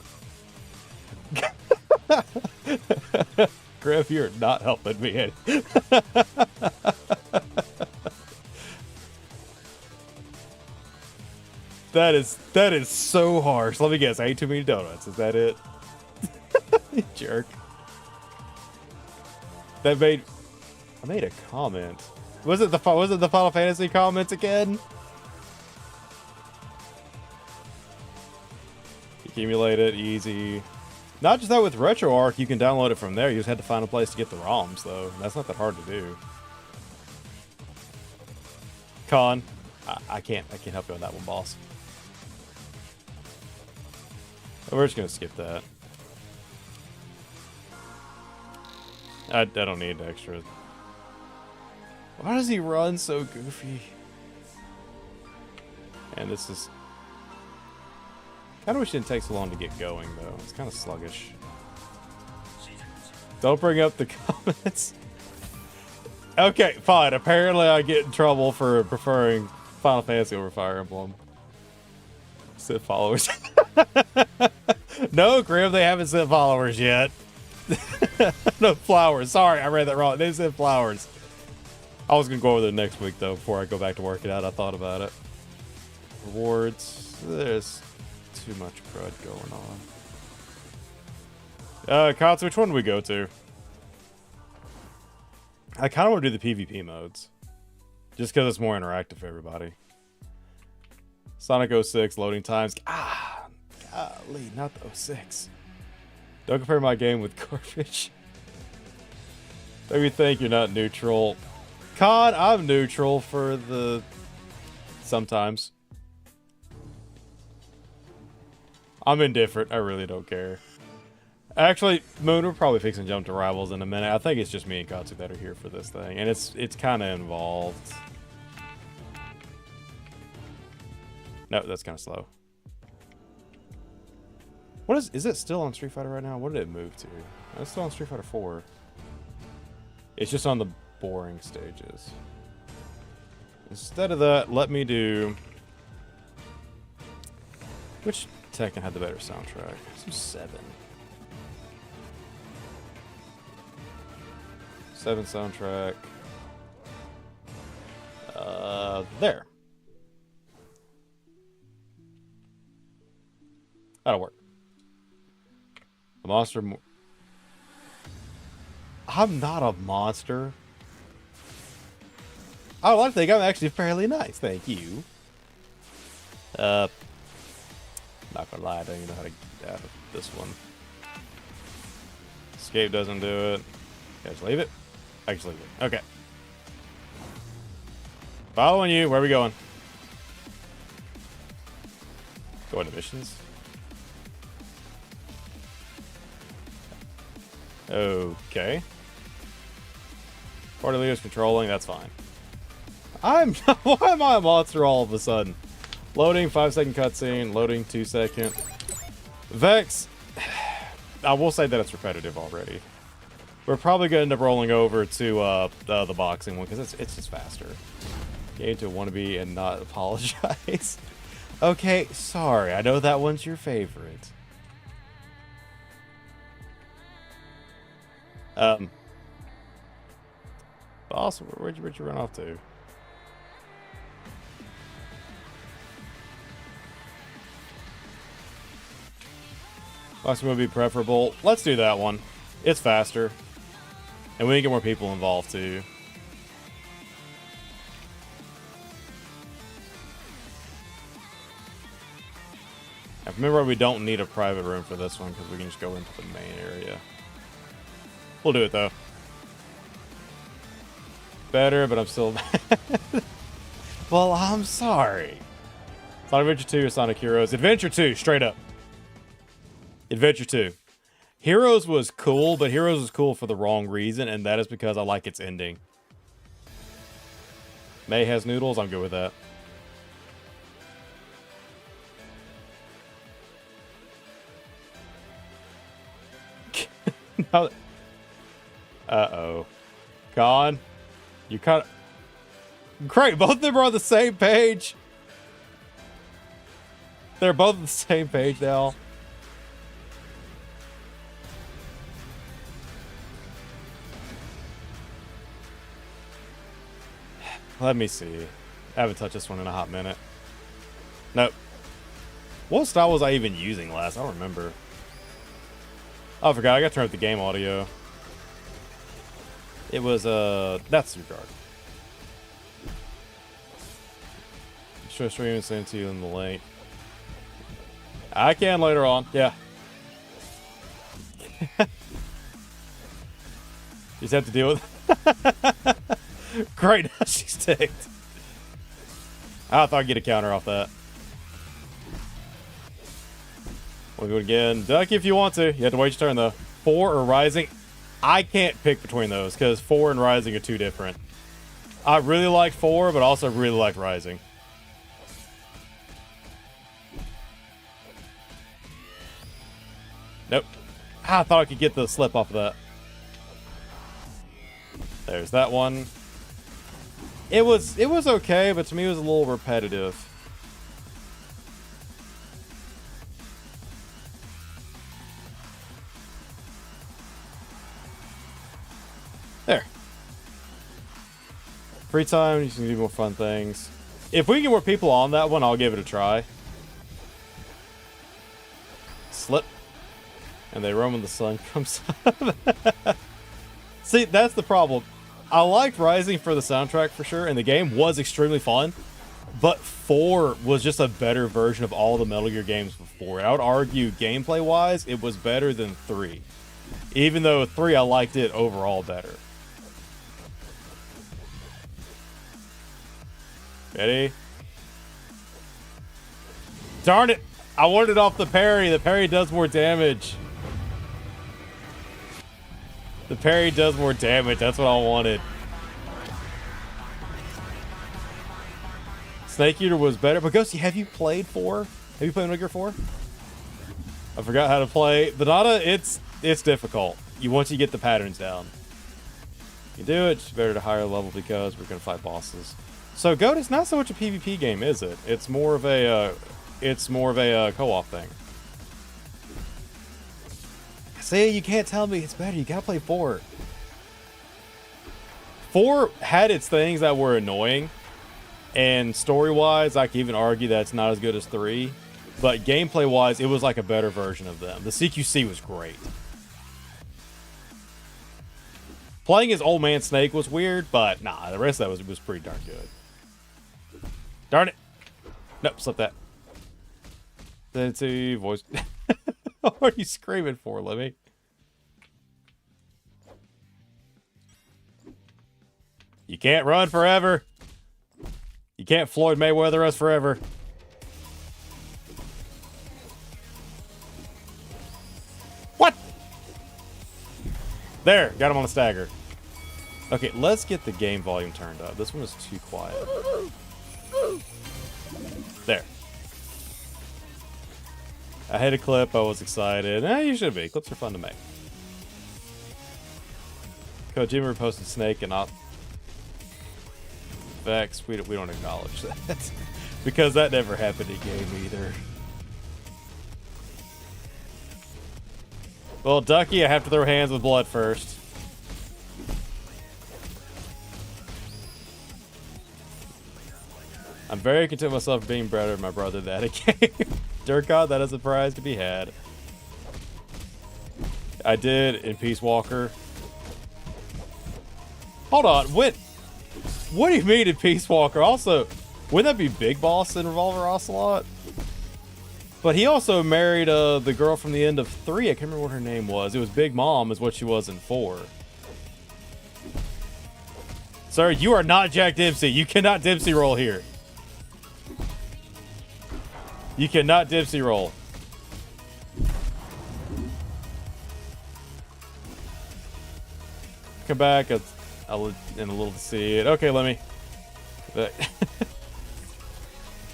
Griff, you're not helping me any. That is so harsh. Let me guess. I ate too many donuts. Is that it? You jerk. I made a comment. Was it the Final Fantasy comments again? Accumulate it, easy. Not just that, with RetroArch, you can download it from there. You just had to find a place to get the ROMs, though. That's not that hard to do. Con, I can't help you on that one, boss. We're just gonna skip that. I don't need extra. Why does he run so goofy? And this is... Kinda wish it didn't take so long to get going, though. It's kind of sluggish. Don't bring up the comments. Okay, fine. Apparently I get in trouble for preferring Final Fantasy over Fire Emblem. Said followers. No, Grim, they haven't said followers yet. No, flowers. Sorry, I read that wrong. They said flowers. I was going to go over there next week, though, before I go back to work it out. I thought about it. Rewards. There's too much crud going on. Katsu, which one do we go to? I kind of want to do the PvP modes. Just because it's more interactive for everybody. Sonic 06, loading times. Ah, golly, not the 06. Don't compare my game with garbage. Maybe think you're not neutral. Con, I'm neutral for the... Sometimes. I'm indifferent. I really don't care. Actually, Moon, we're probably fixing Jump to Rivals in a minute. I think it's just me and Katsu that are here for this thing. And it's kind of involved. No, that's kind of slow. What is it still on Street Fighter right now? What did it move to? It's still on Street Fighter 4. It's just on the boring stages. Instead of that, let me do... Which Tekken had the better soundtrack? Some 7. 7 soundtrack. There. That'll work. A monster. I'm not a monster. Oh, I think I'm actually fairly nice. Thank you. Not gonna lie, I don't even know how to get out of this one. Escape doesn't do it. Okay, just leave it. Actually, leave it. Okay. Following you. Where are we going? Going to missions. Okay. Party leader's controlling. That's fine. I'm. Why am I a monster all of a sudden? Loading 5-second cutscene. Loading 2-second. Vex. I will say that it's repetitive already. We're probably gonna end up rolling over to the boxing one because it's just faster. Game to wannabe and not apologize. Okay, sorry. I know that one's your favorite. Boss, where'd you run off to? Boxing would be preferable. Let's do that one. It's faster. And we can get more people involved too. Now remember, we don't need a private room for this one because we can just go into the main area. We'll do it though. Better, but I'm still mad. Well, I'm sorry. Sonic Adventure 2 or Sonic Heroes? Adventure 2, straight up. Adventure 2. Heroes was cool, but Heroes was cool for the wrong reason, and that is because I like its ending. May has noodles. I'm good with that. No. Uh-oh. Gone. You kind of... Great, both of them are on the same page. They're both on the same page now. Let me see. I haven't touched this one in a hot minute. Nope. What style was I even using last? I don't remember. Oh, I forgot. I got to turn up the game audio. It was, that's your guard. Show stream and send to you in the link. I can later on. Yeah. Just have to deal with Great, she's ticked. I thought I'd get a counter off that. We'll do it again. Duck if you want to. You have to wait your turn though. 4 or Rising. I can't pick between those because 4 and Rising are too different. I really like 4, but also really like Rising. Nope. I thought I could get the slip off of that. There's that one. It was okay, but to me it was a little repetitive. There. Free time, you can do more fun things. If we get more people on that one, I'll give it a try. Slip. And they roam when the sun comes up. See, that's the problem. I liked Rising for the soundtrack for sure, and the game was extremely fun. But 4 was just a better version of all the Metal Gear games before. I would argue, gameplay-wise, it was better than 3. Even though 3, I liked it overall better. Ready? Darn it! I wanted it off the parry. The parry does more damage. The parry does more damage. That's what I wanted. Snake Eater was better. But Ghosty, have you played 4? Have you played Metal Gear 4? I forgot how to play. The Nara, it's difficult. Once you get the patterns down. You do it, it's better to higher level because we're going to fight bosses. So Goat is not so much a PvP game, is it? It's more of a co-op thing. See, you can't tell me it's better. You gotta play 4. 4 had its things that were annoying, and story-wise, I can even argue that it's not as good as 3. But gameplay-wise, it was like a better version of them. The CQC was great. Playing as Old Man Snake was weird, but nah, the rest of that was pretty darn good. Darn it! Nope, slip that. Then see voice. What are you screaming for, Lemmy? You can't run forever. You can't Floyd Mayweather us forever. What? There, got him on a stagger. Okay, let's get the game volume turned up. This one is too quiet. There. I hit a clip, I was excited. You should be. Clips are fun to make. Kojima posted Snake and not Vex. We don't acknowledge that. Because that never happened in game either. Well, Ducky, I have to throw hands with blood first. I'm very content with myself being better than my brother that game. Durkot, that is a prize to be had. I did in Peace Walker. Hold on, what do you mean in Peace Walker? Also, wouldn't that be Big Boss in Revolver Ocelot? But he also married the girl from the end of 3. I can't remember what her name was. It was Big Mom is what she was in 4. Sir, you are not Jack Dempsey. You cannot Dempsey roll here. You cannot Dempsey roll. Come back. In a little to see it. Okay, let me. But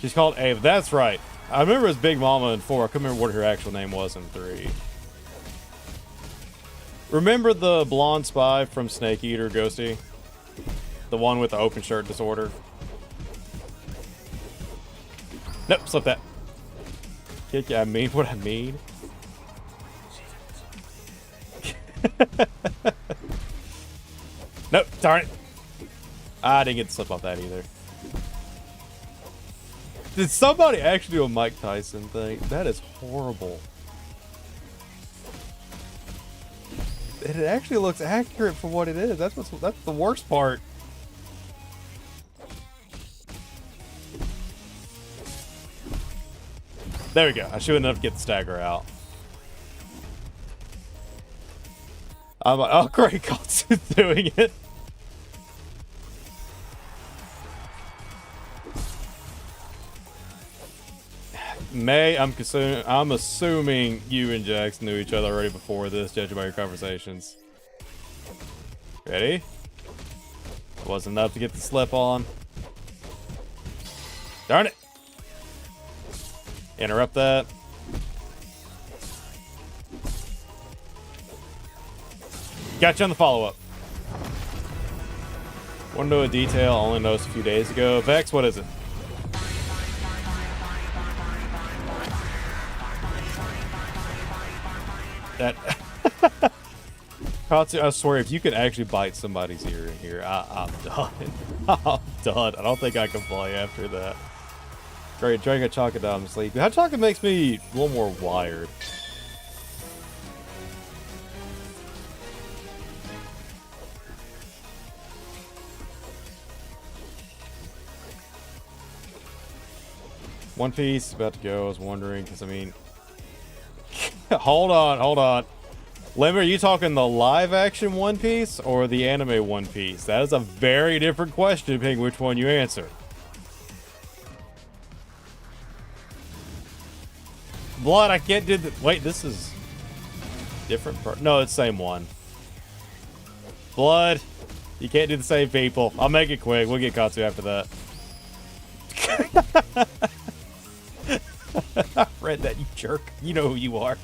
she's called Ava. That's right. I remember it was Big Mama in 4. I couldn't remember what her actual name was in 3. Remember the blonde spy from Snake Eater, Ghosty? The one with the open shirt disorder? Nope, slip that. I mean what I mean. Nope, darn it. I didn't get to slip off that either. Did somebody actually do a Mike Tyson thing? That is horrible. And it actually looks accurate for what it is. That's the worst part. There we go. I should enough to get the stagger out. I'm like, oh great, Katsu's doing it. May, I'm assuming you and Jax knew each other already before this, judging by your conversations. Ready? Wasn't enough to get the slip on. Darn it! Interrupt that. Got you on the follow-up. Want to know a detail I only noticed a few days ago? Vex, what is it? That Katsu, I swear, if you could actually bite somebody's ear in here, I'm done. I'm done. I don't think I can play after that. Great, drank a chocolate down, I'm sleepy. Hot chocolate makes me a little more wired. One Piece about to go. I was wondering because I mean, hold on. Lemmer, are you talking the live action One Piece or the anime One Piece? That is a very different question depending which one you answer. Blood, I can't do the. Wait, this is different. No, it's the same one. Blood, you can't do the same people. I'll make it quick. We'll get Katsu after that. I read that, you jerk. You know who you are.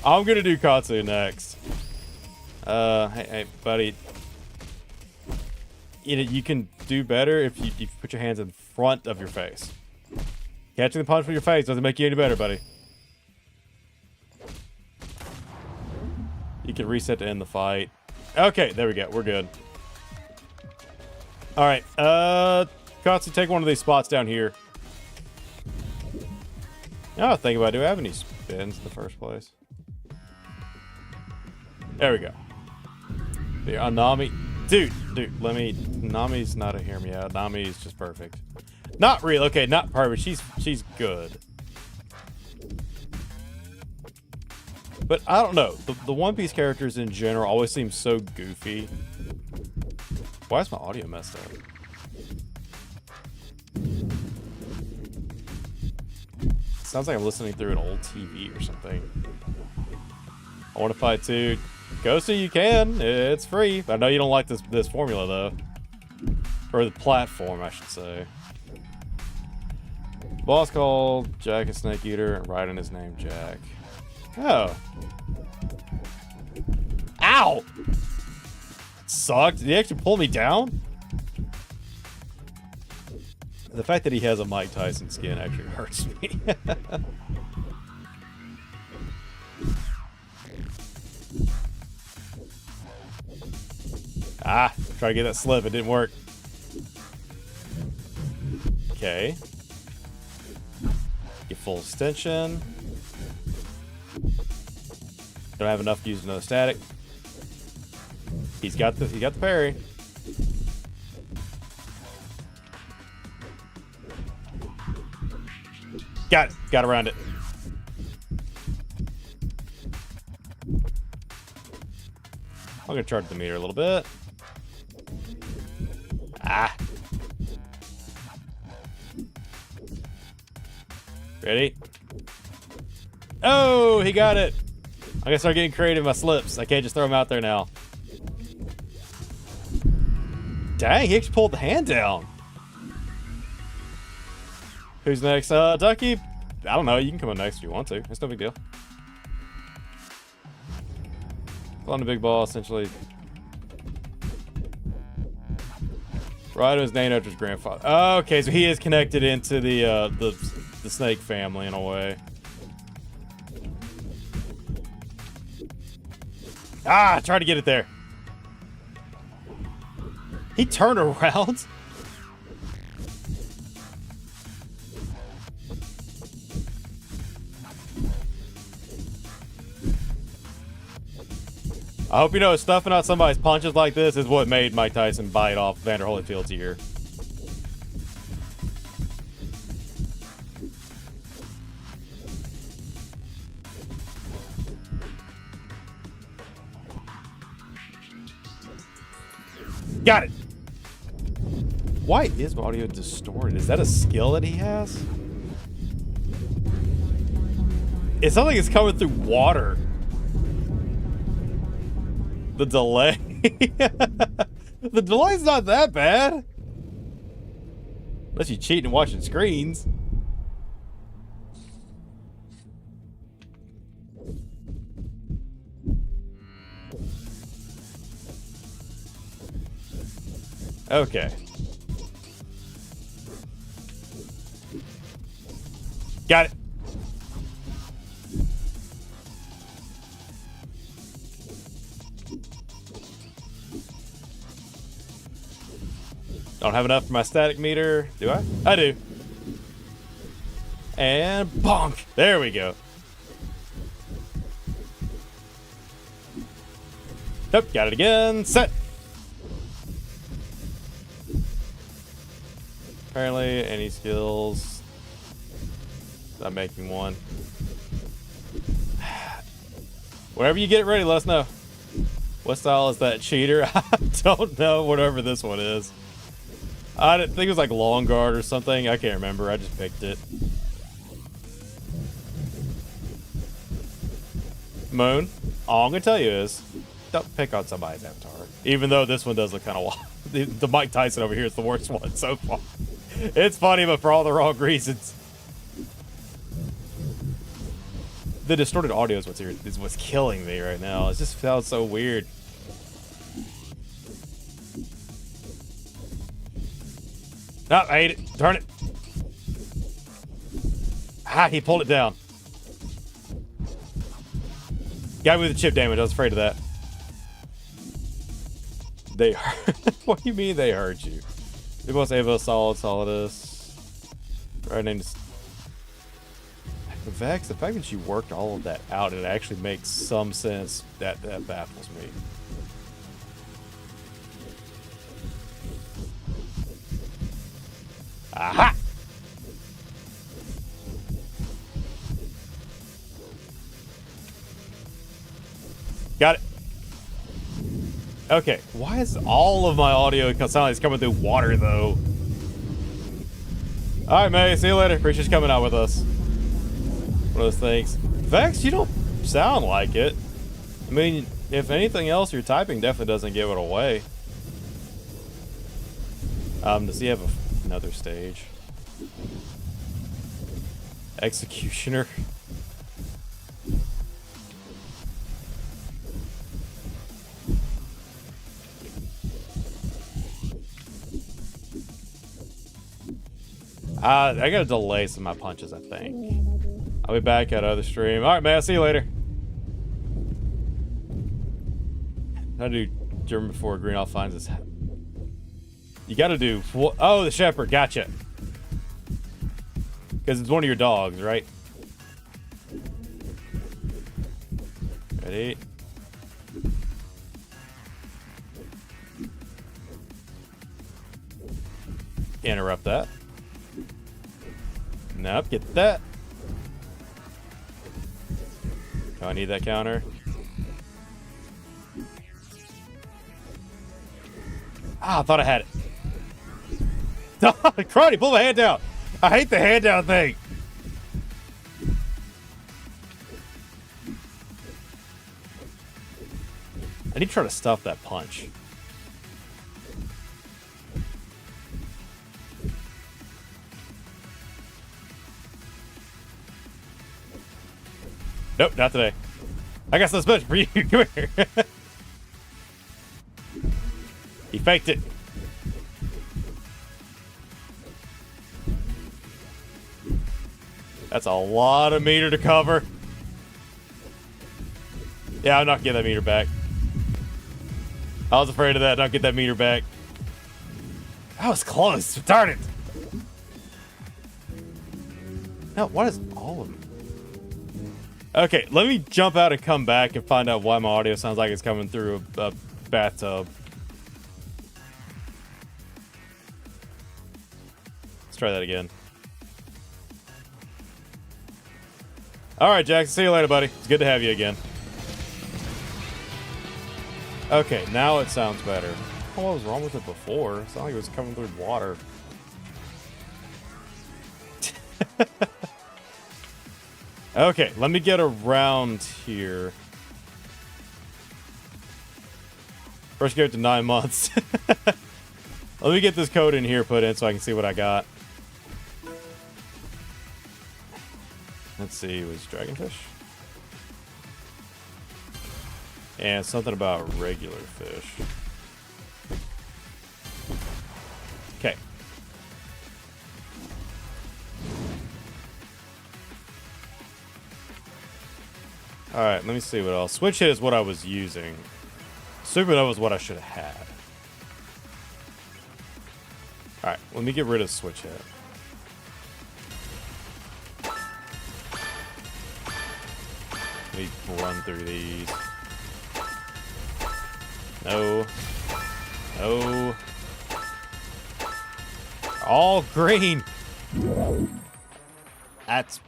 I'm gonna do Katsu next. Hey, buddy. You can do better if you put your hands in front of your face. Catching the punch with your face doesn't make you any better, buddy. You can reset to end the fight. Okay, there we go. We're good. All right, Katsu, take one of these spots down here. Now I think about it, do I have any spins in the first place? There we go. The Nami. Dude, let me. Nami's not a hear me out. Nami's just perfect. Not real. Okay, not perfect. She's good. But I don't know. The One Piece characters in general always seem so goofy. Why is my audio messed up? Sounds like I'm listening through an old TV or something. I want to fight too. Ghosty, you can. It's free. I know you don't like this formula though. Or the platform, I should say. Boss called Jack a Snake Eater and writing his name Jack. Oh. Ow! Sucked. Did he actually pull me down? The fact that he has a Mike Tyson skin actually hurts me. Try to get that slip. It didn't work. Okay. Get full extension. Don't have enough to use another static. He got the parry. Got it. Got around it. I'm gonna charge the meter a little bit. Ready? Oh, he got it. I gotta start getting creative with my slips. I can't just throw them out there now. Dang, he actually pulled the hand down. Who's next? Ducky. I don't know. You can come up next if you want to. It's no big deal. On the big ball, essentially. Right, was named after his grandfather. Oh, okay, so he is connected into the snake family in a way. Ah, tried to get it there. He turned around. I hope you know stuffing out somebody's punches like this is what made Mike Tyson bite off Vander Holyfield's ear. Got it. Why is my audio distorted? Is that a skill that he has? It sounds like it's coming through water. The delay. The delay's not that bad. Unless you're cheating and watching screens. Okay. Got it. Don't have enough for my static meter. Do I? I do. And bonk. There we go. Nope, got it again. Set. Apparently, any skills. I'm making one. Whenever you get it ready, let us know. What style is that, cheater? I don't know, whatever this one is. I didn't think it was like long guard or something. I can't remember. I just picked it. Moon, all I'm gonna tell you is, don't pick on somebody's avatar. Even though this one does look kind of wild. The Mike Tyson over here is the worst one so far. It's funny, but for all the wrong reasons. The distorted audio is what's killing me right now. It just sounds so weird. No, I ate it. Turn it. Ah, he pulled it down. Guy with the chip damage. I was afraid of that. They hurt. What do you mean they hurt you? It was Ava Solidus. Right name is Vex. The fact that you worked all of that out, it actually makes some sense. That baffles me. Aha! Got it. Okay, why is all of my audio sound like it's coming through water, though? Alright, May, see you later. Appreciate you coming out with us. One of those things. Vex, you don't sound like it. I mean, if anything else, your typing definitely doesn't give it away. Does he have another stage? Executioner. I gotta delay some of my punches, I think. I'll be back at other stream. Alright, man, I'll see you later. How do German before Green Off finds us? You gotta do. Oh, the shepherd. Gotcha. Because it's one of your dogs, right? Ready? Interrupt that. Nope, get that. Oh, I need that counter. Ah, I thought I had it. Crony, pull the hand down. I hate the hand down thing. I need to try to stuff that punch. Nope, not today. I got suspension for you. Come here. He faked it. That's a lot of meter to cover. Yeah, I'm not getting that meter back. I was afraid of that. Not get that meter back. That was close. Darn it. No, what is all of them? Okay, let me jump out and come back and find out why my audio sounds like it's coming through a bathtub. Let's try that again. All right, Jackson. See you later, buddy. It's good to have you again. Okay, now it sounds better. Oh, what was wrong with it before? It sounded like it was coming through water. Okay, let me get around here. First go to 9 months. Let me get this code in here put in so I can see what I got. Let's see, it was dragonfish? And something about regular fish. Okay. Alright, let me see what else. Switch hit is what I was using. Supernova is what I should have had. Alright, let me get rid of switch hit. Let me run through these. No. No. All green. That's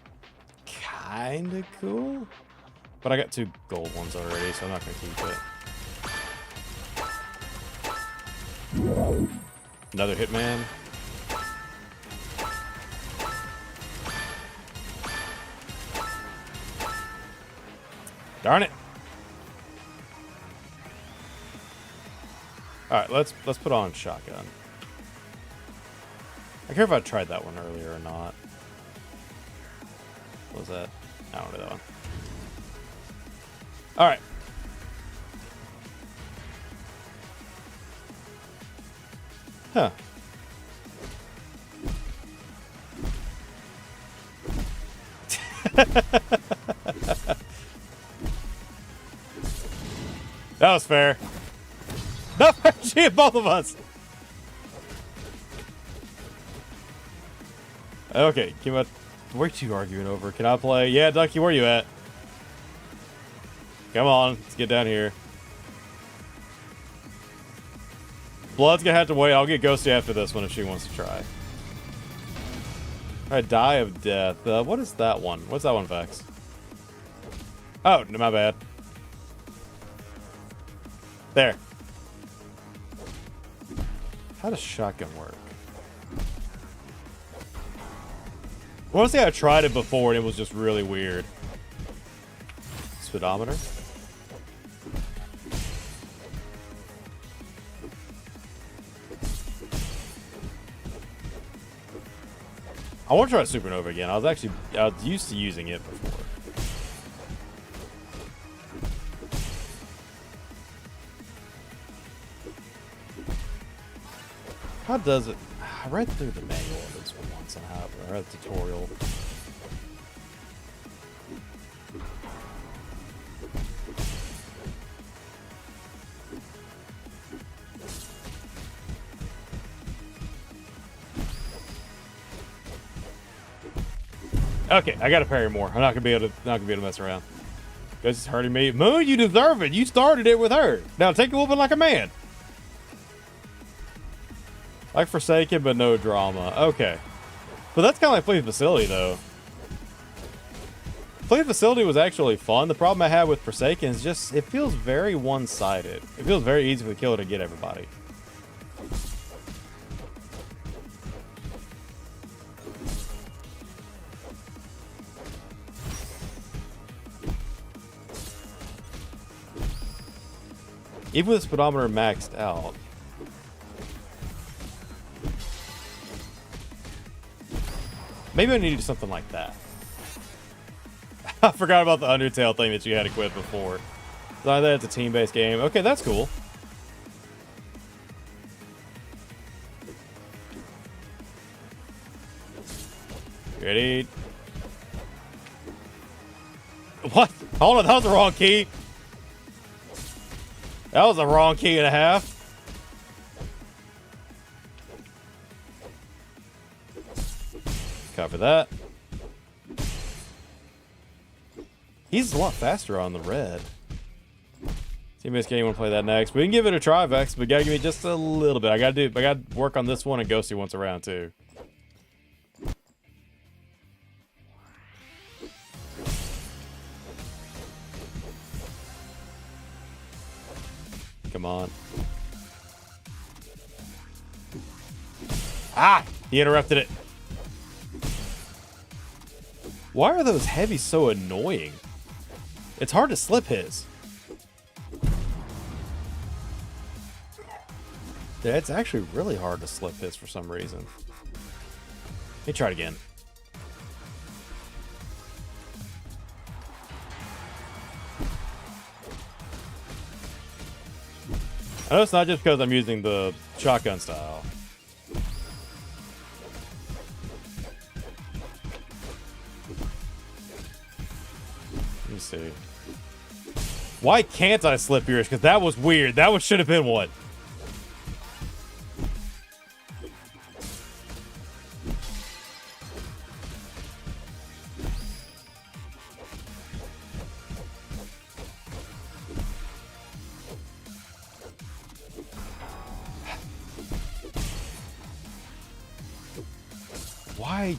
kind of cool. But I got 2 gold ones already, so I'm not going to keep it. Another hitman. Darn it. Alright, let's put on shotgun. I care if I tried that one earlier or not. What was that? I don't know that one. Alright. Huh. That was fair. No, she hit both of us. Okay, give me. What are you arguing over? Can I play? Yeah, Ducky, where you at? Come on, let's get down here. Blood's gonna have to wait. I'll get Ghosty after this one if she wants to try. Alright, Die of Death. What is that one? What's that one, Vex? Oh, no, my bad. There. How does shotgun work? I want to say I tried it before and it was just really weird. Speedometer? I want to try Supernova again. I was used to using it before. How does it? I read through the manual of this one once and I read the tutorial. Okay, I gotta parry more. I'm not gonna be able to mess around. Because it's hurting me. Moon, you deserve it. You started it with her. Now take a whooping like a man. Like Forsaken, but no drama. Okay. But that's kind of like Fleet Facility, though. Fleet Facility was actually fun. The problem I had with Forsaken is just, it feels very one-sided. It feels very easy for the killer to get everybody. Even with the speedometer maxed out. Maybe I need to do something like that. I forgot about the Undertale thing that you had equipped before. So that's a team-based game. Okay, that's cool. Ready? What? Hold on, that was the wrong key. That was the wrong key and a half. Cover that. He's a lot faster on the red. Team-based game, want to play that next. We can give it a try, Vex, but gotta give me just a little bit. I gotta work on this one and Ghosty once around too. Come on. Ah! He interrupted it. Why are those heavies so annoying? It's hard to slip his. Yeah, it's actually really hard to slip his for some reason. Let me try it again. I know it's not just because I'm using the shotgun style. Let me see. Why can't I slip yours? Because that was weird. That one should have been one. Why?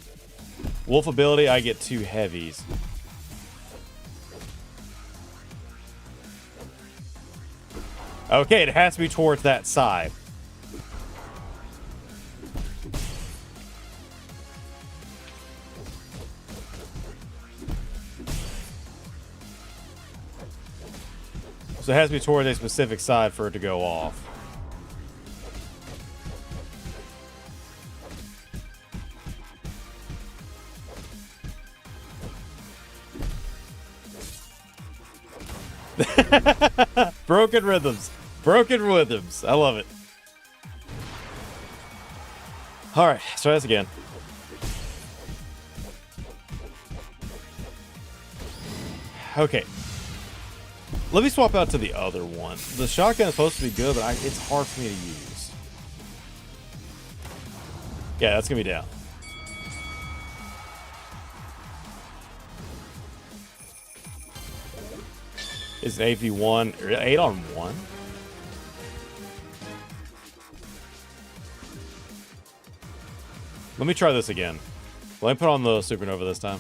Wolf ability, I get 2 heavies. Okay, it has to be towards that side. So it has to be towards a specific side for it to go off. Broken rhythms. Broken rhythms. I love it. Alright, let's try this again. Okay. Let me swap out to the other one. The shotgun is supposed to be good, but it's hard for me to use. Yeah, that's going to be down. Is an 8v1 or 8-on-1? Let me try this again. Let me put on the supernova this time.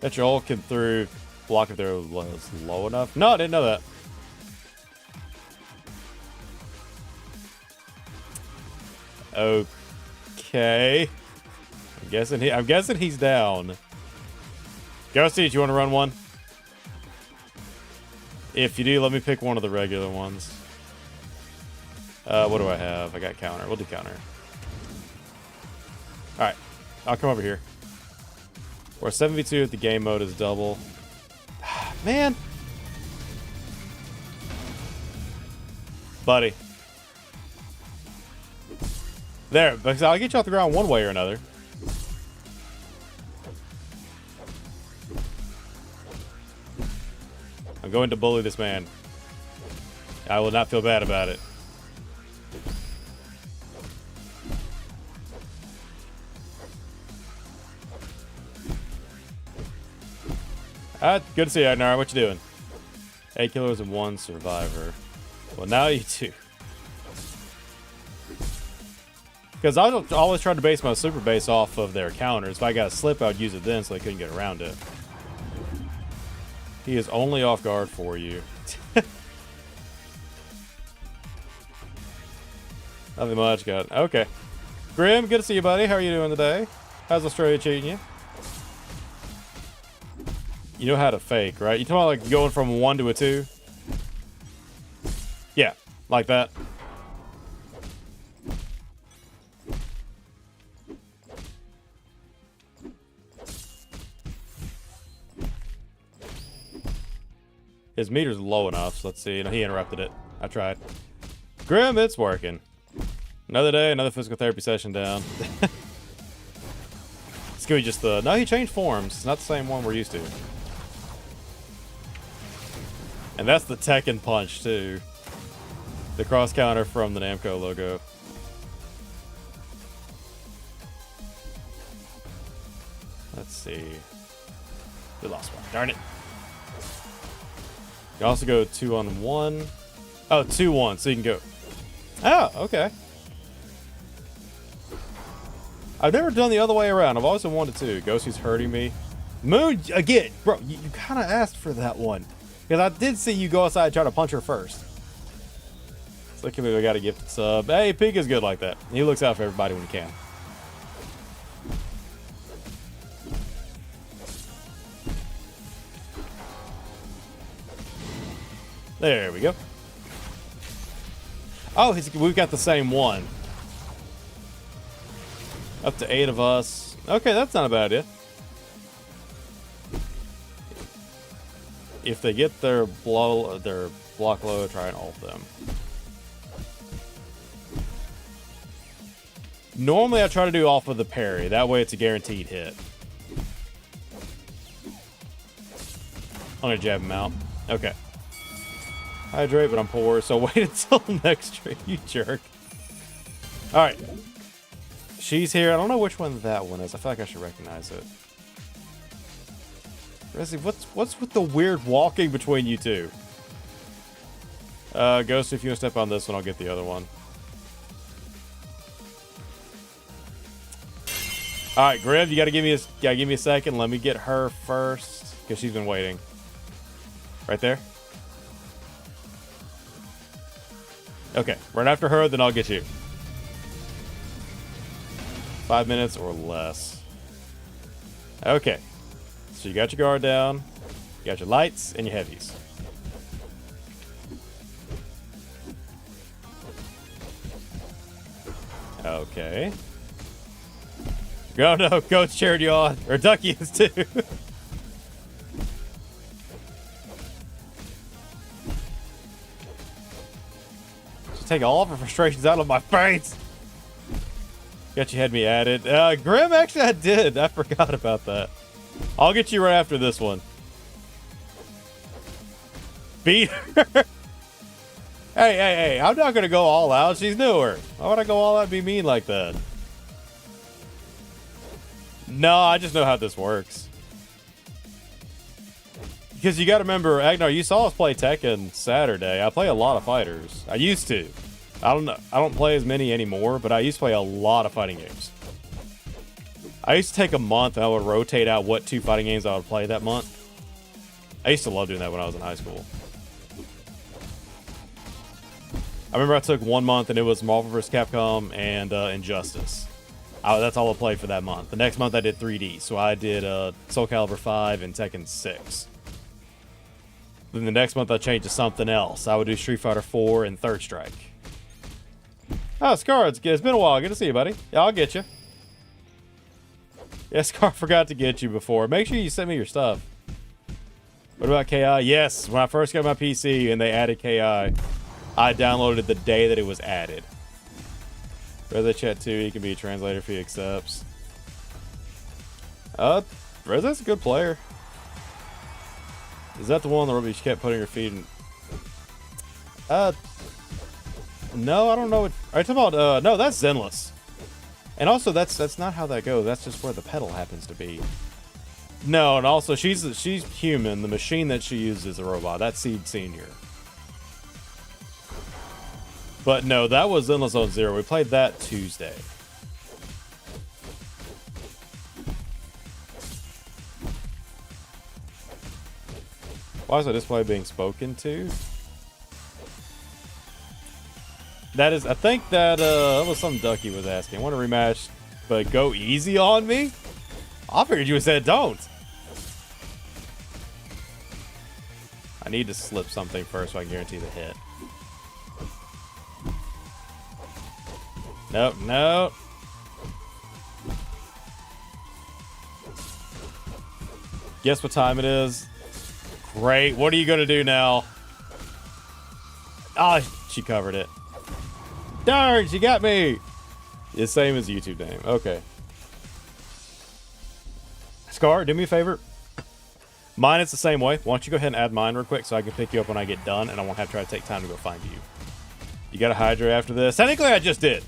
Bet you all can through block if they're low enough. No, I didn't know that. Okay. I'm guessing he's down. Ghosty, do you want to run one? If you do, let me pick one of the regular ones. What do I have? I got counter. We'll do counter. Alright. I'll come over here. We're 7v2 if the game mode is double. Man! Buddy. There, because I'll get you off the ground one way or another. I'm going to bully this man. I will not feel bad about it. Good to see you, Nara. What you doing? 8 killers and 1 survivor. Well, now you 2. Because I always tried to base my super base off of their counters. If I got a slip, I would use it then so they couldn't get around it. He is only off guard for you. Nothing much, got. Okay. Grim, good to see you, buddy. How are you doing today? How's Australia treating you? You know how to fake, right? You talking about like going from a 1 to a 2? Yeah, like that. His meter's low enough, so let's see. No, he interrupted it. I tried. Grim, it's working. Another day, another physical therapy session down. Scooby just the... No, he changed forms. It's not the same one we're used to. And that's the Tekken punch, too. The cross counter from the Namco logo. Let's see. We lost one. Darn it. You also go 2-on-1. Oh, 2-1, so you can go. Oh, okay. I've never done the other way around. I've always been 1-2. Ghostie's hurting me. Moon, again, bro, you kind of asked for that one. Because I did see you go outside and try to punch her first. So look at me, we got a gifted sub. Hey, Pika's good like that. He looks out for everybody when he can. There we go. Oh, we've got the same one. Up to 8 of us. Okay, that's not a bad idea. If they get their block low, try and ult them. Normally, I try to do off of the parry. That way, it's a guaranteed hit. I'm gonna jab him out. Okay. Hydrate, but I'm poor, so wait until next stream, you jerk. Alright. She's here. I don't know which one that one is. I feel like I should recognize it. Resi, what's with the weird walking between you two? Ghost, if you want to step on this one, I'll get the other one. Alright, Griv, you gotta give me a second. Let me get her first. Because she's been waiting. Right there. Okay, run after her, then I'll get you. 5 minutes or less. Okay. So you got your guard down, you got your lights, and your heavies. Okay. Oh no, Goat's cheered you on. Or Ducky is too. Take all of her frustrations out of my face. Got you had me at it. Grim, actually I did. I forgot about that. I'll get you right after this one. Beat her. Hey, I'm not gonna go all out. She's newer. Why would I go all out and be mean like that? No, I just know how this works. Because you got to remember, Agnar, you saw us play Tekken Saturday. I play a lot of fighters. I used to. I don't play as many anymore, but I used to play a lot of fighting games. I used to take a month and I would rotate out what 2 fighting games I would play that month. I used to love doing that when I was in high school. I remember I took 1 month and it was Marvel vs. Capcom and Injustice. That's all I played for that month. The next month I did 3D, so I did Soul Calibur 5 and Tekken 6. Then the next month I changed to something else. I would do Street Fighter 4 and Third Strike. Oh, Scar, it's been a while. Good to see you, buddy. Yeah, I'll get you. Yeah, Scar forgot to get you before. Make sure you send me your stuff. What about KI? Yes, when I first got my PC and they added KI, I downloaded it the day that it was added. Reza chat too, he can be a translator if he accepts. Reza's a good player. Is that the one where you kept putting your feet in? No, I don't know. Are you talking about? No, that's Zenless. And also, that's not how that goes. That's just where the pedal happens to be. No, and also she's human. The machine that she uses is a robot. That's Seed Senior. But no, that was Zenless Zone Zero. We played that Tuesday. Why is the display being spoken to? That is, I think that was some Ducky was asking. I want to rematch, but go easy on me? I figured you would said don't. I need to slip something first so I can guarantee the hit. Nope, nope. Guess what time it is? Great. What are you going to do now? Ah, she covered it. Darn, she got me. The same as YouTube name. Okay. Scar, do me a favor. Mine is the same way. Why don't you go ahead and add mine real quick so I can pick you up when I get done and I won't have to try to take time to go find you. You got to hydrate after this. Technically, I just did.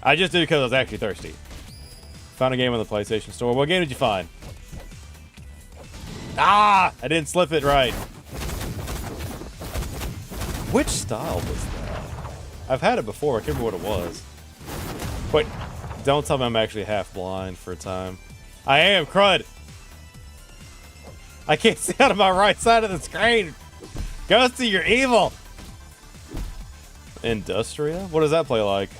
I just did it because I was actually thirsty. Found a game on the PlayStation Store. What game did you find? Ah! I didn't slip it right. Which style was that? I've had it before. I can't remember what it was. Wait, don't tell me I'm actually half blind for a time. I am, crud. I can't see out of my right side of the screen. Ghosty, you're evil. Industria? What does that play like?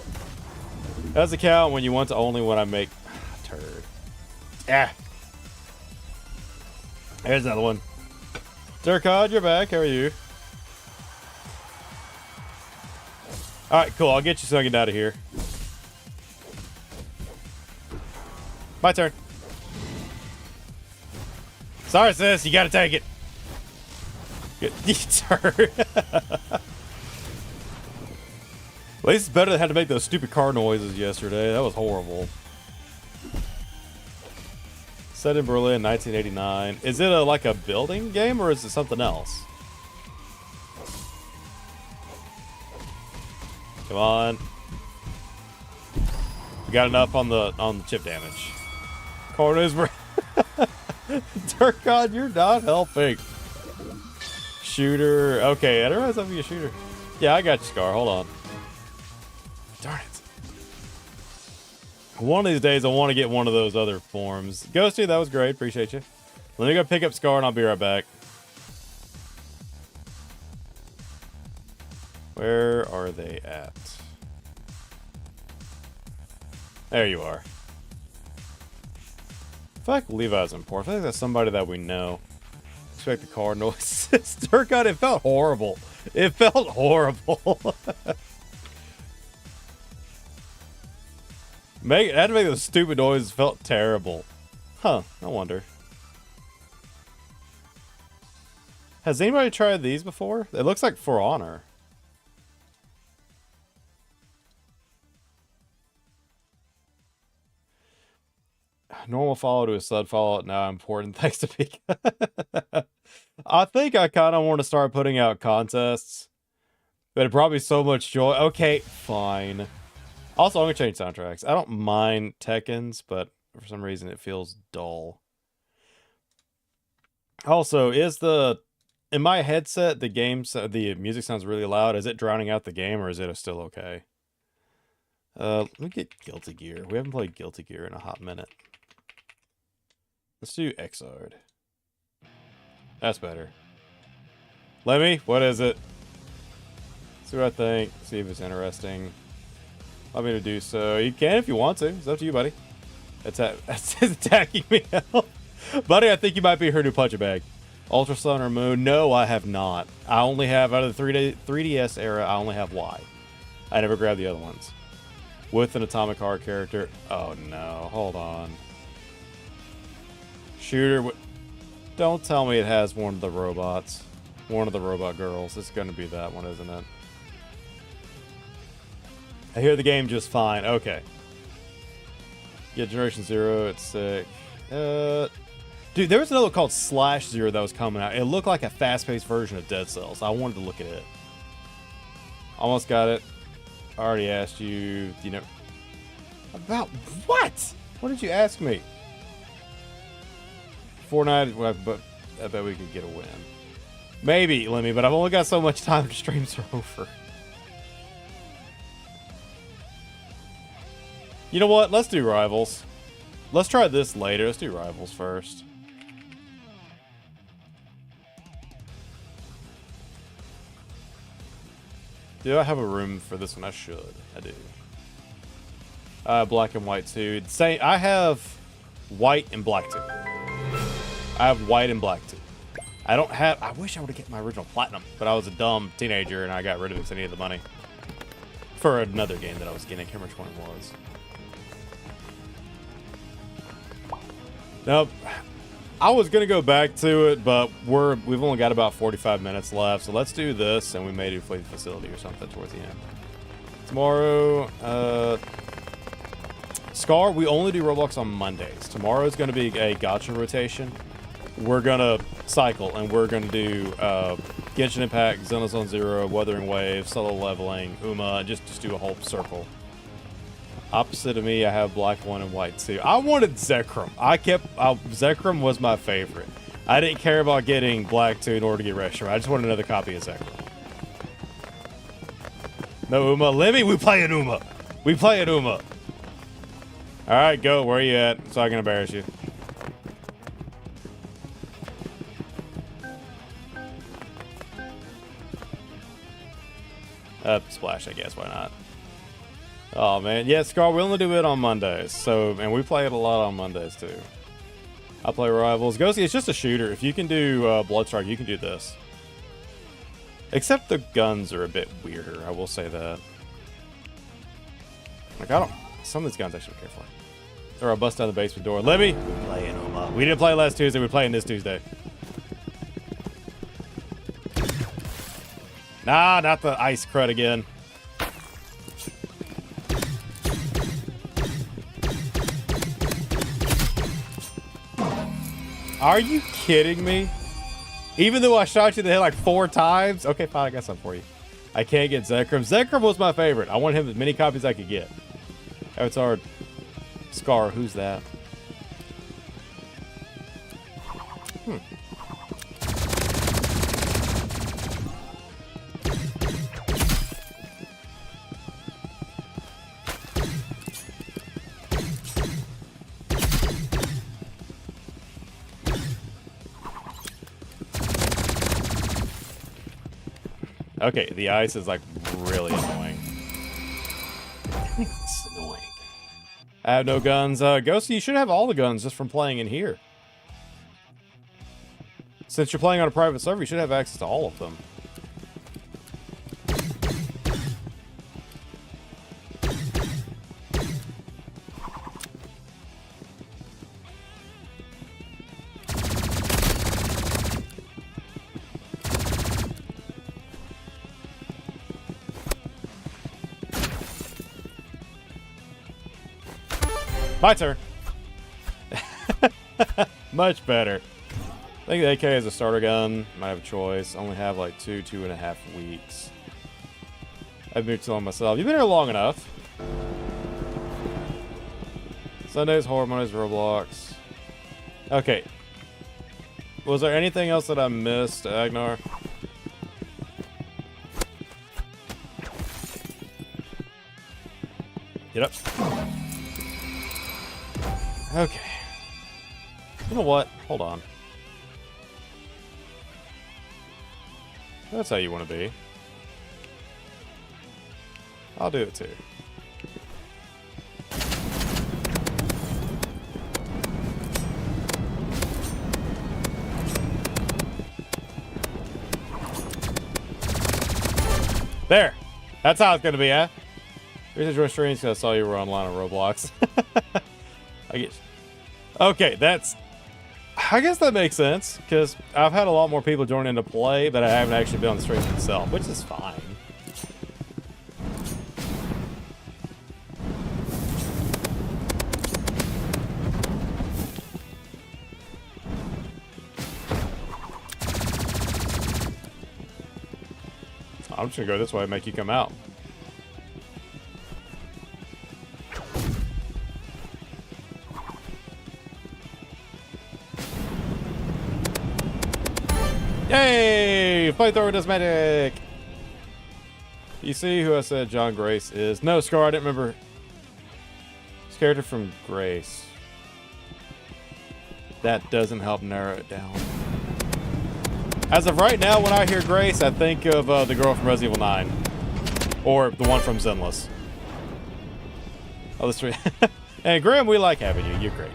That's a count when you want to only when I make... turd. Ah. There's another one. Durkod, you're back. How are you? Alright, cool. I'll get you so I can get out of here. My turn. Sorry, sis. You gotta take it. Good turn. At least it's better than had to make those stupid car noises yesterday. That was horrible. Set in Berlin, 1989. Is it like a building game or is it something else? Come on. We got enough on the chip damage. Corners were Durkod, you're not helping. Shooter. Okay, I didn't realize I'd be a shooter. Yeah, I got you, Scar. Hold on. Darn it. One of these days, I want to get one of those other forms. Ghosty, that was great. Appreciate you. Let me go pick up Scar and I'll be right back. Where are they at? There you are. I feel like Levi's important. I feel like that's somebody that we know. Expect the car noises. Durkod, it felt horrible. It felt horrible. I had to make those stupid noises. Felt terrible. Huh, I wonder. Has anybody tried these before? It looks like For Honor. Normal follow to a sud follow. Now important. Thanks to Peek. I think I kind of want to start putting out contests. But it'd probably be so much joy. Okay, fine. Also, I'm going to change soundtracks. I don't mind Tekken's, but for some reason it feels dull. Also, in my headset, the music sounds really loud. Is it drowning out the game or is it still okay? Let me get Guilty Gear. We haven't played Guilty Gear in a hot minute. Let's do Xrd. That's better. Lemmy, what is it? See what I think. See if it's interesting. Want me to do so? You can if you want to. It's up to you, buddy. It's attacking me. Buddy, I think you might be her new punch bag. Ultra Sun or Moon? No, I have not. I only have, out of the 3DS era, I only have Y. I never grabbed the other ones. With an Atomic Heart character. Oh no, hold on. Shooter. Don't tell me it has one of the robots. One of the robot girls. It's going to be that one, isn't it? I hear the game just fine. Okay. Yeah, Generation Zero. It's sick. Dude, there was another called Slash Zero that was coming out. It looked like a fast-paced version of Dead Cells. I wanted to look at it. Almost got it. I already asked you. You know. About what? What did you ask me? Fortnite, well, but I bet we could get a win. Maybe, Lemmy, but I've only got so much time to streams are over. You know what? Let's do Rivals. Let's try this later. Let's do Rivals first. Do I have a room for this one? I should. I do. Black and white too. Say I have white and black too. I have white and black too. I don't have. I wish I would have get my original platinum, but I was a dumb teenager and I got rid of it because I needed the money for another game that I was getting. I can't remember which one it was. Nope. I was gonna go back to it, but we've only got about 45 minutes left, so let's do this, and we may do Fleet Facility or something towards the end. Tomorrow, Scar, we only do Roblox on Mondays. Tomorrow's gonna be a gacha rotation. We're gonna cycle, and we're gonna do Genshin Impact, Zenless on Zero, Weathering Wave, Solo Leveling, Uma, just do a whole circle. Opposite of me, I have black 1 and white 2. I wanted Zekrom. Zekrom was my favorite. I didn't care about getting black 2 in order to get Reshiram. I just wanted another copy of Zekrom. No Uma. Lemmy, we playing Uma. We playing Uma. All right, go. Where are you at? So I can embarrass you. Splash, I guess. Why not? Oh man, yeah, Scar. We only do it on Mondays, and we play it a lot on Mondays too. I play Rivals. Ghosty, it's just a shooter. If you can do Bloodstrike, you can do this. Except the guns are a bit weirder. I will say that. Like some of these guns I should be careful. Or I'll bust down the basement door. Libby, we playing Uma. We didn't play last Tuesday. We're playing this Tuesday. Nah, not the ice crud again. Are you kidding me? Even though I shot you in the head like 4 times? Okay, fine, I got something for you. I can't get Zekrom. Zekrom was my favorite. I wanted him as many copies as I could get. Avatar Scar, who's that? Okay, the ice is like really annoying. It's annoying. I have no guns. Ghosty, you should have all the guns just from playing in here. Since you're playing on a private server, you should have access to all of them. My turn. Much better. I think the AK is a starter gun. Might have a choice. Only have like 2.5 weeks. I've moved too long myself. You've been here long enough. Sundays, horror, Mondays, Roblox. Okay. Was there anything else that I missed, Agnar? Get up. Okay. You know what? Hold on. That's how you want to be. I'll do it too. There! That's how it's gonna be, huh? Here's your streams because I saw you were online on Roblox. I guess. Okay, I guess that makes sense, because I've had a lot more people join in to play, but I haven't actually been on the stream itself, which is fine. I'm just gonna go this way and make you come out. Yay! Flamethrower does magic! You see who I said John Grace is? No, Scar, I didn't remember. His character from Grace. That doesn't help narrow it down. As of right now, when I hear Grace, I think of the girl from Resident Evil 9. Or the one from Zenless. Oh, that's right. And Graham, we like having you. You're great.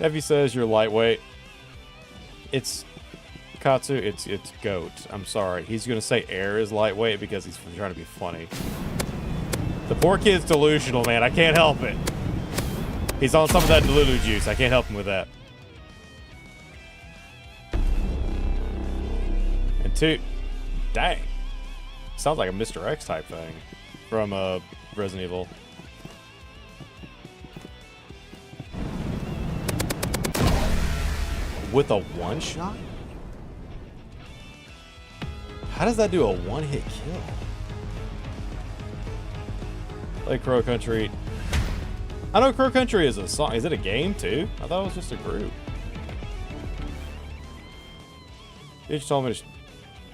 Effie says you're lightweight. It's... Katsu, it's goat. I'm sorry. He's gonna say air is lightweight because he's trying to be funny. The poor kid's delusional, man. I can't help it. He's on some of that Lulu juice. I can't help him with that. 2. Dang. Sounds like a Mr. X type thing from Resident Evil. With a one-shot? How does that do a one-hit kill? Like Crow Country. I know Crow Country is a song. Is it a game too? I thought it was just a group. You just told me to...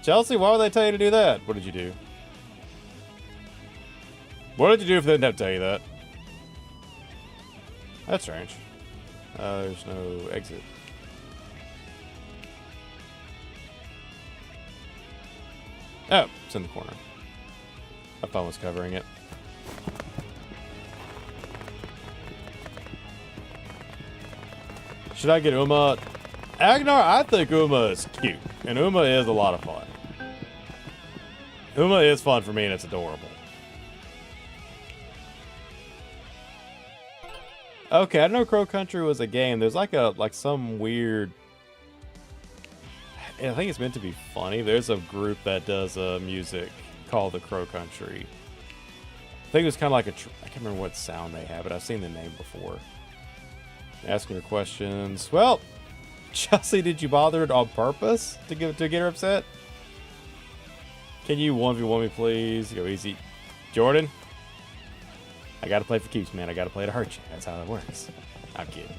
Chelsea, why would they tell you to do that? What did you do? What did you do if they didn't have to tell you that? That's strange. There's no exit. Oh, it's in the corner. My phone was covering it. Should I get Uma? Agnar, I think Uma is cute. And Uma is a lot of fun. Uma is fun for me and it's adorable. Okay, I didn't know Crow Country was a game. There's like some weird... I think it's meant to be funny. There's a group that does music called the Crow Country. I think it was kind of like I can't remember what sound they have, but I've seen the name before. Asking her questions. Well, Chelsea, did you bother it on purpose to get her upset? Can you 1v1 me, please? Go easy. Jordan? I gotta play for keeps, man. I gotta play to hurt you. That's how it works. I'm kidding.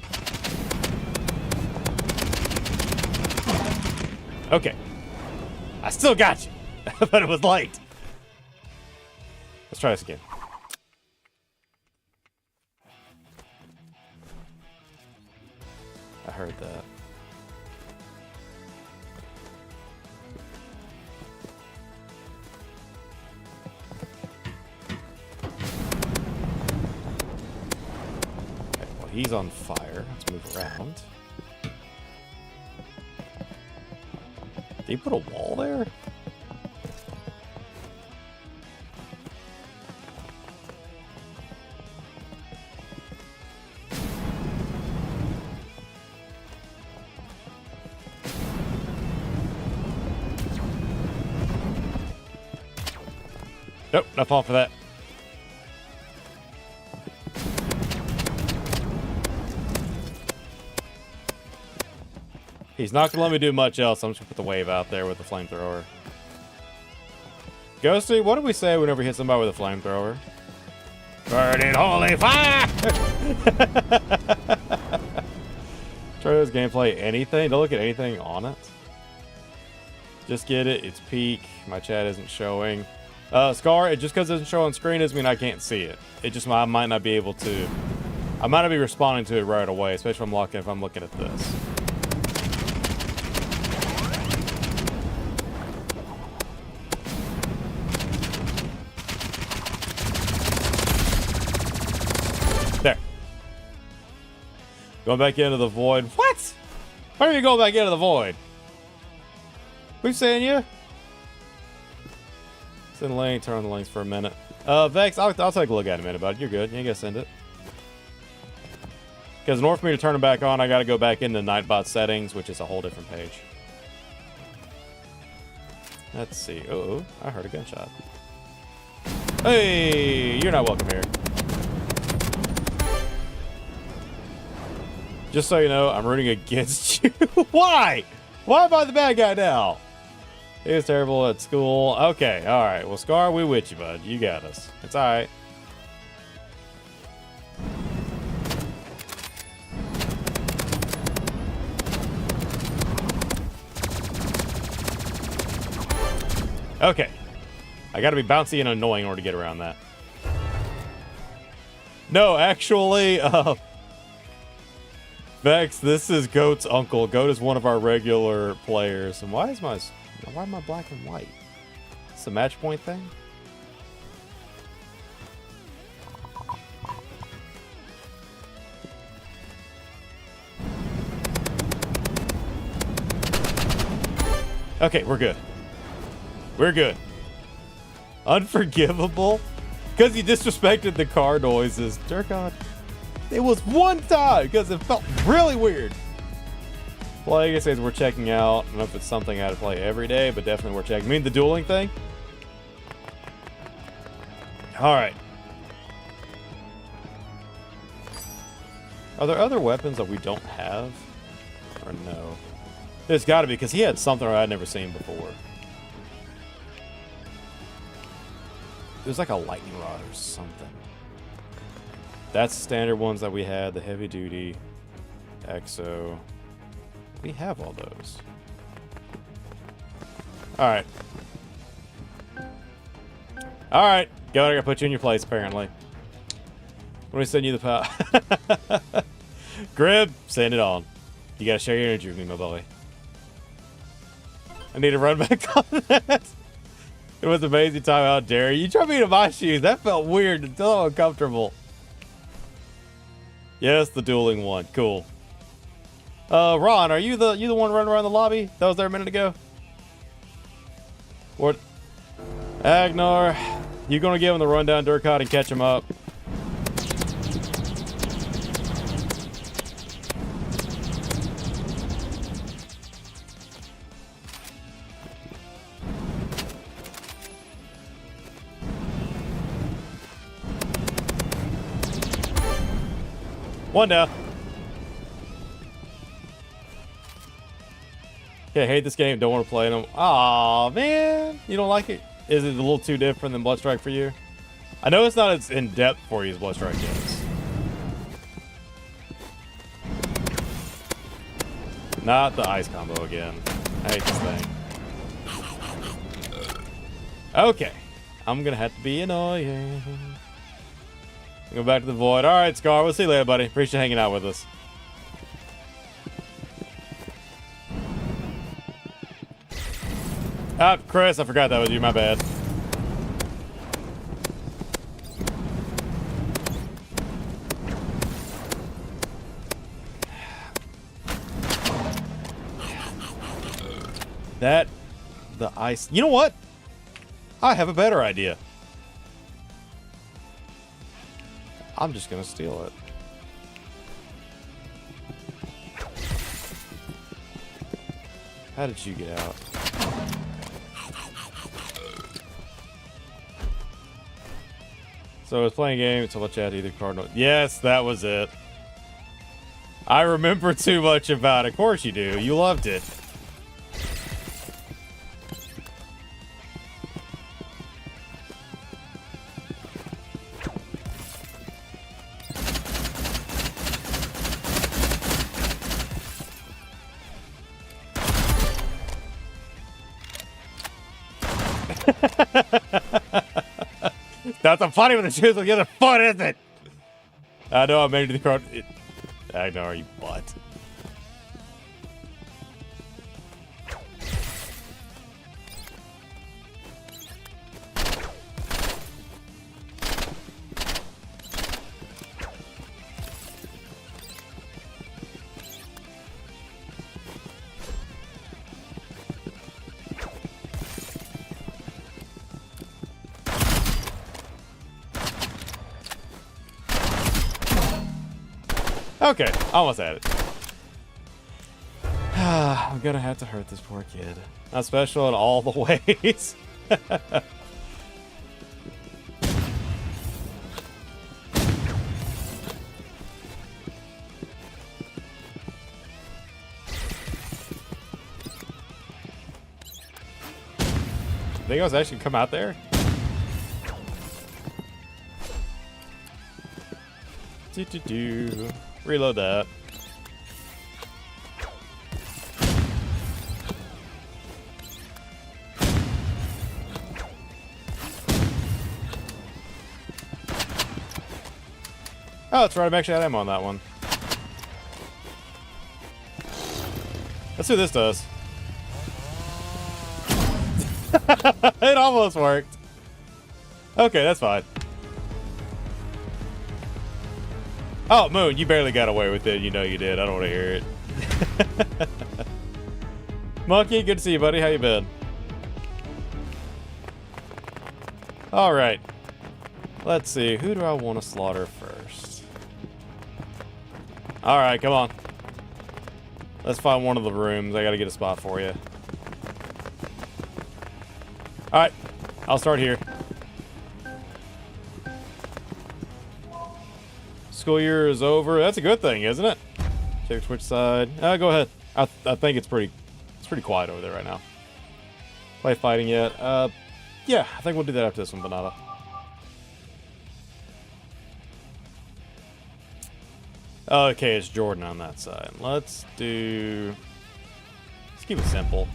Okay. I still got you. But it was late. Let's try this again. I heard that. Okay, well, he's on fire. Let's move around. Did he put a wall there? Nope, not falling for that. He's not gonna let me do much else. I'm just gonna put the wave out there with the flamethrower. Ghosty, what do we say whenever we hit somebody with a flamethrower? Burning holy fire! Try this gameplay anything. Don't look at anything on it. Just get it. It's peak. My chat isn't showing. Scar, just because it doesn't show on screen doesn't mean I can't see it. It just I might not be able to. I might not be responding to it right away, especially if I'm looking at this. There. Going back into the void. What? Why are you going back into the void? We've seen you. Send link, turn on the links for a minute. Vex, I'll take a look at it in a minute, bud. You're good. You ain't gotta send it. Because in order for me to turn it back on, I gotta go back into Nightbot settings, which is a whole different page. Let's see. Uh-oh, I heard a gunshot. Hey, you're not welcome here. Just so you know, I'm rooting against you. Why? Why am I the bad guy now? He was terrible at school. Okay, alright. Well, Scar, we with you, bud. You got us. It's alright. Okay. I gotta be bouncy and annoying in order to get around that. No, actually, Vex, this is Goat's uncle. Goat is one of our regular players. And why am I black and white? It's a match point thing? Okay, we're good. We're good. Unforgivable? Because he disrespected the car noises. Dear God. It was one time because it felt really weird. Well, like I said, we're checking out. I don't know if it's something I had to play every day, but definitely we're checking. I mean, the dueling thing? Alright. Are there other weapons that we don't have? Or no? There's gotta be, because he had something I'd never seen before. There's like a lightning rod or something. That's the standard ones that we had, the heavy duty, exo. We have all those. Alright. Alright. Go, I gotta put you in your place, apparently. Let me send you the power. Grib, send it on. You gotta share your energy with me, my boy. I need to run back on that. It was an amazing time out, Jerry. You tried me into my shoes. That felt weird and so uncomfortable. Yes, the dueling one. Cool. Ron, are you the one running around the lobby that was there a minute ago? What? Agnar, you gonna give him the rundown, Durkot, and catch him up? One down. Yeah, hate this game. Don't want to play them. Aw, man. You don't like it? Is it a little too different than Bloodstrike for you? I know it's not as in-depth for you as Bloodstrike is. Not the ice combo again. I hate this thing. Okay. I'm going to have to be annoying. Go back to the void. All right, Scar. We'll see you later, buddy. Appreciate hanging out with us. Ah, Chris, I forgot that was you. My bad. The ice. You know what? I have a better idea. I'm just gonna steal it. How did you get out? So I was playing a game, so let's chat either Cardinal. Yes, that was it. I remember too much about it. Of course you do. You loved it. That's so funny when the shoes on the other foot, isn't it? I know I made it to the crowd. I know, you butt. Okay, almost at it. I'm gonna have to hurt this poor kid. Not special in all the ways. Think I was actually come out there? Do. Reload that. Oh, that's right. I'm actually out ammo on that one. Let's see what this does. It almost worked. Okay, that's fine. Oh, Moon, you barely got away with it. You know you did. I don't want to hear it. Monkey, good to see you, buddy. How you been? All right. Let's see. Who do I want to slaughter first? All right, come on. Let's find one of the rooms. I gotta get a spot for you. Alright. I'll start here. School year is over. That's a good thing, isn't it? Check Twitch side. Go ahead. I think it's pretty quiet over there right now. Play fighting yet? Yeah, I think we'll do that after this one, Banana. Okay, it's Jordan on that side. Let's keep it simple.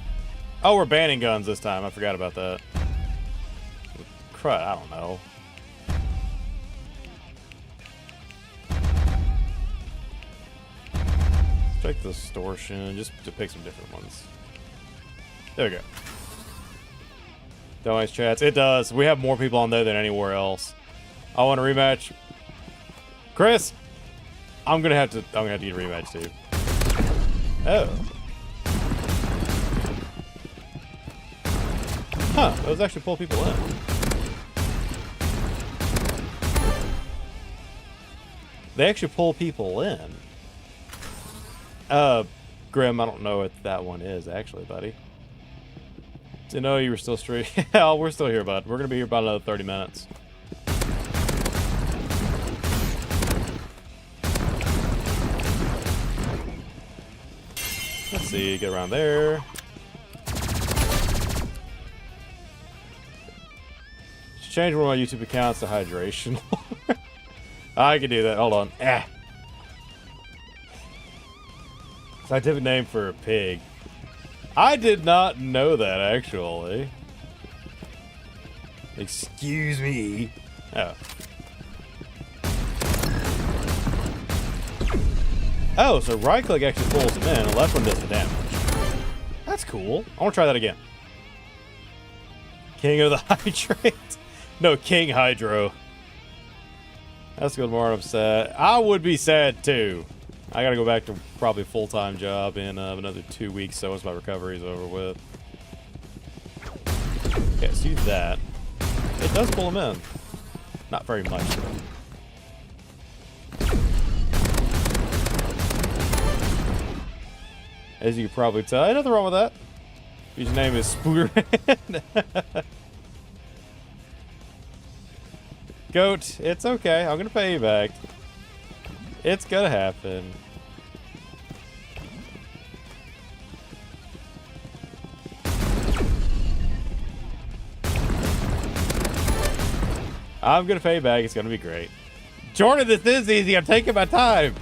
Oh, we're banning guns this time. I forgot about that. Crud, I don't know. Check the distortion, just to pick some different ones. There we go. Donate chats. It does. We have more people on there than anywhere else. I want a rematch. Chris, I'm gonna have to get a rematch too. Oh. Huh, those actually pull people in. They actually pull people in. Grim, I don't know what that one is, actually, buddy. To know you were still straight. Oh, we're still here, bud. We're gonna be here about another 30 minutes. Let's see, get around there. Just change one of my YouTube accounts to hydration. I can do that. Hold on. Scientific name for a pig. I did not know that, actually. Excuse me. Oh. Oh, so right click actually pulls them in, and left one does the damage. That's cool. I want to try that again. King of the Hydrate. No, King Hydro. That's good, more upset. I would be sad too. I gotta go back to probably a full-time job in another 2 weeks, so once my recovery is over with. Okay, let's do that. It does pull them in. Not very much, though. As you can probably tell, ain't nothing wrong with that. His name is Spooderman. Goat, it's okay. I'm gonna pay you back. It's gonna happen. I'm gonna pay you back. It's gonna be great. Jordan, this is easy. I'm taking my time.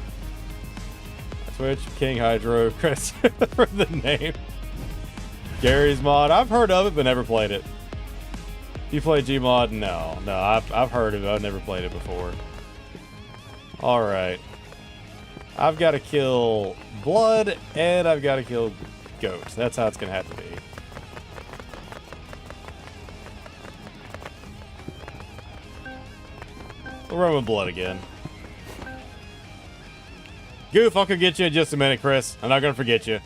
Twitch, King Hydro, Chris for the name. Gary's mod. I've heard of it, but never played it. You play Gmod? No, I've heard of it. I've never played it before. All right. I've got to kill Blood, and I've got to kill Goat. That's how it's gonna have to be. We'll run with Blood again. Goof, I'll come get you in just a minute, Chris. I'm not gonna forget you.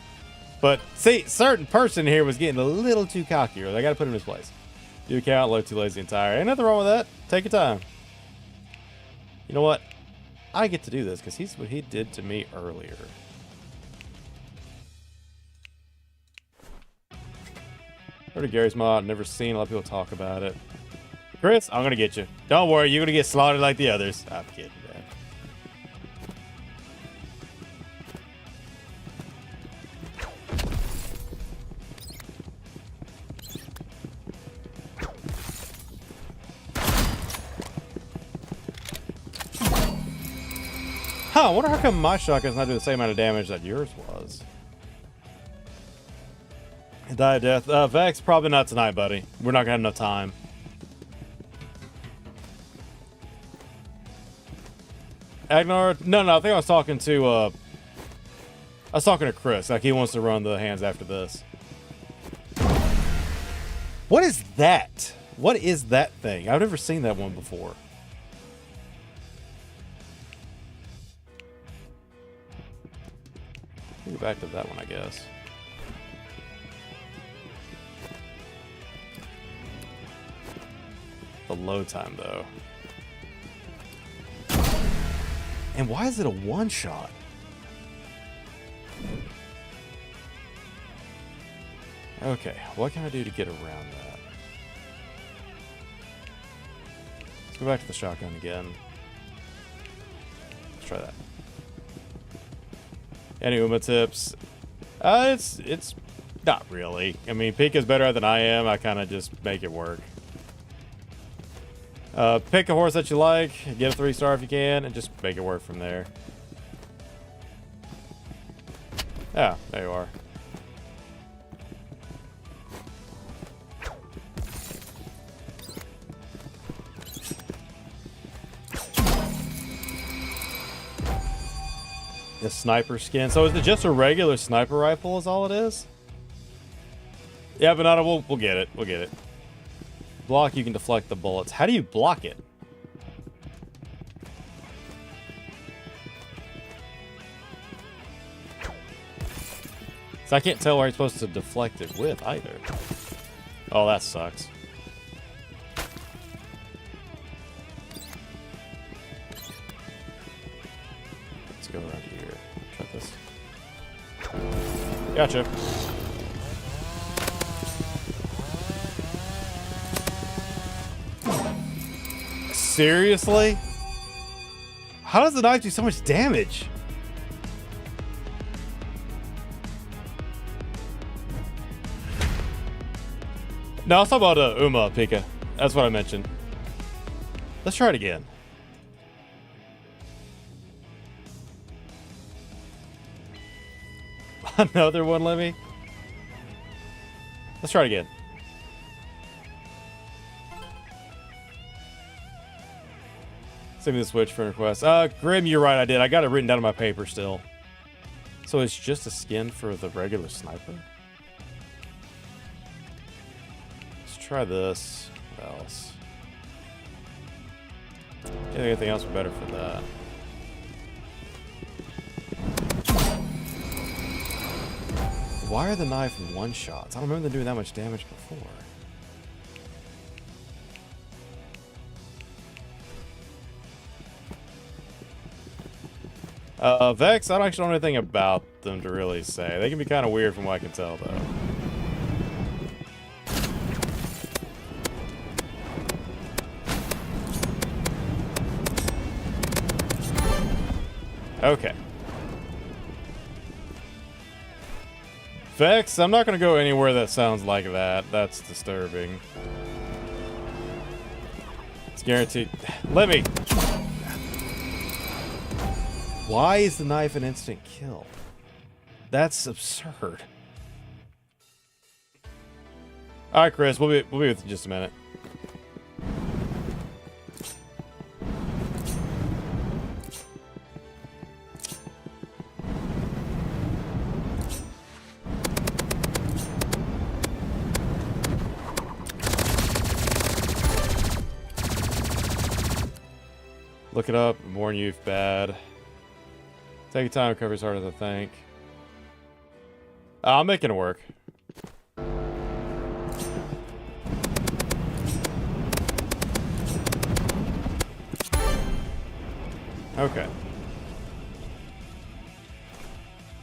But see, certain person here was getting a little too cocky. I gotta put him in his place. Do account, low too lazy entire. Ain't nothing wrong with that. Take your time. You know what? I get to do this because he's what he did to me earlier. Heard of Gary's mod, never seen. A lot of people talk about it. Chris, I'm gonna get you. Don't worry, you're gonna get slaughtered like the others. I'm kidding, man. Huh, I wonder how come my shotgun's not doing the same amount of damage that yours was. Die of death. Vex, probably not tonight, buddy. We're not gonna have enough time. Agnar? No, I think I was talking to Chris. Like, he wants to run the hands after this. What is that? What is that thing? I've never seen that one before. Go back to that one, I guess. The load time, though. And why is it a one-shot? Okay, what can I do to get around that? Let's go back to the shotgun again. Let's try that. Any Uma tips? It's not really. I mean, Pika's better than I am. I kind of just make it work. Pick a horse that you like, get a 3-star if you can, and just make it work from there. Yeah, there you are. The sniper skin. So is it just a regular sniper rifle is all it is? Yeah, but not we'll get it. We'll get it. Block, you can deflect the bullets. How do you block it? So I can't tell where I'm supposed to deflect it with either. Oh, that sucks. Let's go around here. Try this. Gotcha. Seriously? How does the knife do so much damage? No, I was talking about Uma, Pika. That's what I mentioned. Let's try it again. Another one, Lemmy? Let's try it again. Send me the Switch friend request. Grim, you're right, I did. I got it written down on my paper still. So it's just a skin for the regular sniper? Let's try this. What else? Anything else would be better for that. Why are the knife one-shots? I don't remember them doing that much damage before. Vex, I don't actually know anything about them to really say. They can be kind of weird from what I can tell, though. Okay. Vex, I'm not going to go anywhere that sounds like that. That's disturbing. It's guaranteed. Let me. Why is the knife an instant kill? That's absurd. All right, Chris, we'll be with you in just a minute. Look it up. Warn you if bad. Take your time. Recovery's harder than I think. I'm making it work. Okay.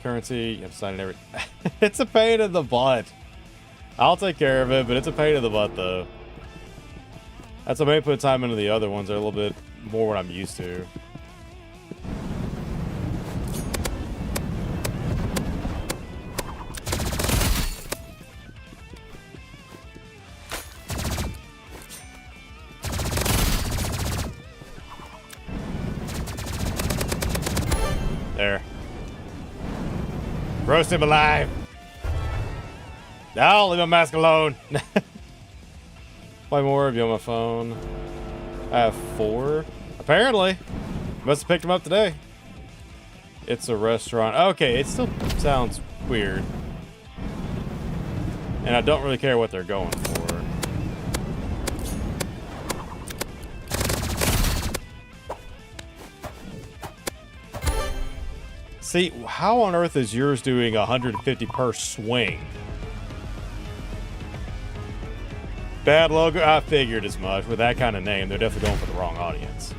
Currency. You have to sign it every. It's a pain in the butt. I'll take care of it, but it's a pain in the butt, though. That's why I may put time into the other ones. They're a little bit more what I'm used to. There. Roast him alive. No, leave my mask alone. Play more of you on my phone. I have 4. Apparently. Must have picked them up today. It's a restaurant. Okay, it still sounds weird. And I don't really care what they're going for. See, how on earth is yours doing 150 per swing? Bad logo? I figured as much. With that kind of name, they're definitely going for the wrong audience.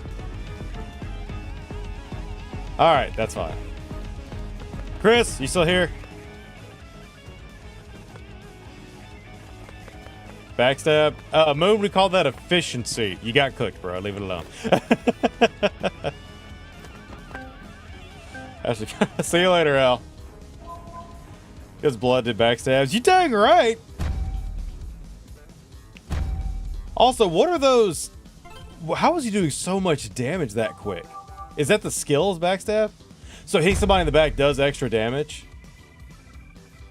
Alright, that's fine. Chris, you still here? Backstab. Moon, we call that efficiency. You got cooked, bro. Leave it alone. Actually, see you later, Al. Because blood did backstabs. You dang right. Also, what are those? How is he doing so much damage that quick? Is that the skills backstab? So hitting somebody in the back does extra damage.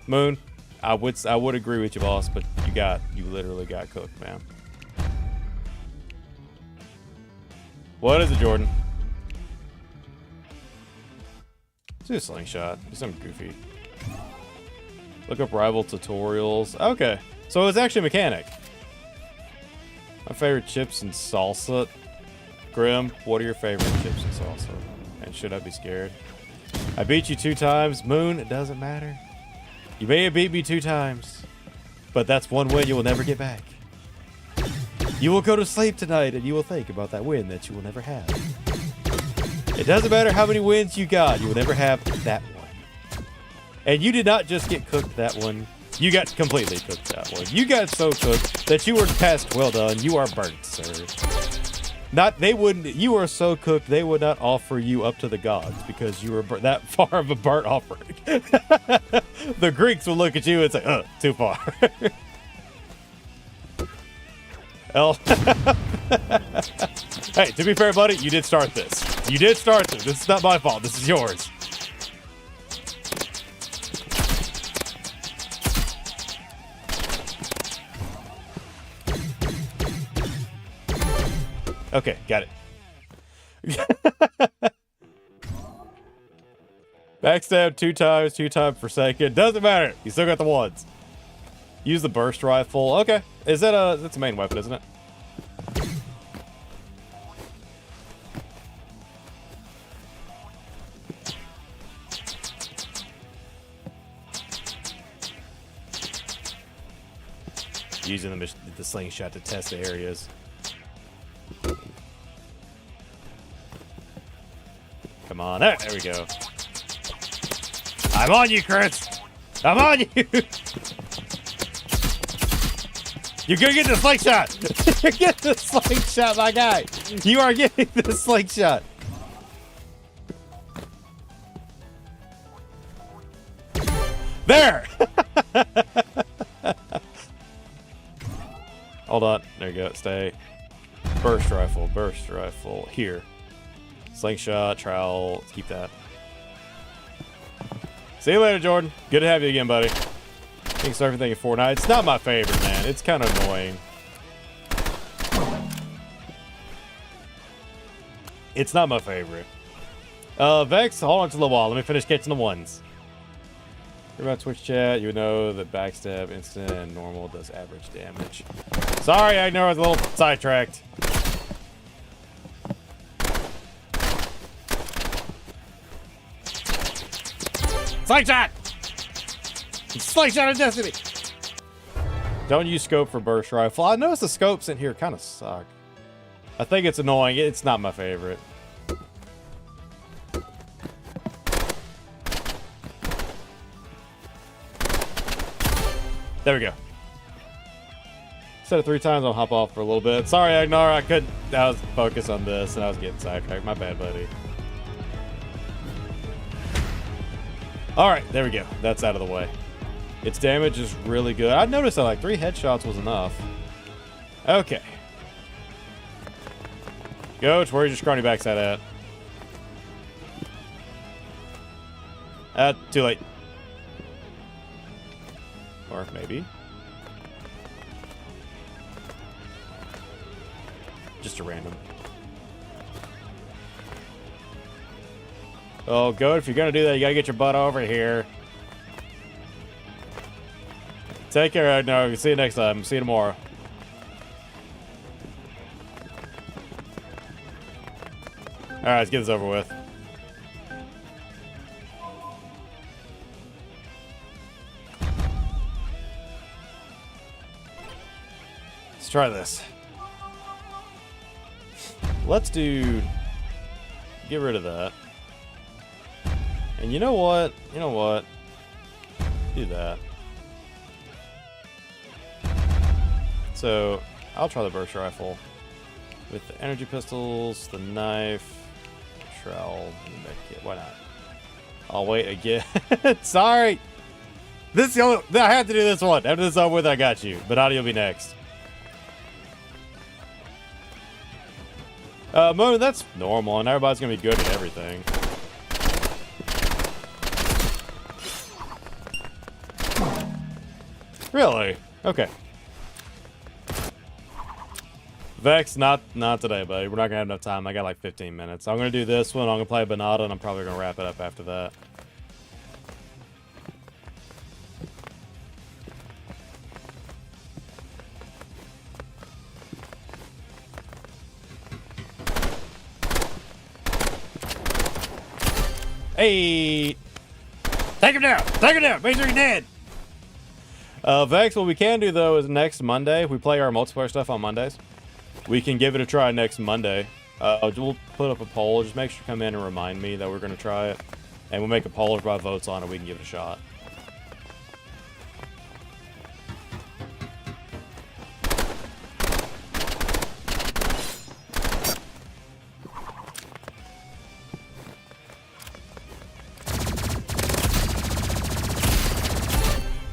Moon, I would agree with you, boss, but you literally got cooked, man. What is it, Jordan? Do a slingshot. Do something goofy. Look up rival tutorials. Okay, so it's actually a mechanic. My favorite chips and salsa. Grim, what are your favorite chips and salsa? And should I be scared? I beat you 2 times. Moon, it doesn't matter. You may have beat me 2 times, but that's one win you will never get back. You will go to sleep tonight and you will think about that win that you will never have. It doesn't matter how many wins you got, you will never have that one. And you did not just get cooked that one, you got completely cooked that one. You got so cooked that you were past well done. You are burnt, sir. You are so cooked they would not offer you up to the gods because you were that far of a burnt offering. The Greeks will look at you and say, too far. L. Hey, to be fair, buddy, you did start this. You did start this. This is not my fault. This is yours. Okay, got it. Backstab 2 times Forsaken. Doesn't matter. You still got the ones. Use the burst rifle. Okay. That's a main weapon, isn't it? Using the slingshot to test the areas. Come on, there we go. I'm on you, Chris. I'm on you. You're gonna get the slingshot. Get the slingshot, my guy. You are getting the slingshot. There. Hold on. There you go. Stay. Burst rifle. Here. Slingshot, trowel. Let's keep that. See you later, Jordan. Good to have you again, buddy. Thanks for everything at Fortnite. It's not my favorite, man. It's kind of annoying. It's not my favorite. Vex, hold on to a little while. Let me finish catching the ones. You're about Twitch chat. You would know that backstab, instant, and normal does average damage. Sorry, I know I was a little sidetracked. Slingshot! Slingshot of Destiny! Don't use scope for burst rifle. I noticed the scopes in here kind of suck. I think it's annoying. It's not my favorite. There we go. Said it 3 times, I'll hop off for a little bit. Sorry, Agnar, I was focused on this and I was getting sidetracked. My bad, buddy. Alright, there we go. That's out of the way. Its damage is really good. I noticed that like 3 headshots was enough. Okay. Coach, where's your scrawny backside at? Too late. Or maybe. Just a random. Oh, good. If you're gonna do that, you gotta get your butt over here. Take care, no, see you next time. See you tomorrow. Alright, let's get this over with. Let's try this. Let's get rid of that. And you know what? Do that. So I'll try the burst rifle with the energy pistols, the knife, trowel, and the med kit. Why not? I'll wait again. Sorry. This is the only. I have to do this one. After this is over with, I got you. But will be next. Moon, that's normal, and everybody's gonna be good at everything. Really? Okay. Vex, not today, buddy. We're not gonna have enough time. I got like 15 minutes. I'm gonna do this one. I'm gonna play Banata, and I'm probably gonna wrap it up after that. Hey! Take him down! Take him down! Make sure he's dead! Vex, what we can do, though, is next Monday, we play our multiplayer stuff on Mondays. We can give it a try next Monday. We'll put up a poll. Just make sure to come in and remind me that we're going to try it. And we'll make a poll, everybody votes on it, we can give it a shot.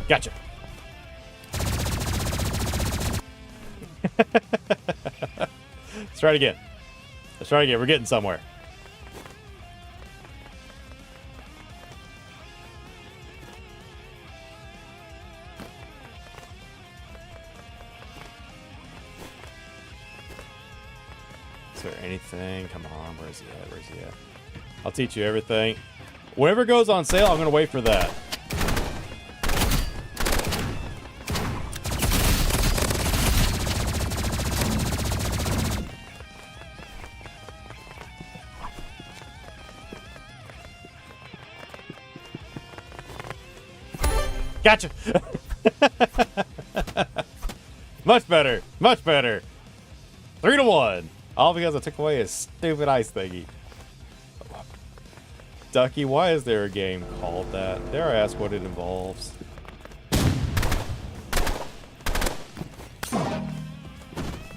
Gotcha. Let's try it again. Let's try it again. We're getting somewhere. Is there anything? Come on. Where is he at? Where is he at? I'll teach you everything. Whatever goes on sale, I'm going to wait for that. Gotcha! Much better. Much better. 3-1. All because I took away his stupid ice thingy. Ducky, why is there a game called that? Dare I ask what it involves?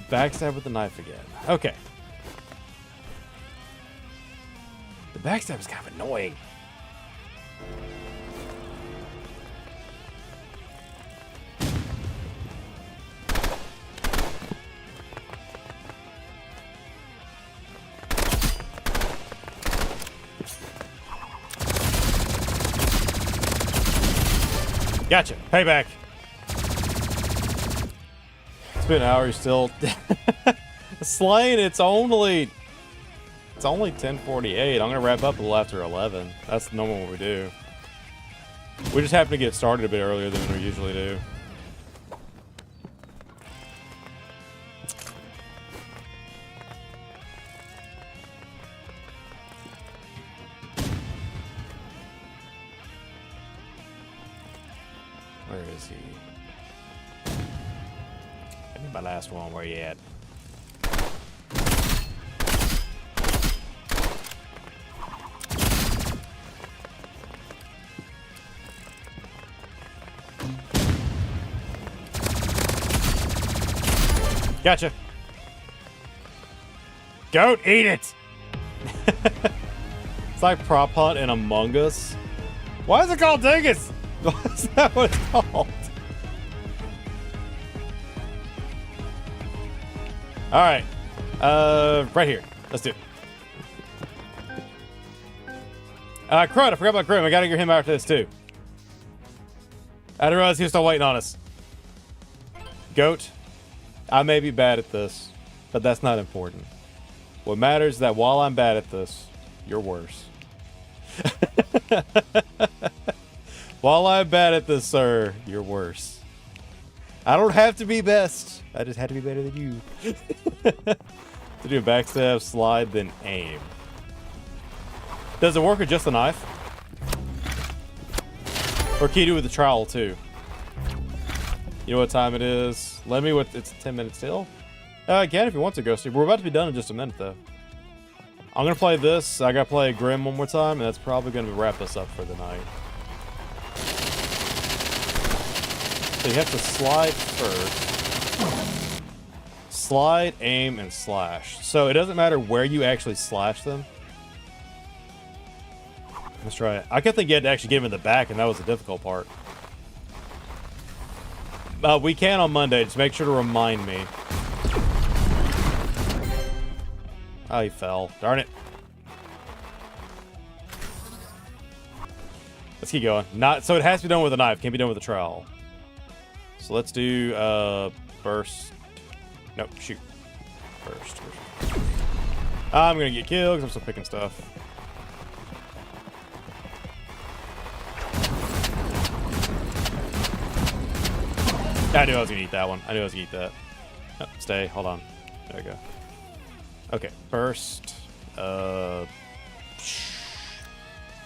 Backstab with the knife again. Okay. The backstab is kind of annoying. Gotcha. Payback. It's been an hour. You're still Slain. It's only 10:48. I'm gonna wrap up a little after 11. That's normal what we do. We just happen to get started a bit earlier than we usually do. Where is he? I need my last one. Where you at? Gotcha. Goat, eat it! It's like Prop Hunt and Among Us. Why is it called Dingus? What's that what it's called? Alright. Right here. Let's do it. Crud, I forgot about Grim. I gotta get him after this too. I didn't realize he was still waiting on us. Goat, I may be bad at this, but that's not important. What matters is that while I'm bad at this, you're worse. While I'm bad at this, sir, you're worse. I don't have to be best. I just had to be better than you. To do a backstab, slide, then aim. Does it work with just the knife? Or can you do it with the trowel too? You know what time it is? Let me what it's 10 minutes till? Again, if you want to, Ghosty. We're about to be done in just a minute though. I'm gonna play this. I gotta play Grim one more time, and that's probably gonna wrap us up for the night. So you have to slide first. slide, aim, and slash. So it doesn't matter where you actually slash them. Let's try it. I kept thinking you had to actually get him in the back, and that was the difficult part. We can on Monday. Just make sure to remind me. Oh, he fell. Darn it. Let's keep going. So it has to be done with a knife. Can't be done with a trowel. So let's do burst. Nope, shoot. Burst. I'm gonna get killed because I'm still picking stuff. I knew I was gonna eat that one. I knew I was gonna eat that. Oh, stay. Hold on. There we go. Okay, burst.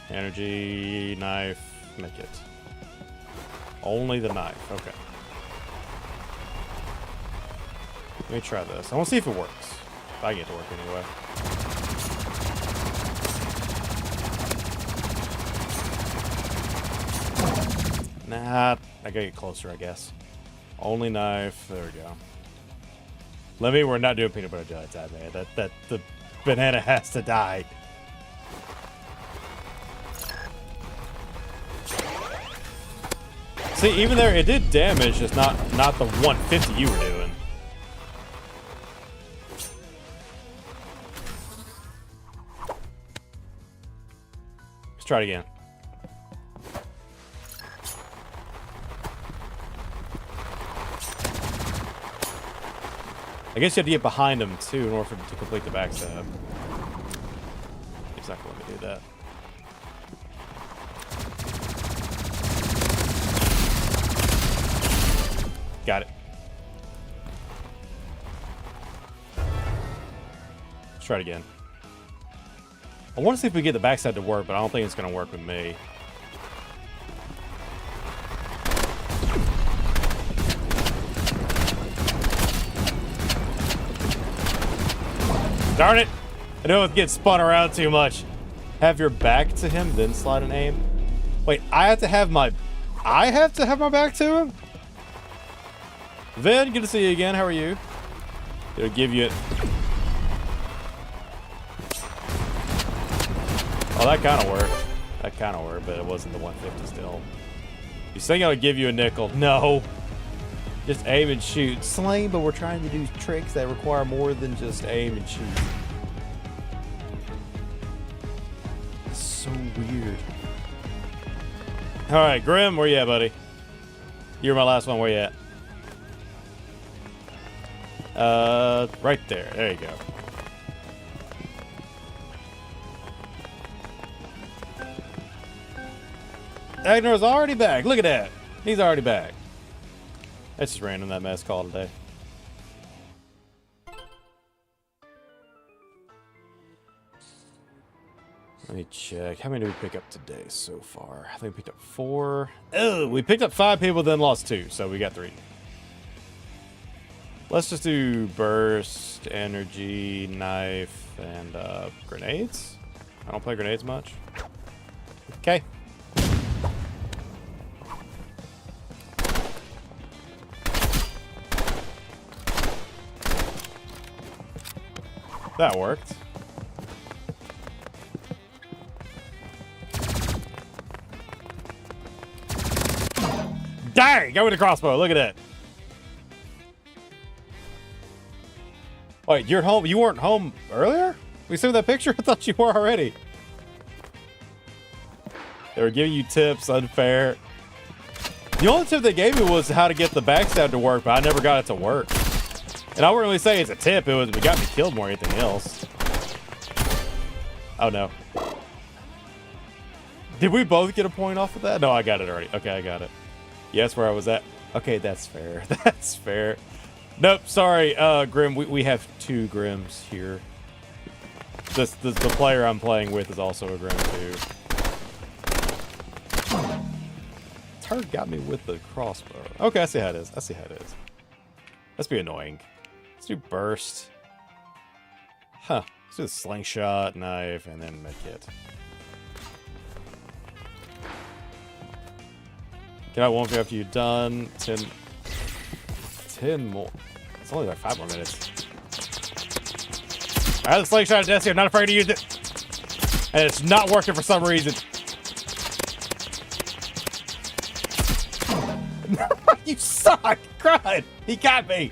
Energy, knife, make it. Only the knife. Okay. Let me try this. I want to see if it works. If I get it to work anyway. Nah, I gotta get closer, I guess. Only knife. There we go. We're not doing peanut butter jelly time, man. The banana has to die. See, even there, it did damage, just not the 150 you were doing. Let's try it again. I guess you have to get behind him, too, in order to complete the backstab. He's not going to let me do that. Got it. Let's try it again. I want to see if we get the backside to work, but I don't think it's going to work with me. Darn it! I know it gets spun around too much. Have your back to him, then slide and aim. Wait, I have to have my back to him? Vin, good to see you again. How are you? It'll give you it. Oh, that kind of worked. That kind of worked, but it wasn't the 150 still. You think I would give you a nickel? No. Just aim and shoot. Slain, but we're trying to do tricks that require more than just aim and shoot. It's so weird. All right, Grim, where you at, buddy? You're my last one. Where you at? Right there. There you go. Agnar's already back. Look at that. He's already back. That's just random, that mess call today. Let me check. How many did we pick up today so far? I think we picked up 4. Oh, we picked up 5 people, then lost 2, so we got 3. Let's just do burst, energy, knife, and grenades. I don't play grenades much. Okay. That worked. Dang! Go with the crossbow. Look at that. Wait, you're home. You weren't home earlier? We saw that picture? I thought you were already. They were giving you tips. Unfair. The only tip they gave me was how to get the backstab to work, but I never got it to work. And I wouldn't really say it's a tip. It got me killed more than anything else. Oh, no. Did we both get a point off of that? No, I got it already. Okay, I got it. Yes, where I was at. Okay, that's fair. That's fair. Nope, sorry, Grim. We have 2 Grims here. The player I'm playing with is also a Grim, too. Turd got me with the crossbow. Okay, I see how it is. I see how it is. Let's be annoying. Let's do burst. Huh. Let's do the slingshot, knife, and then medkit. Can I one after you're done? 10 more. It's only like 5 more minutes. I have the slingshot at Jesse. I'm not afraid to use it. And it's not working for some reason. You suck! Crud! He got me!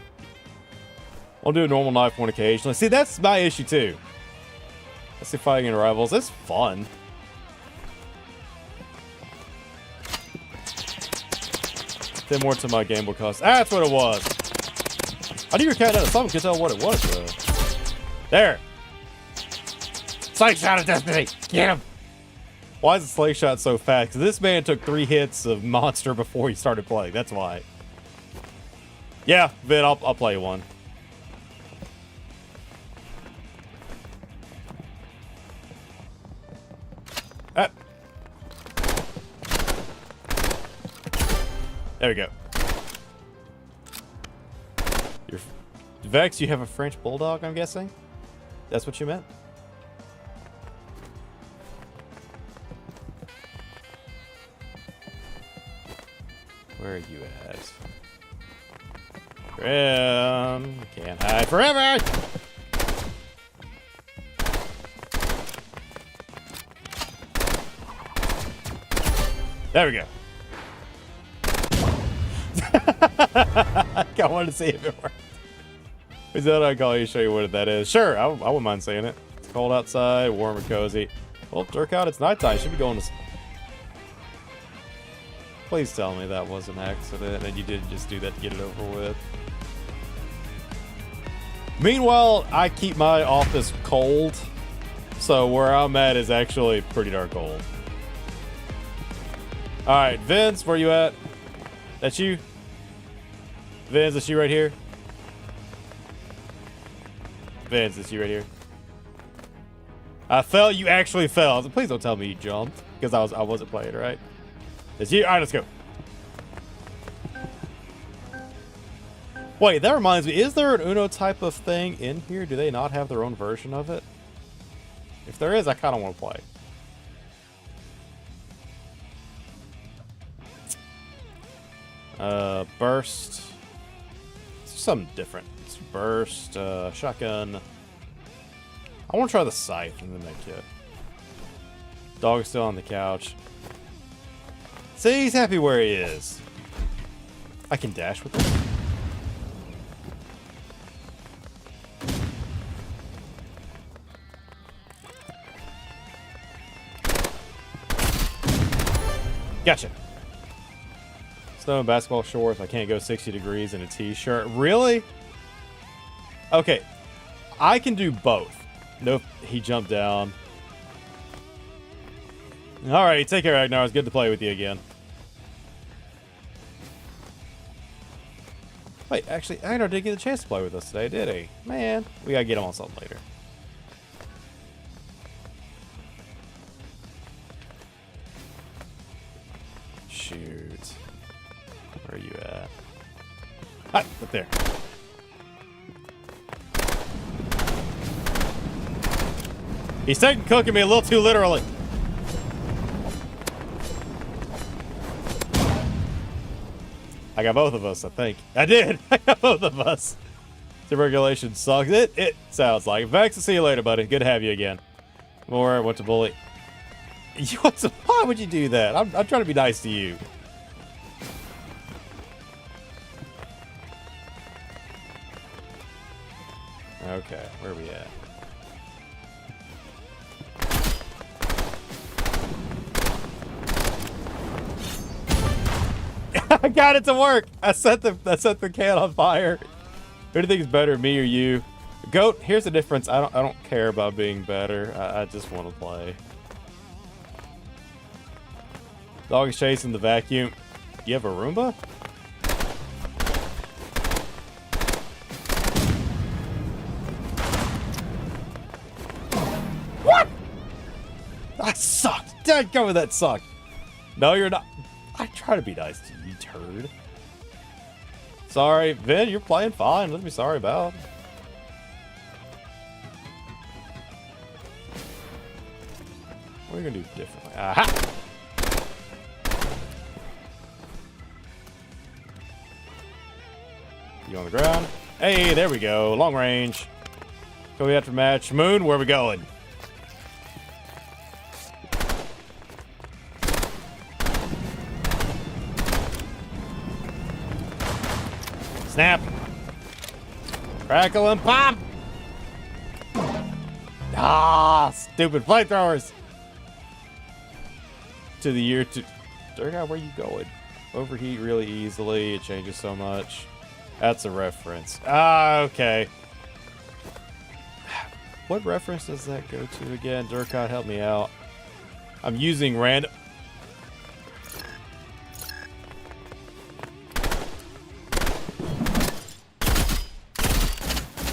I'll do a normal knife one occasionally. See, that's my issue too. Let's see, fighting in rivals. It's fun. Then more to my game will cost. That's what it was. I knew you were counting out of something. Could tell what it was though. There. Slingshot of destiny. Get him. Why is the slingshot so fast? Because this man took 3 hits of monster before he started playing. That's why. Yeah, Vin, I'll play one. There we go. Vex, you have a French bulldog, I'm guessing? That's what you meant? Where are you at? Grim, can't hide forever! There we go. I wanted to see if it worked. Is that I call you, show you what that is? Sure, I wouldn't mind saying it. It's cold outside, warm and cozy. Well, jerk out, it's nighttime. Should be going to... Please tell me that was an accident and you didn't just do that to get it over with. Meanwhile, I keep my office cold, so where I'm at is actually pretty darn cold. Alright, Vince, where you at? That's you? Vince, that's you right here? Vince, that's you right here? I fell, you actually fell. Please don't tell me you jumped, because I wasn't playing, right? It's you? Alright, let's go. Wait, that reminds me, is there an Uno type of thing in here? Do they not have their own version of it? If there is, I kind of want to play. Burst. It's something different. It's burst, shotgun. I want to try the scythe and then that kit. Dog is still on the couch. See, he's happy where he is. I can dash with him. Gotcha. Snow and basketball shorts. I can't go 60 degrees in a t-shirt. Really? Okay. I can do both. Nope. He jumped down. Alright, take care, Ragnar. It's good to play with you again. Wait, actually, Ragnar didn't get a chance to play with us today, did he? Man, we gotta get him on something later. Shoot. Where are you at? Hi, up there. He's taking cooking me a little too literally. I got both of us, I think. I did. I got both of us. The regulation sucks. It sounds like. Vex, I'll see you later, buddy. Good to have you again. More, what's a bully? Why would you do that? I'm trying to be nice to you. Okay, where are we at? I got it to work. I set the can on fire. Who do you think is better, me or you? Goat, here's the difference. I don't care about being better. I just want to play. Dog is chasing the vacuum. You have a Roomba? What? That sucked. Dadgummit, that sucked. No, you're not. I try to be nice to you, turd. Sorry, Vin, you're playing fine. Nothing to be sorry about. What are you gonna do differently? Aha! You on the ground? Hey, there we go. Long range. Going after match. Moon, where are we going? Snap. Crackle and pop. Ah, stupid flamethrowers. To the year to... Durga, where you going? Overheat really easily. It changes so much. That's a reference. Ah, okay. What reference does that go to again? Durkot, help me out. I'm using random...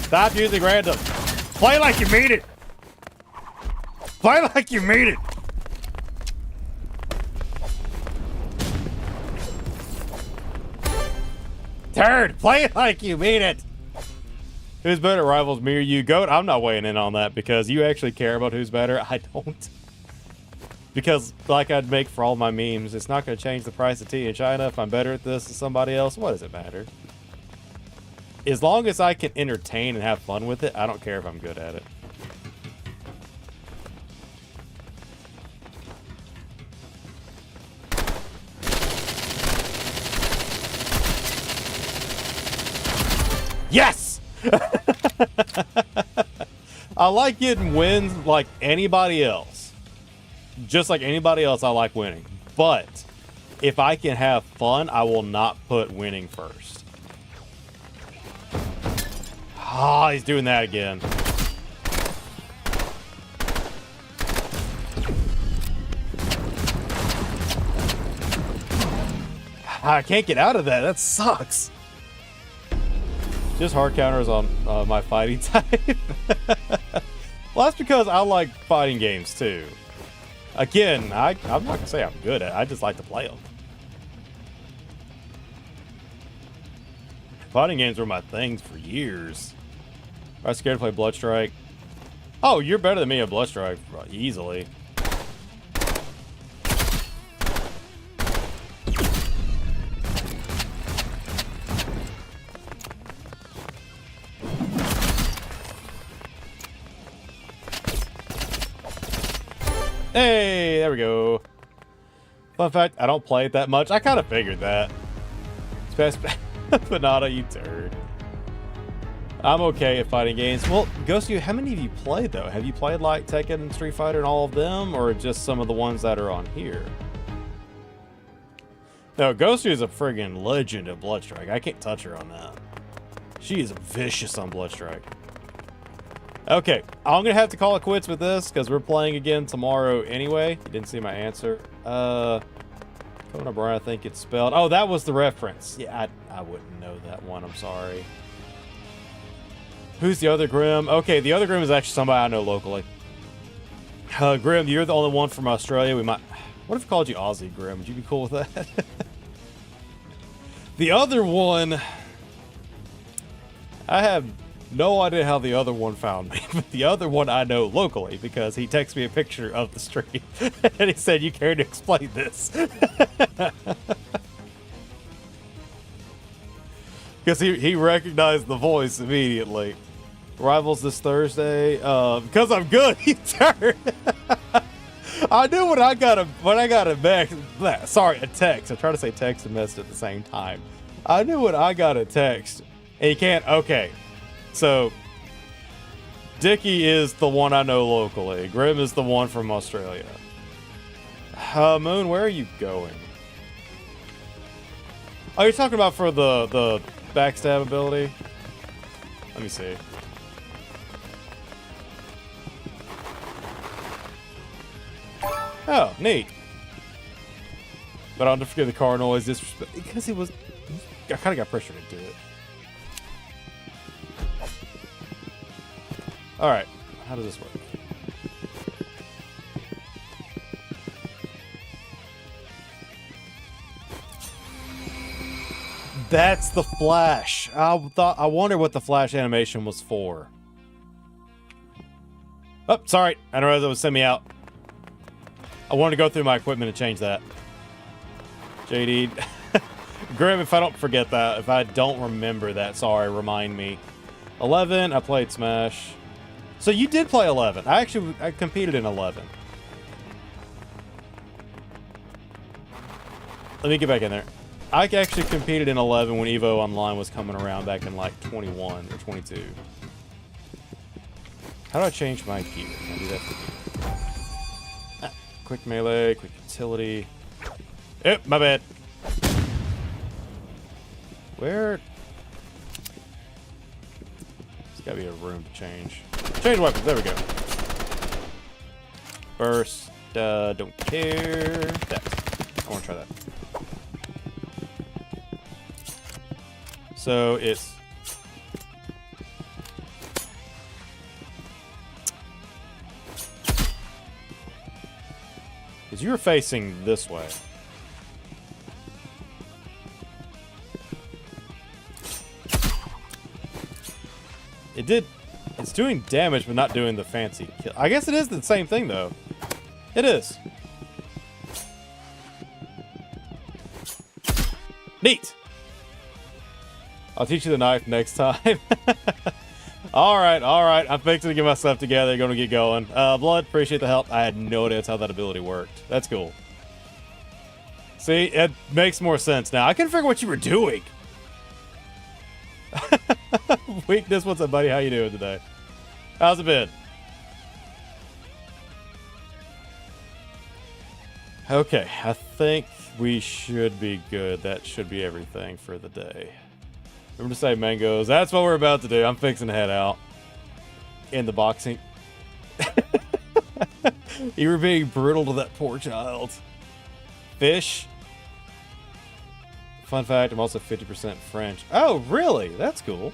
Stop using random. Play like you mean it. Play like you mean it. Turd, play it like you mean it. Who's better, Rivals, me or you? Goat, I'm not weighing in on that because you actually care about who's better. I don't. Because, like I'd make for all my memes, it's not going to change the price of tea in China if I'm better at this than somebody else. What does it matter? As long as I can entertain and have fun with it, I don't care if I'm good at it. Yes! I like getting wins like anybody else. Just like anybody else, I like winning. But if I can have fun, I will not put winning first. Ah, oh, he's doing that again. I can't get out of that. That sucks. Just hard counters on my fighting type. Well, that's because I like fighting games too. Again, I'm not gonna say I'm good at it. I just like to play them. Fighting games were my things for years. I was scared to play Bloodstrike. Oh, you're better than me at Bloodstrike, easily. Hey, there we go. Fun fact, I don't play it that much. I kind of figured that. Panada, you turd. I'm okay at fighting games. Well, Ghost, how many of you played, though? Have you played, like, Tekken and Street Fighter and all of them? Or just some of the ones that are on here? No, Ghost is a friggin' legend at Bloodstrike. I can't touch her on that. She is vicious on Bloodstrike. Okay, I'm gonna have to call it quits with this because we're playing again tomorrow anyway. You didn't see my answer. Conan O'Brien, I think it's spelled. Oh, that was the reference. Yeah, I wouldn't know that one. I'm sorry. Who's the other Grim? Okay, the other Grim is actually somebody I know locally. Grim, you're the only one from Australia. We might. What if I called you Aussie Grim? Would you be cool with that? The other one, I have no idea how the other one found me, but the other one I know locally because he texted me a picture of the stream and he said, "You care to explain this?" Because he recognized the voice immediately. Rivals this Thursday. Because I'm good, he turned. I knew when I got a text. I tried to say text and messed at the same time. I knew when I got a text. And you can't. Okay. So, Dickie is the one I know locally. Grim is the one from Australia. Moon, where are you going? Oh, you're talking about for the backstab ability? Let me see. Oh, neat. But I'll never forget the car noise. Disrespect because I kind of got pressured into it. All right, how does this work? That's the flash. I wonder what the flash animation was for. Oh, sorry. I didn't realize it would send me out. I wanted to go through my equipment and change that. JD. Grim, if I don't forget that, if I don't remember that, sorry, remind me. 11, I played Smash. So you did play 11. I competed in 11. Let me get back in there. I actually competed in 11 when EVO Online was coming around back in like 21 or 22. How do I change my gear? Can I do that? Quick melee, quick utility. Yep, my bad. Where? There's gotta be a room to change. Change weapons, there we go. First, don't care. That. I wanna try that. So it's... Because you were facing this way. It did... It's doing damage, but not doing the fancy kill. I guess it is the same thing, though. It is. Neat! I'll teach you the knife next time. Alright, alright. I'm fixing to get myself together. Gonna get going. Blood, appreciate the help. I had no idea that's how that ability worked. That's cool. See, it makes more sense now. I couldn't figure what you were doing. Weakness, what's up, buddy? How you doing today? How's it been? Okay, I think we should be good. That should be everything for the day. Remember to say mangoes. That's what we're about to do. I'm fixing to head out. In the boxing. You were being brutal to that poor child. Fish. Fun fact, I'm also 50% French. Oh, really? That's cool.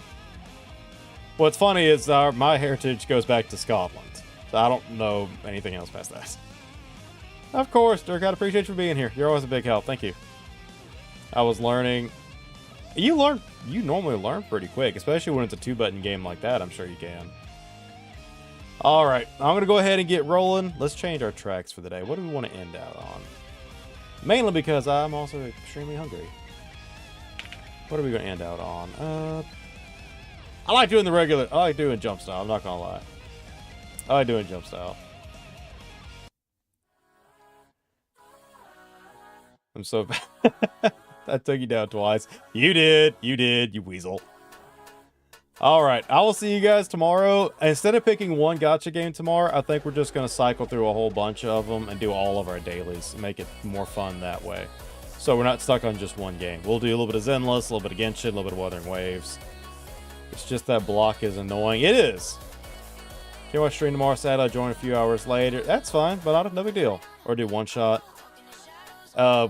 What's funny is my heritage goes back to Scotland. So I don't know anything else past that. Of course, Dirk, I'd appreciate you for being here. You're always a big help. Thank you. I was learning... You normally learn pretty quick, especially when it's a 2-button game like that. I'm sure you can. Alright, I'm going to go ahead and get rolling. Let's change our tracks for the day. What do we want to end out on? Mainly because I'm also extremely hungry. What are we going to end out on? I like doing I like doing jump style, I'm not going to lie. I like doing jump style. I'm so bad. I took you down twice. You did, you weasel. Alright, I will see you guys tomorrow. Instead of picking one gacha game tomorrow, I think we're just going to cycle through a whole bunch of them and do all of our dailies and make it more fun that way. So we're not stuck on just one game. We'll do a little bit of Zenless, a little bit of Genshin, a little bit of Wuthering Waves. It's just that block is annoying. It is! Can't watch stream tomorrow, sad I'll join a few hours later. That's fine, but no big deal. Or do one shot.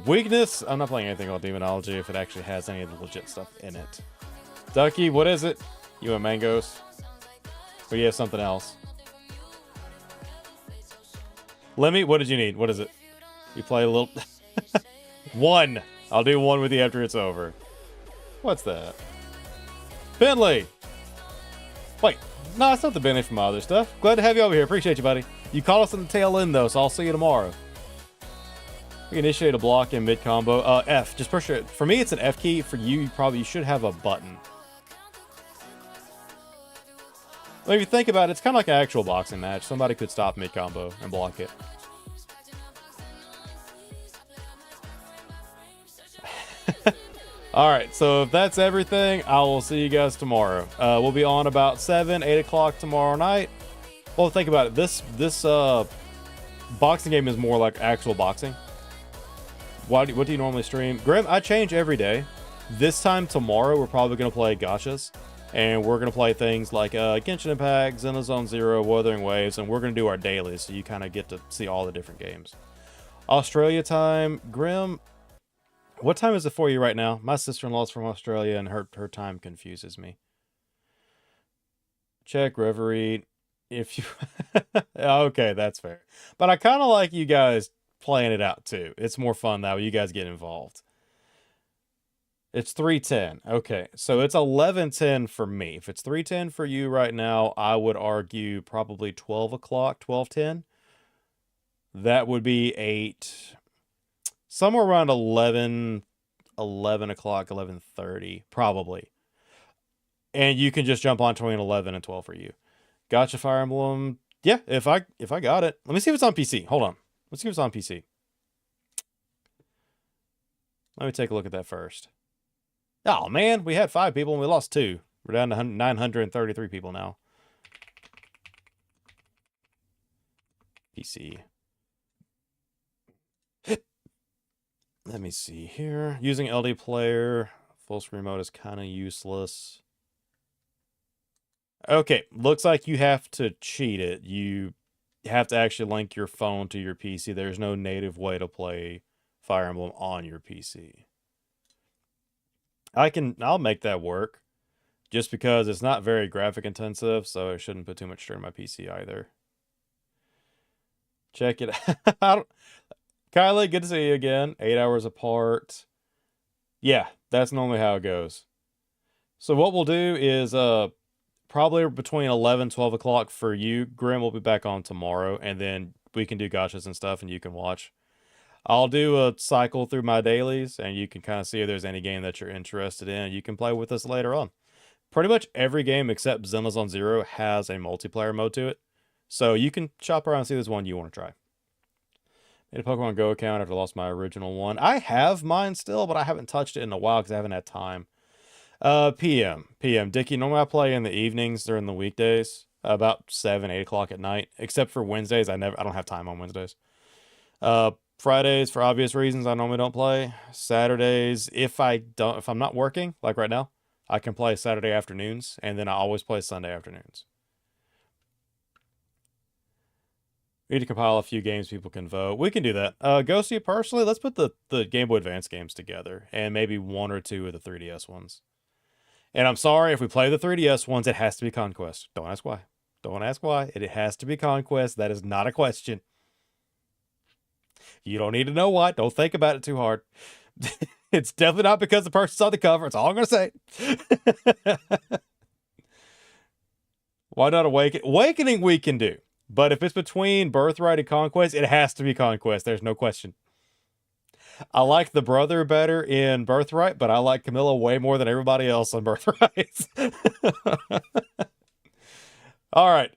Weakness, I'm not playing anything on Demonology if it actually has any of the legit stuff in it. Ducky, what is it? You and mangoes? Or you have something else? Lemmy, what did you need? What is it? You play a little... One! I'll do one with you after it's over. What's that? Bentley! Wait, no, it's not the Bentley from my other stuff. Glad to have you over here. Appreciate you, buddy. You caught us on the tail end, though, so I'll see you tomorrow. We can initiate a block in mid combo. F. Just push it. For me, it's an F key. For you, you should have a button. Well, if you think about it, it's kind of like an actual boxing match. Somebody could stop mid combo and block it. Alright, so if that's everything, I will see you guys tomorrow. We'll be on about 7, 8 o'clock tomorrow night. Well, think about it. This boxing game is more like actual boxing. What do you normally stream? Grim, I change every day. This time tomorrow, we're probably going to play gachas. And we're going to play things like Genshin Impact, Xenozone Zero, Wuthering Waves, and we're going to do our dailies, so you kind of get to see all the different games. Australia time, Grim, what time is it for you right now? My sister-in-law's from Australia, and her time confuses me. Check Reverie. If you... Okay, that's fair. But I kind of like you guys playing it out, too. It's more fun that way. You guys get involved. It's 3:10. Okay, so it's 11:10 for me. If it's 3:10 for you right now, I would argue probably 12 o'clock, 12:10. That would be 8... Somewhere around 11 o'clock, 11:30, probably. And you can just jump on between 11 and 12 for you. Gotcha Fire Emblem. Yeah, if I got it. Let me see if it's on PC. Hold on. Let's see if it's on PC. Let me take a look at that first. Oh, man, we had 5 people and we lost 2. We're down to 933 people now. PC. Let me see here. Using LD player. Full screen mode is kind of useless. Okay, looks like you have to cheat it. You have to actually link your phone to your PC. There's no native way to play Fire Emblem on your PC. I'll make that work. Just because it's not very graphic intensive, so it shouldn't put too much strain on my PC either. Check it out. Kylie, good to see you again. 8 hours apart. Yeah, that's normally how it goes. So what we'll do is probably between 11, 12 o'clock for you. Grim will be back on tomorrow, and then we can do gachas and stuff, and you can watch. I'll do a cycle through my dailies, and you can kind of see if there's any game that you're interested in. You can play with us later on. Pretty much every game except Zenless on Zero has a multiplayer mode to it. So you can shop around and see if there's one you want to try. Made a Pokemon Go account after I lost my original one. I have mine still, but I haven't touched it in a while because I haven't had time. PM. Dickie, normally I play in the evenings during the weekdays. About 7, 8 o'clock at night. Except for Wednesdays. I don't have time on Wednesdays. Fridays, for obvious reasons, I normally don't play. Saturdays, if I'm not working, like right now, I can play Saturday afternoons, and then I always play Sunday afternoons. We need to compile a few games people can vote. We can do that. Ghosty, personally, let's put the Game Boy Advance games together, and maybe 1 or 2 of the 3DS ones. And I'm sorry, if we play the 3DS ones, it has to be Conquest. Don't ask why. Don't ask why. It has to be Conquest. That is not a question. You don't need to know why. Don't think about it too hard. It's definitely not because the person's on the cover. That's all I'm going to say. Why not Awakening? Awakening we can do. But if it's between Birthright and Conquest, it has to be Conquest. There's no question. I like the brother better in Birthright, but I like Camilla way more than everybody else on Birthright. All right.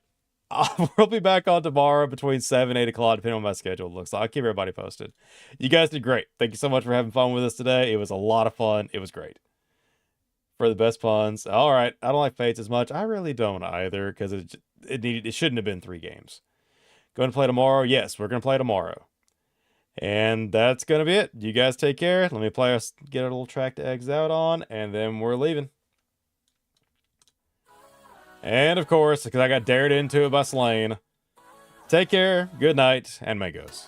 We'll be back on tomorrow between 7 and 8 o'clock, depending on my schedule looks like. I'll keep everybody posted. You guys did great. Thank you so much for having fun with us today. It was a lot of fun. It was great. For the best puns. All right. I don't like Fates as much. I really don't either, because it shouldn't have been 3 games. Going to play tomorrow? Yes, we're going to play tomorrow. And that's going to be it. You guys take care. Let me play us, get a little track to exit out on, and then we're leaving. And of course, because I got dared into it by Slane. Take care, good night, and Magos.